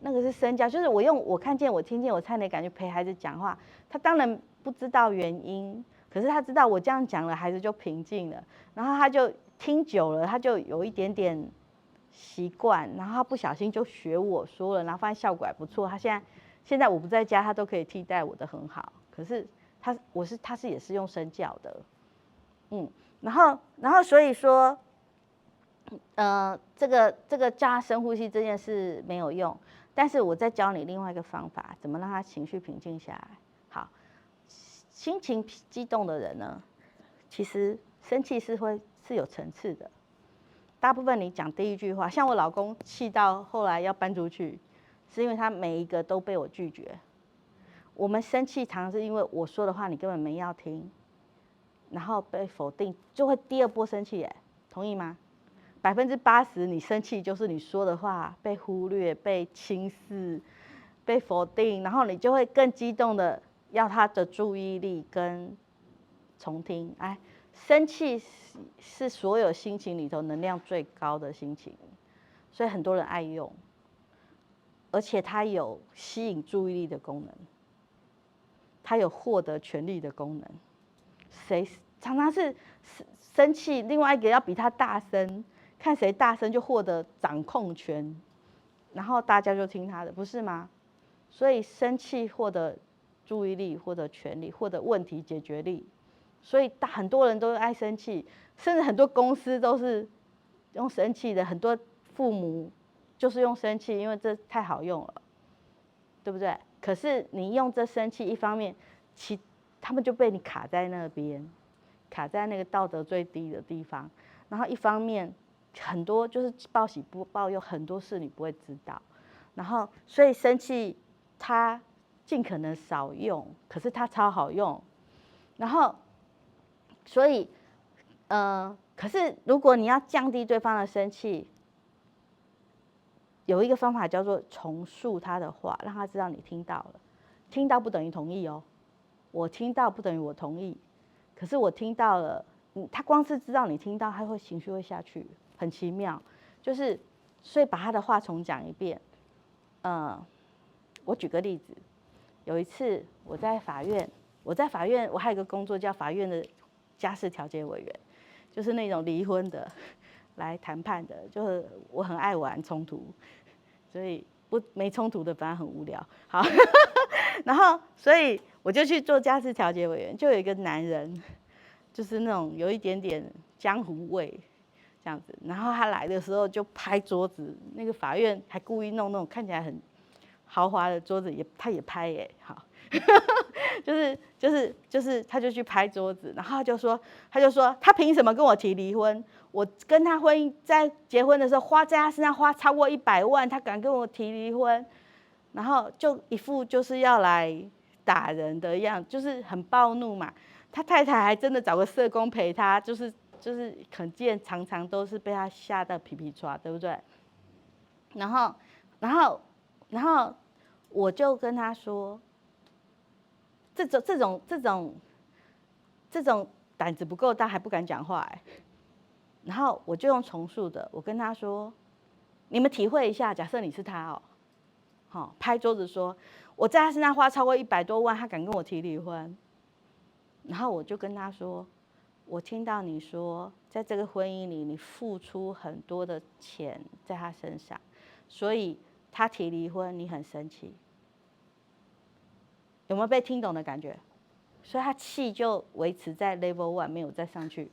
那个是身教，就是我看见我听见我才能感觉陪孩子讲话，他当然不知道原因。可是他知道我这样讲了，孩子就平静了，然后他就听久了，他就有一点点习惯，然后他不小心就学我说了，然后发现效果还不错。他现在我不在家，他都可以替代我的很好。可是他也是用身教的，然后所以说，这个叫他深呼吸这件事没有用，但是我再教你另外一个方法，怎么让他情绪平静下来。好。心情激动的人呢，其实生气是有层次的。大部分你讲第一句话，像我老公气到后来要搬出去，是因为他每一个都被我拒绝。我们生气常常是因为我说的话你根本没要听，然后被否定，就会第二波生气耶，同意吗？80%你生气就是你说的话被忽略、被轻视、被否定，然后你就会更激动的。要他的注意力跟重听，生气是所有心情里头能量最高的心情，所以很多人爱用，而且它有吸引注意力的功能，它有获得权力的功能。谁常常是生气，另外一个要比他大声，看谁大声就获得掌控权，然后大家就听他的，不是吗？所以生气获得注意力，或者权力，或者问题解决力，所以很多人都爱生气，甚至很多公司都是用生气的，很多父母就是用生气，因为这太好用了，对不对？可是你用这生气，一方面他们就被你卡在那边，卡在那个道德最低的地方，然后一方面很多就是报喜不报忧，很多事你不会知道，然后所以生气它尽可能少用，可是它超好用。然后，所以，可是如果你要降低对方的生气，有一个方法叫做重述他的话，让他知道你听到了。听到不等于同意哦，我听到不等于我同意，可是我听到了，他光是知道你听到，他会情绪会下去，很奇妙。就是所以把他的话重讲一遍。我举个例子。有一次我在法院，我还有一个工作叫法院的家事调解委员，就是那种离婚的来谈判的，就是我很爱玩冲突，所以没冲突的反而很无聊。好，然后所以我就去做家事调解委员，就有一个男人，就是那种有一点点江湖味这样子，然后他来的时候就拍桌子，那个法院还故意弄那种看起来很豪华的桌子，他也拍耶，好。他就去拍桌子，然后他就说他凭什么跟我提离婚？我跟他婚姻在结婚的时候在他身上花超过100万，他敢跟我提离婚，然后就一副就是要来打人的样，就是很暴怒嘛。他太太还真的找个社工陪他，就是可见常常都是被他吓得皮皮唰，对不对？然后我就跟他说。这种胆子不够大还不敢讲话哎，然后我就用重述的，我跟他说，你们体会一下，假设你是他哦，好，拍桌子说，我在他身上花超过100多万，他敢跟我提离婚，然后我就跟他说，我听到你说，在这个婚姻里，你付出很多的钱在他身上，所以他提离婚，你很生气。有没有被听懂的感觉？所以他气就维持在 level 1，没有再上去。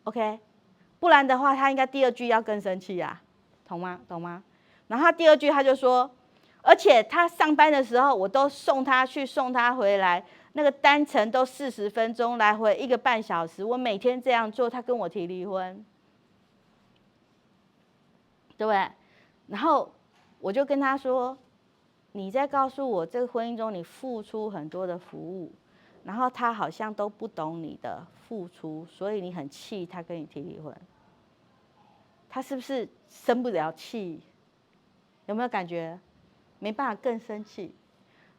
OK， 不然的话，他应该第2句要更生气啊，懂吗？然后他第2句他就说，而且他上班的时候，我都送他去，送他回来，那个单程都40分钟，来回1个半小时，我每天这样做，他跟我提离婚，对不对？然后我就跟他说。你在告诉我，这个婚姻中你付出很多的服务，然后他好像都不懂你的付出，所以你很气他跟你提离婚。他是不是生不了气？有没有感觉？没办法更生气。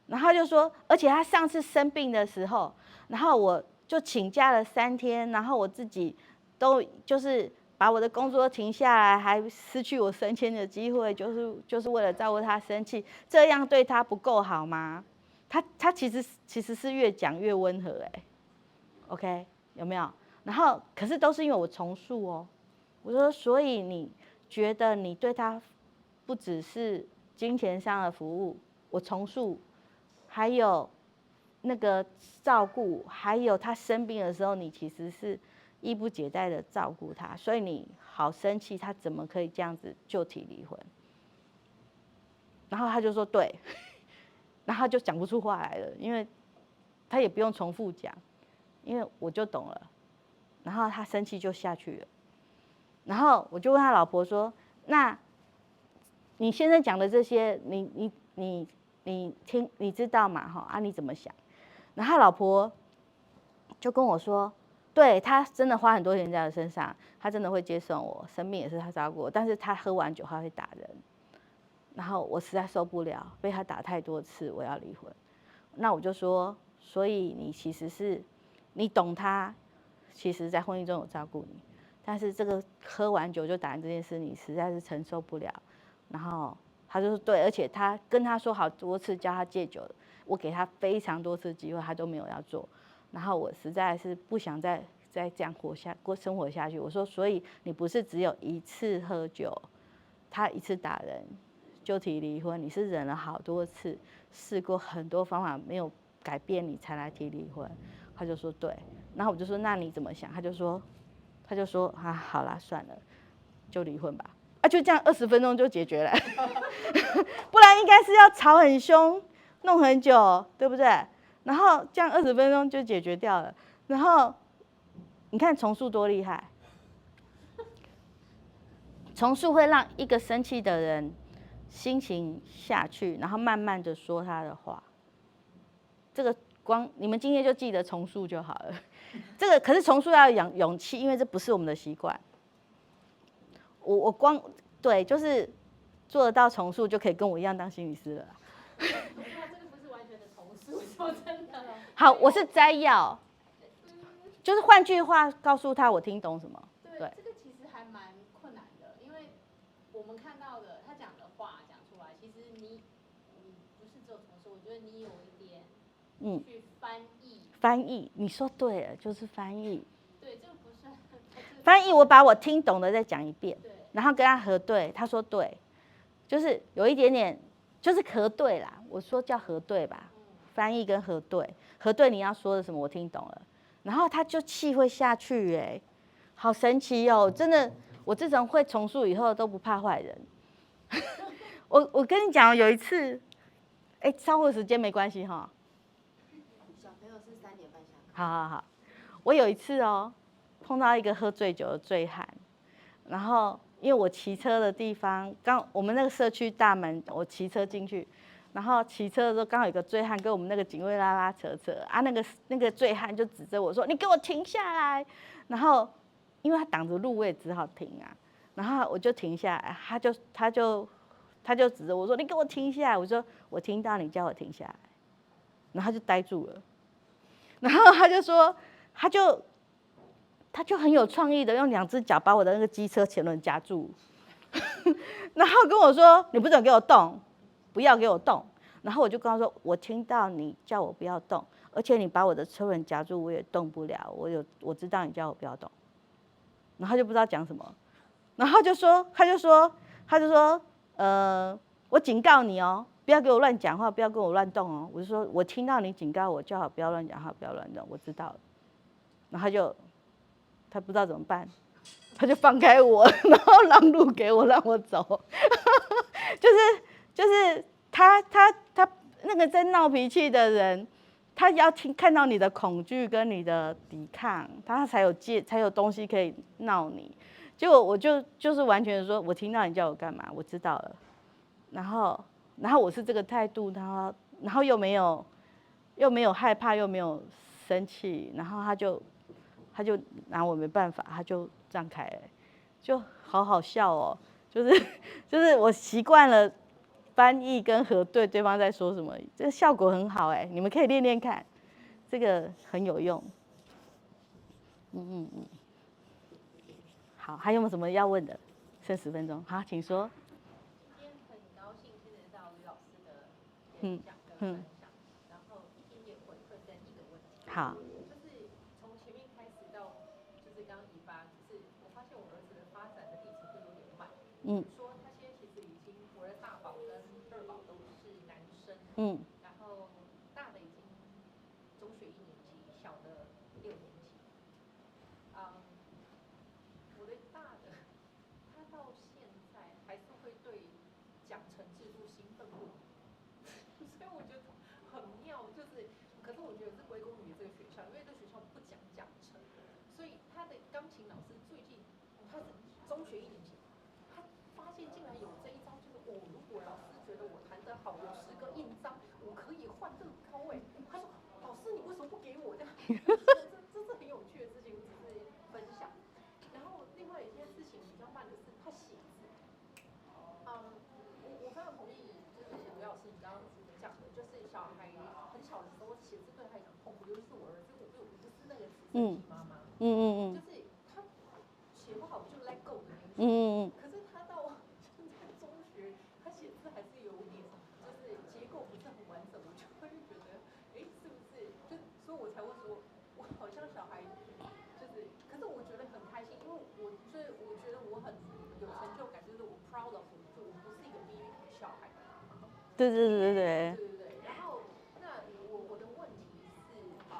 然后他就说，而且他上次生病的时候，然后我就请假了3天，然后我自己都就是把我的工作停下来，还失去我升迁的机会，就是为了照顾他生气，这样对他不够好吗？他其实是越讲越温和哎 ，OK 有没有？然后可是都是因为我重述哦，我说所以你觉得你对他不只是金钱上的服务，我重述，还有那个照顾，还有他生病的时候，你其实是。衣不解带的照顾他，所以你好生气，他怎么可以这样子就提离婚？然后他就说对，然后他就讲不出话来了，因为他也不用重复讲，因为我就懂了。然后他生气就下去了。然后我就问他老婆说：“那你现在讲的这些，你听你知道嘛？哈啊，你怎么想？”然后他老婆就跟我说。对他真的花很多钱在我身上，他真的会接送我，生病也是他照顾我，但是他喝完酒他会打人，然后我实在受不了，被他打太多次，我要离婚。那我就说，所以你其实是，你懂他，其实在婚姻中有照顾你，但是这个喝完酒就打人这件事，你实在是承受不了。然后他就说对，而且他跟他说好多次叫他戒酒，我给他非常多次机会，他都没有要做。然后我实在是不想再这样生活下去。我说，所以你不是只有1次喝酒，他1次打人就提离婚，你是忍了好多次，试过很多方法没有改变，你才来提离婚。他就说对，然后我就说那你怎么想？他就说啊，好啦，算了，就离婚吧。啊，就这样20分钟就解决了，不然应该是要吵很凶，弄很久，对不对？然后这样20分钟就解决掉了。然后你看重述多厉害，重述会让一个生气的人心情下去，然后慢慢的说他的话。这个光你们今天就记得重述就好了。这个可是重述要有勇气，因为这不是我们的习惯。我光对，就是做得到重述就可以跟我一样当心理师了。说真的。好，我是摘要，就是换句话告诉他我听懂什么。对，这个其实还蛮困难的，因为我们看到的他讲的话讲出来，其实你不是只有重述，我觉得你有一点去翻译。你说对了，就是翻译。对，这个不是翻译，我把我听懂的再讲一遍，然后跟他核对，他说对，就是有一点点，就是核对啦。我说叫核对吧，翻译跟核对，核对你要说的什么我听懂了，然后他就气会下去哎，好神奇哦，真的，我自从会重塑以后都不怕坏人。我跟你讲，有一次，哎，超过时间没关系哈。小朋友是3点半下课。好好好，我有一次哦，碰到一个喝醉酒的醉汉，然后因为我骑车的地方，我们那个社区大门，我骑车进去，然后骑车的时候刚好有个醉汉跟我们那个警卫拉拉扯扯啊，那个醉汉就指着我说：“你给我停下来！”然后因为他挡着路，我也只好停啊。然后我就停下来，他就指着我说：“你给我停下来！”我说：“我听到你叫我停下来。”然后他就呆住了，然后他就说，他就很有创意的用2只脚把我的那个机车前轮夹住，然后跟我说：“你不准给我动，不要给我动。”然后我就跟他说：“我听到你叫我不要动，而且你把我的车轮夹住，我也动不了。我知道你叫我不要动。”然后他就不知道讲什么，然后他就说，我警告你哦，不要给我乱讲话，不要跟我乱动哦。我就说，我听到你警告我，叫好不要乱讲话，不要乱动，我知道了。然后他不知道怎么办，他就放开我，然后让路给我，让我走。就是他那个在闹脾气的人，他要看到你的恐惧跟你的抵抗，他才有东西可以闹你。结果我就是完全说，我听到你叫我干嘛，我知道了。然后我是这个态度，然后又没有害怕，又没有生气，然后他就拿我没办法，他就这样开了，就好好笑哦。就是我习惯了翻译跟核对对方在说什么，这个效果很好哎，你们可以练练看，这个很有用。好，还有没有什么要问的？剩10分钟，好，请说。今天很高兴听得到吕老师的演讲跟分享，然后一点点回馈跟一个问题。好。就是从前面开始到，就是刚刚以巴，就是我发现我儿子的发展的历程会有点慢。比如说他现在其实已经，我的大宝跟2宝都是男生。然后大的已经中学1年级，小的6年级。我的大的，他到现在还是会对奖惩制度兴奋不已，所以我觉得很妙。就是，可是我觉得是归功于这个学校，因为这学校不讲奖惩，所以他的钢琴老师最近他是中学1年级，他发现竟然有这一招，就是如果老师觉得我弹得好，有10个印章，我可以换乐高哎。他说老师你为什么不给我这样？这是很有趣的事情，只是分享。然后另外一件事情比较慢的是他写字。我非常同意，就是刘老师你刚刚讲的，就是小孩很小的时候写字对他来讲痛苦，尤其是我儿子，我不是那个直升机妈妈，就是他写不好就 let go 的那种。可是他到现在中学，他写字还是有点，就是结构不是很完整，我就会觉得，哎，是不是？所以我才会说，我好像小孩。可是我觉得很开心，因为我觉得我很有成就感，就是我 proud of， 就我不是一个逼小孩。对。然后，那我的问题是，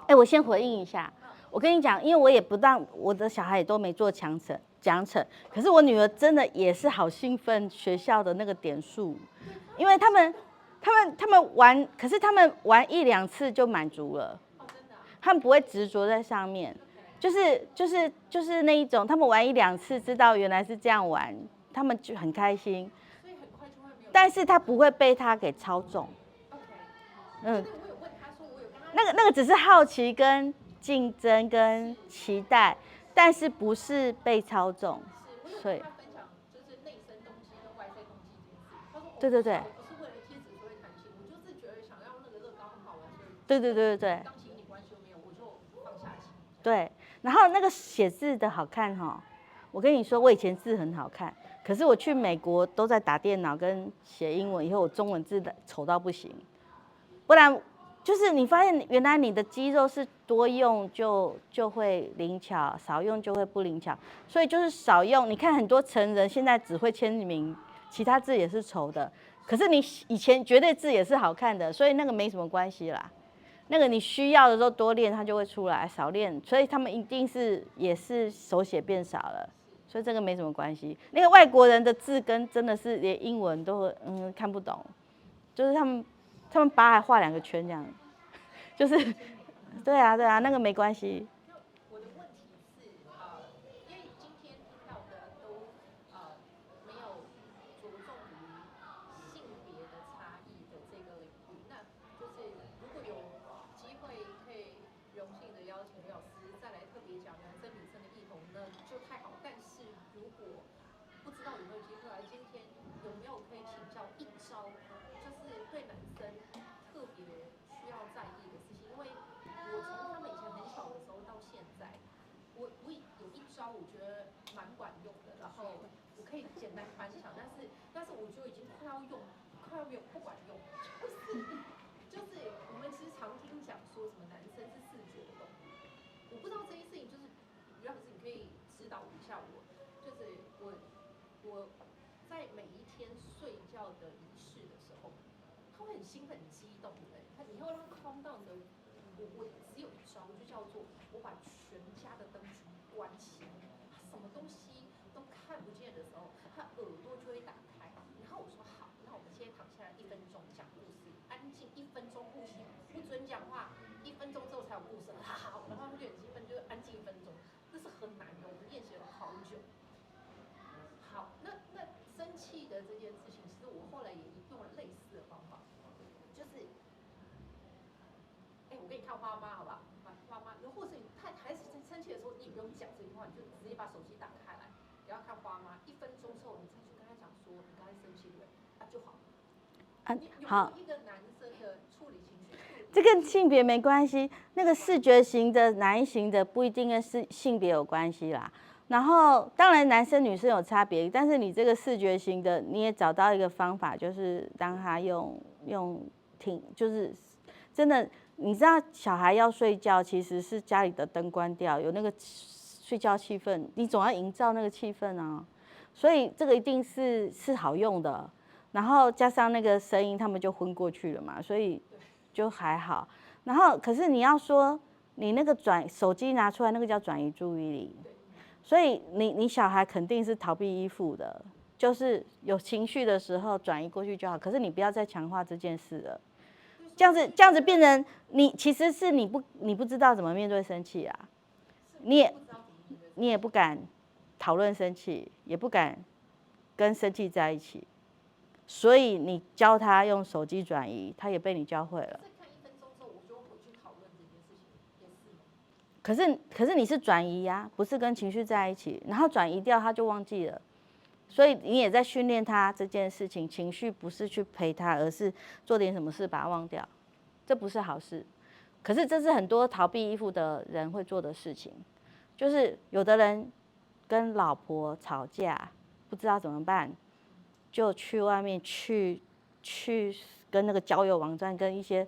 哎，我先回应一下，我跟你讲，因为我也不让我的小孩也都没做奖惩，可是我女儿真的也是好兴奋学校的那个点数，因为他们玩，可是他们玩1、2次就满足了，他们不会执着在上面。就是那一种，他们玩1、2次，知道原来是这样玩，他们就很开心。所以很快就会没有。但是他不会被他给操纵。我有问他说，我有跟他。那个只是好奇跟竞争跟期待，但是不是被操纵。所以。我有跟他分享就是内生动机跟外在动机这件事。他说。对。我不是为了贴纸所以弹琴，我就是觉得想要那个乐高很好玩，所以。对。钢琴一点关系都没有，我就放下琴。对。然后那个写字的好看哈，我跟你说，我以前字很好看，可是我去美国都在打电脑跟写英文，以后我中文字丑到不行。不然就是你发现原来你的肌肉是多用就会灵巧，少用就会不灵巧，所以就是少用。你看很多成人现在只会签名，其他字也是丑的，可是你以前绝对字也是好看的，所以那个没什么关系啦。那个你需要的时候多练，它就会出来；少练，所以他们一定是也是手写变少了，所以这个没什么关系。那个外国人的字根真的是连英文都看不懂，就是他们八还画2个圈这样，就是对啊，那个没关系。我的问题是因为今天听到的都没有着重于性别的差异的这个领域，那就是如果有机会可以荣幸的邀请刘老师再来特别讲男生女生的异同，那就太好。但是如果不知道有没有机会来，今天有没有可以请教一招，就是对男生特别需要在意的事情？因为我从他们以前很小的时候到现在，我有一招我觉得蛮管用的，然后我可以简单分享，但是我就已经快要没有不管用，就是我们其实常听讲说什么男生是视觉动物，我不知道这件事情就是于老师你可以指导一下我，就是我在每一天睡觉的仪式的时候，他会很兴奋很激动的，你会让他 calm down 的。我只有一招，就叫做我把全家的灯全关起来，他什么东西都看不见的时候，他耳朵就会打开。然后我说好，那我们现在躺下来1分钟讲故事，安静1分钟，不行，不准讲话，1分钟之后才有故事。好，然后他们就很兴奋，就是安静1分钟，这是很难的，我们练习了好久。好，那生气的这件事情，其实我后来也用了类似的方法，就是我给你看花妈，好吧？花妈，或者你孩子在生气的时候，你也不用讲这句话，你就直接把手机打开来，给他看花妈。1分钟之后，你再去跟他讲说你刚才生气对，就好。好。一个男生的处理情绪，这跟性别没关系，那个视觉型的、男型的不一定跟性别有关系啦。然后当然男生女生有差别，但是你这个视觉型的，你也找到一个方法，就是让他用就是真的。你知道小孩要睡觉，其实是家里的灯关掉，有那个睡觉气氛，你总要营造那个气氛啊。所以这个一定是好用的。然后加上那个声音，他们就昏过去了嘛，所以就还好。然后可是你要说你那个手机拿出来，那个叫转移注意力。所以你小孩肯定是逃避依附的，就是有情绪的时候转移过去就好。可是你不要再强化这件事了。这样子变成其实是你不知道怎么面对生气啊，你也不敢讨论生气，也不敢跟生气在一起，所以你教他用手机转移，他也被你教会了。看1分钟之后，我就回去讨论这件事情，也是。可是你是转移呀，不是跟情绪在一起，然后转移掉他就忘记了。所以你也在训练他这件事情，情绪不是去陪他，而是做点什么事把他忘掉，这不是好事。可是这是很多逃避依附的人会做的事情，就是有的人跟老婆吵架，不知道怎么办，就去外面去跟那个交友网站跟一些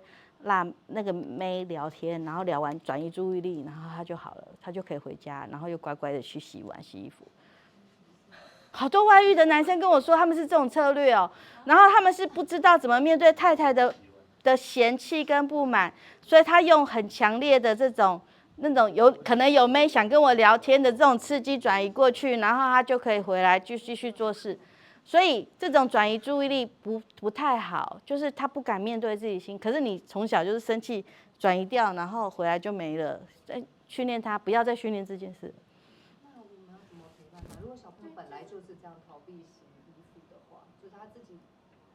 那个妹聊天，然后聊完转移注意力，然后他就好了，他就可以回家，然后又乖乖的去洗碗洗衣服。好多外遇的男生跟我说他们是这种策略哦，然后他们是不知道怎么面对太太的嫌弃跟不满，所以他用很强烈的那种可能有妹想跟我聊天的这种刺激转移过去，然后他就可以回来继续做事。所以这种转移注意力不太好，就是他不敢面对自己心。可是你从小就是生气转移掉，然后回来就没了。训练他不要再训练这件事。那我们要怎么陪伴他？如果小朋友本来就是这样逃避型依附的话，就是他自己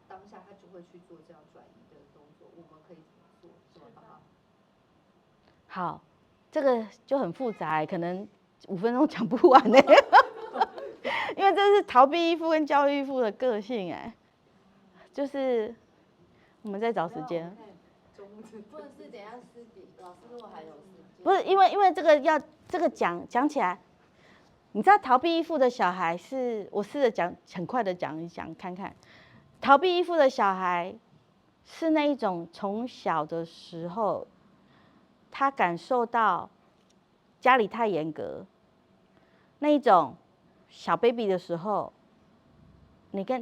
当下他就会去做这样转移的动作，我们可以怎么做？怎么帮他？好，这个就很复杂，可能5分钟讲不完呢。因为这是逃避依附跟教育依附的个性就是我们在找时间。或者是等一下私底，老师如果还有时间。不是因为这个讲起来，你知道逃避依附的小孩我试着讲很快的讲一讲看看，逃避依附的小孩是那一种从小的时候，他感受到家里太严格，那一种。小 baby 的时候，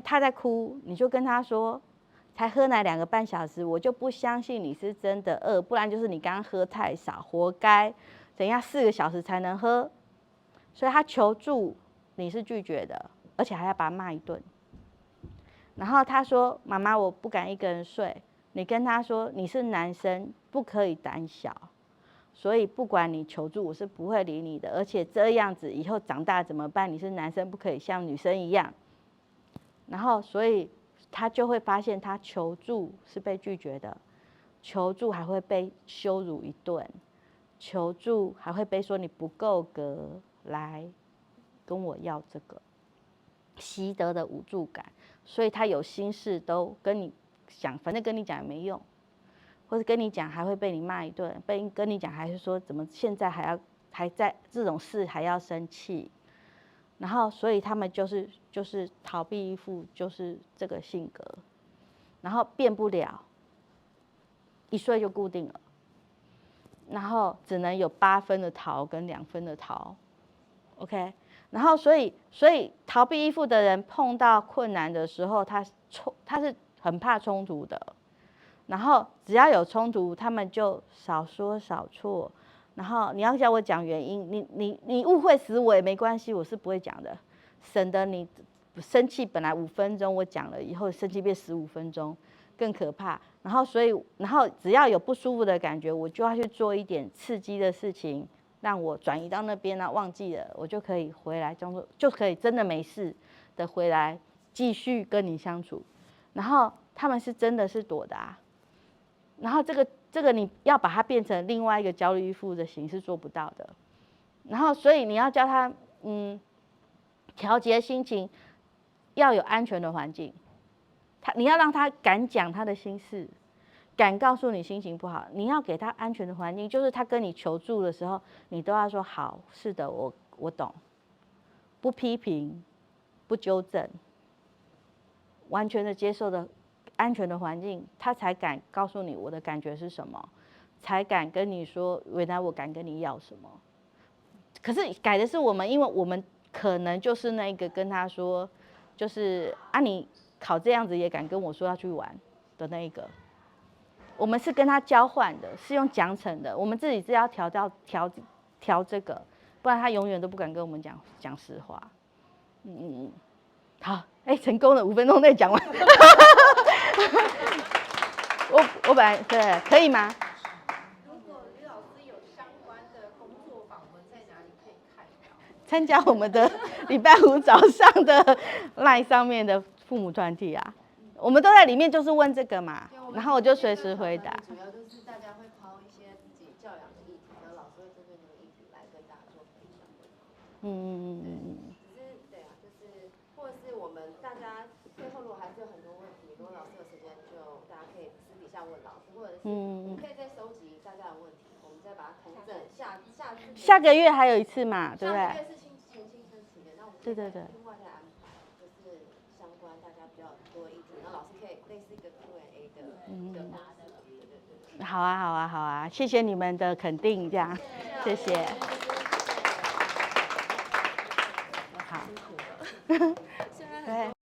他在哭，你就跟他说才喝奶2个半小时，我就不相信你是真的饿，不然就是你刚刚喝太少，活该。等一下4个小时才能喝，所以他求助你是拒绝的，而且还要把他骂一顿。然后他说：“妈妈，我不敢一个人睡。”你跟他说你是男生，不可以胆小，所以不管你求助，我是不会理你的。而且这样子以后长大怎么办？你是男生，不可以像女生一样。然后所以他就会发现他求助是被拒绝的，求助还会被羞辱一顿，求助还会被说你不够格来跟我要这个，习得的无助感，所以他有心事都跟你讲，反正跟你讲也没用，或者跟你讲还会被你骂一顿，跟你讲还是说怎么现在还在这种事还要生气，然后所以他们就是逃避依附，就是这个性格，然后变不了，1岁就固定了，然后只能有8分的逃跟2分的逃 ，OK， 然后所以逃避依附的人碰到困难的时候，他是很怕冲突的，然后只要有冲突，他们就少说少错。然后你要叫我讲原因，你误会死我也没关系，我是不会讲的，省得你生气本来5分钟，我讲了以后生气变15分钟，更可怕。然后只要有不舒服的感觉，我就要去做一点刺激的事情，让我转移到那边啊，忘记了，我就可以回来，就可以真的没事的回来继续跟你相处。然后他们是真的是躲的啊，然后这个你要把它变成另外一个焦虑依附的形式做不到的，然后所以你要教他调节心情，要有安全的环境，你要让他敢讲他的心事，敢告诉你心情不好，你要给他安全的环境，就是他跟你求助的时候，你都要说好，是的，我懂，不批评，不纠正，完全的接受的安全的环境，他才敢告诉你我的感觉是什么，才敢跟你说原来我敢跟你要什么。可是改的是我们，因为我们可能就是那个跟他说，就是啊你考这样子也敢跟我说要去玩的那一个，我们是跟他交换的，是用奖惩的，我们自己是要调这个，不然他永远都不敢跟我们讲实话。好，成功了，5分钟内讲完。我本来对，可以吗？如果吕老师有相关的工作坊，我们在哪里可以看到？参加我们的礼拜5早上的 LINE 上面的父母团体啊，我们都在里面，就是问这个嘛，然后我就随时回答。主要就是大家会抛一些自己教养的议题，然后老师会针对这个议题来跟大家做分享。只是对啊，就是或者是我们大家最后如果还是有很多问题，如果老师有时间，就大家可以私底下问老师，或者是我们可以再收集大家的问题，我们再把它统整。下个月还有一次嘛，对不对？下个月是新生期间，那我们对另外再安排，就是相关大家比较多议题，然后老师可以类似一个 Q&A 的答的。对。好啊，谢谢你们的肯定，这样，谢谢。好。对。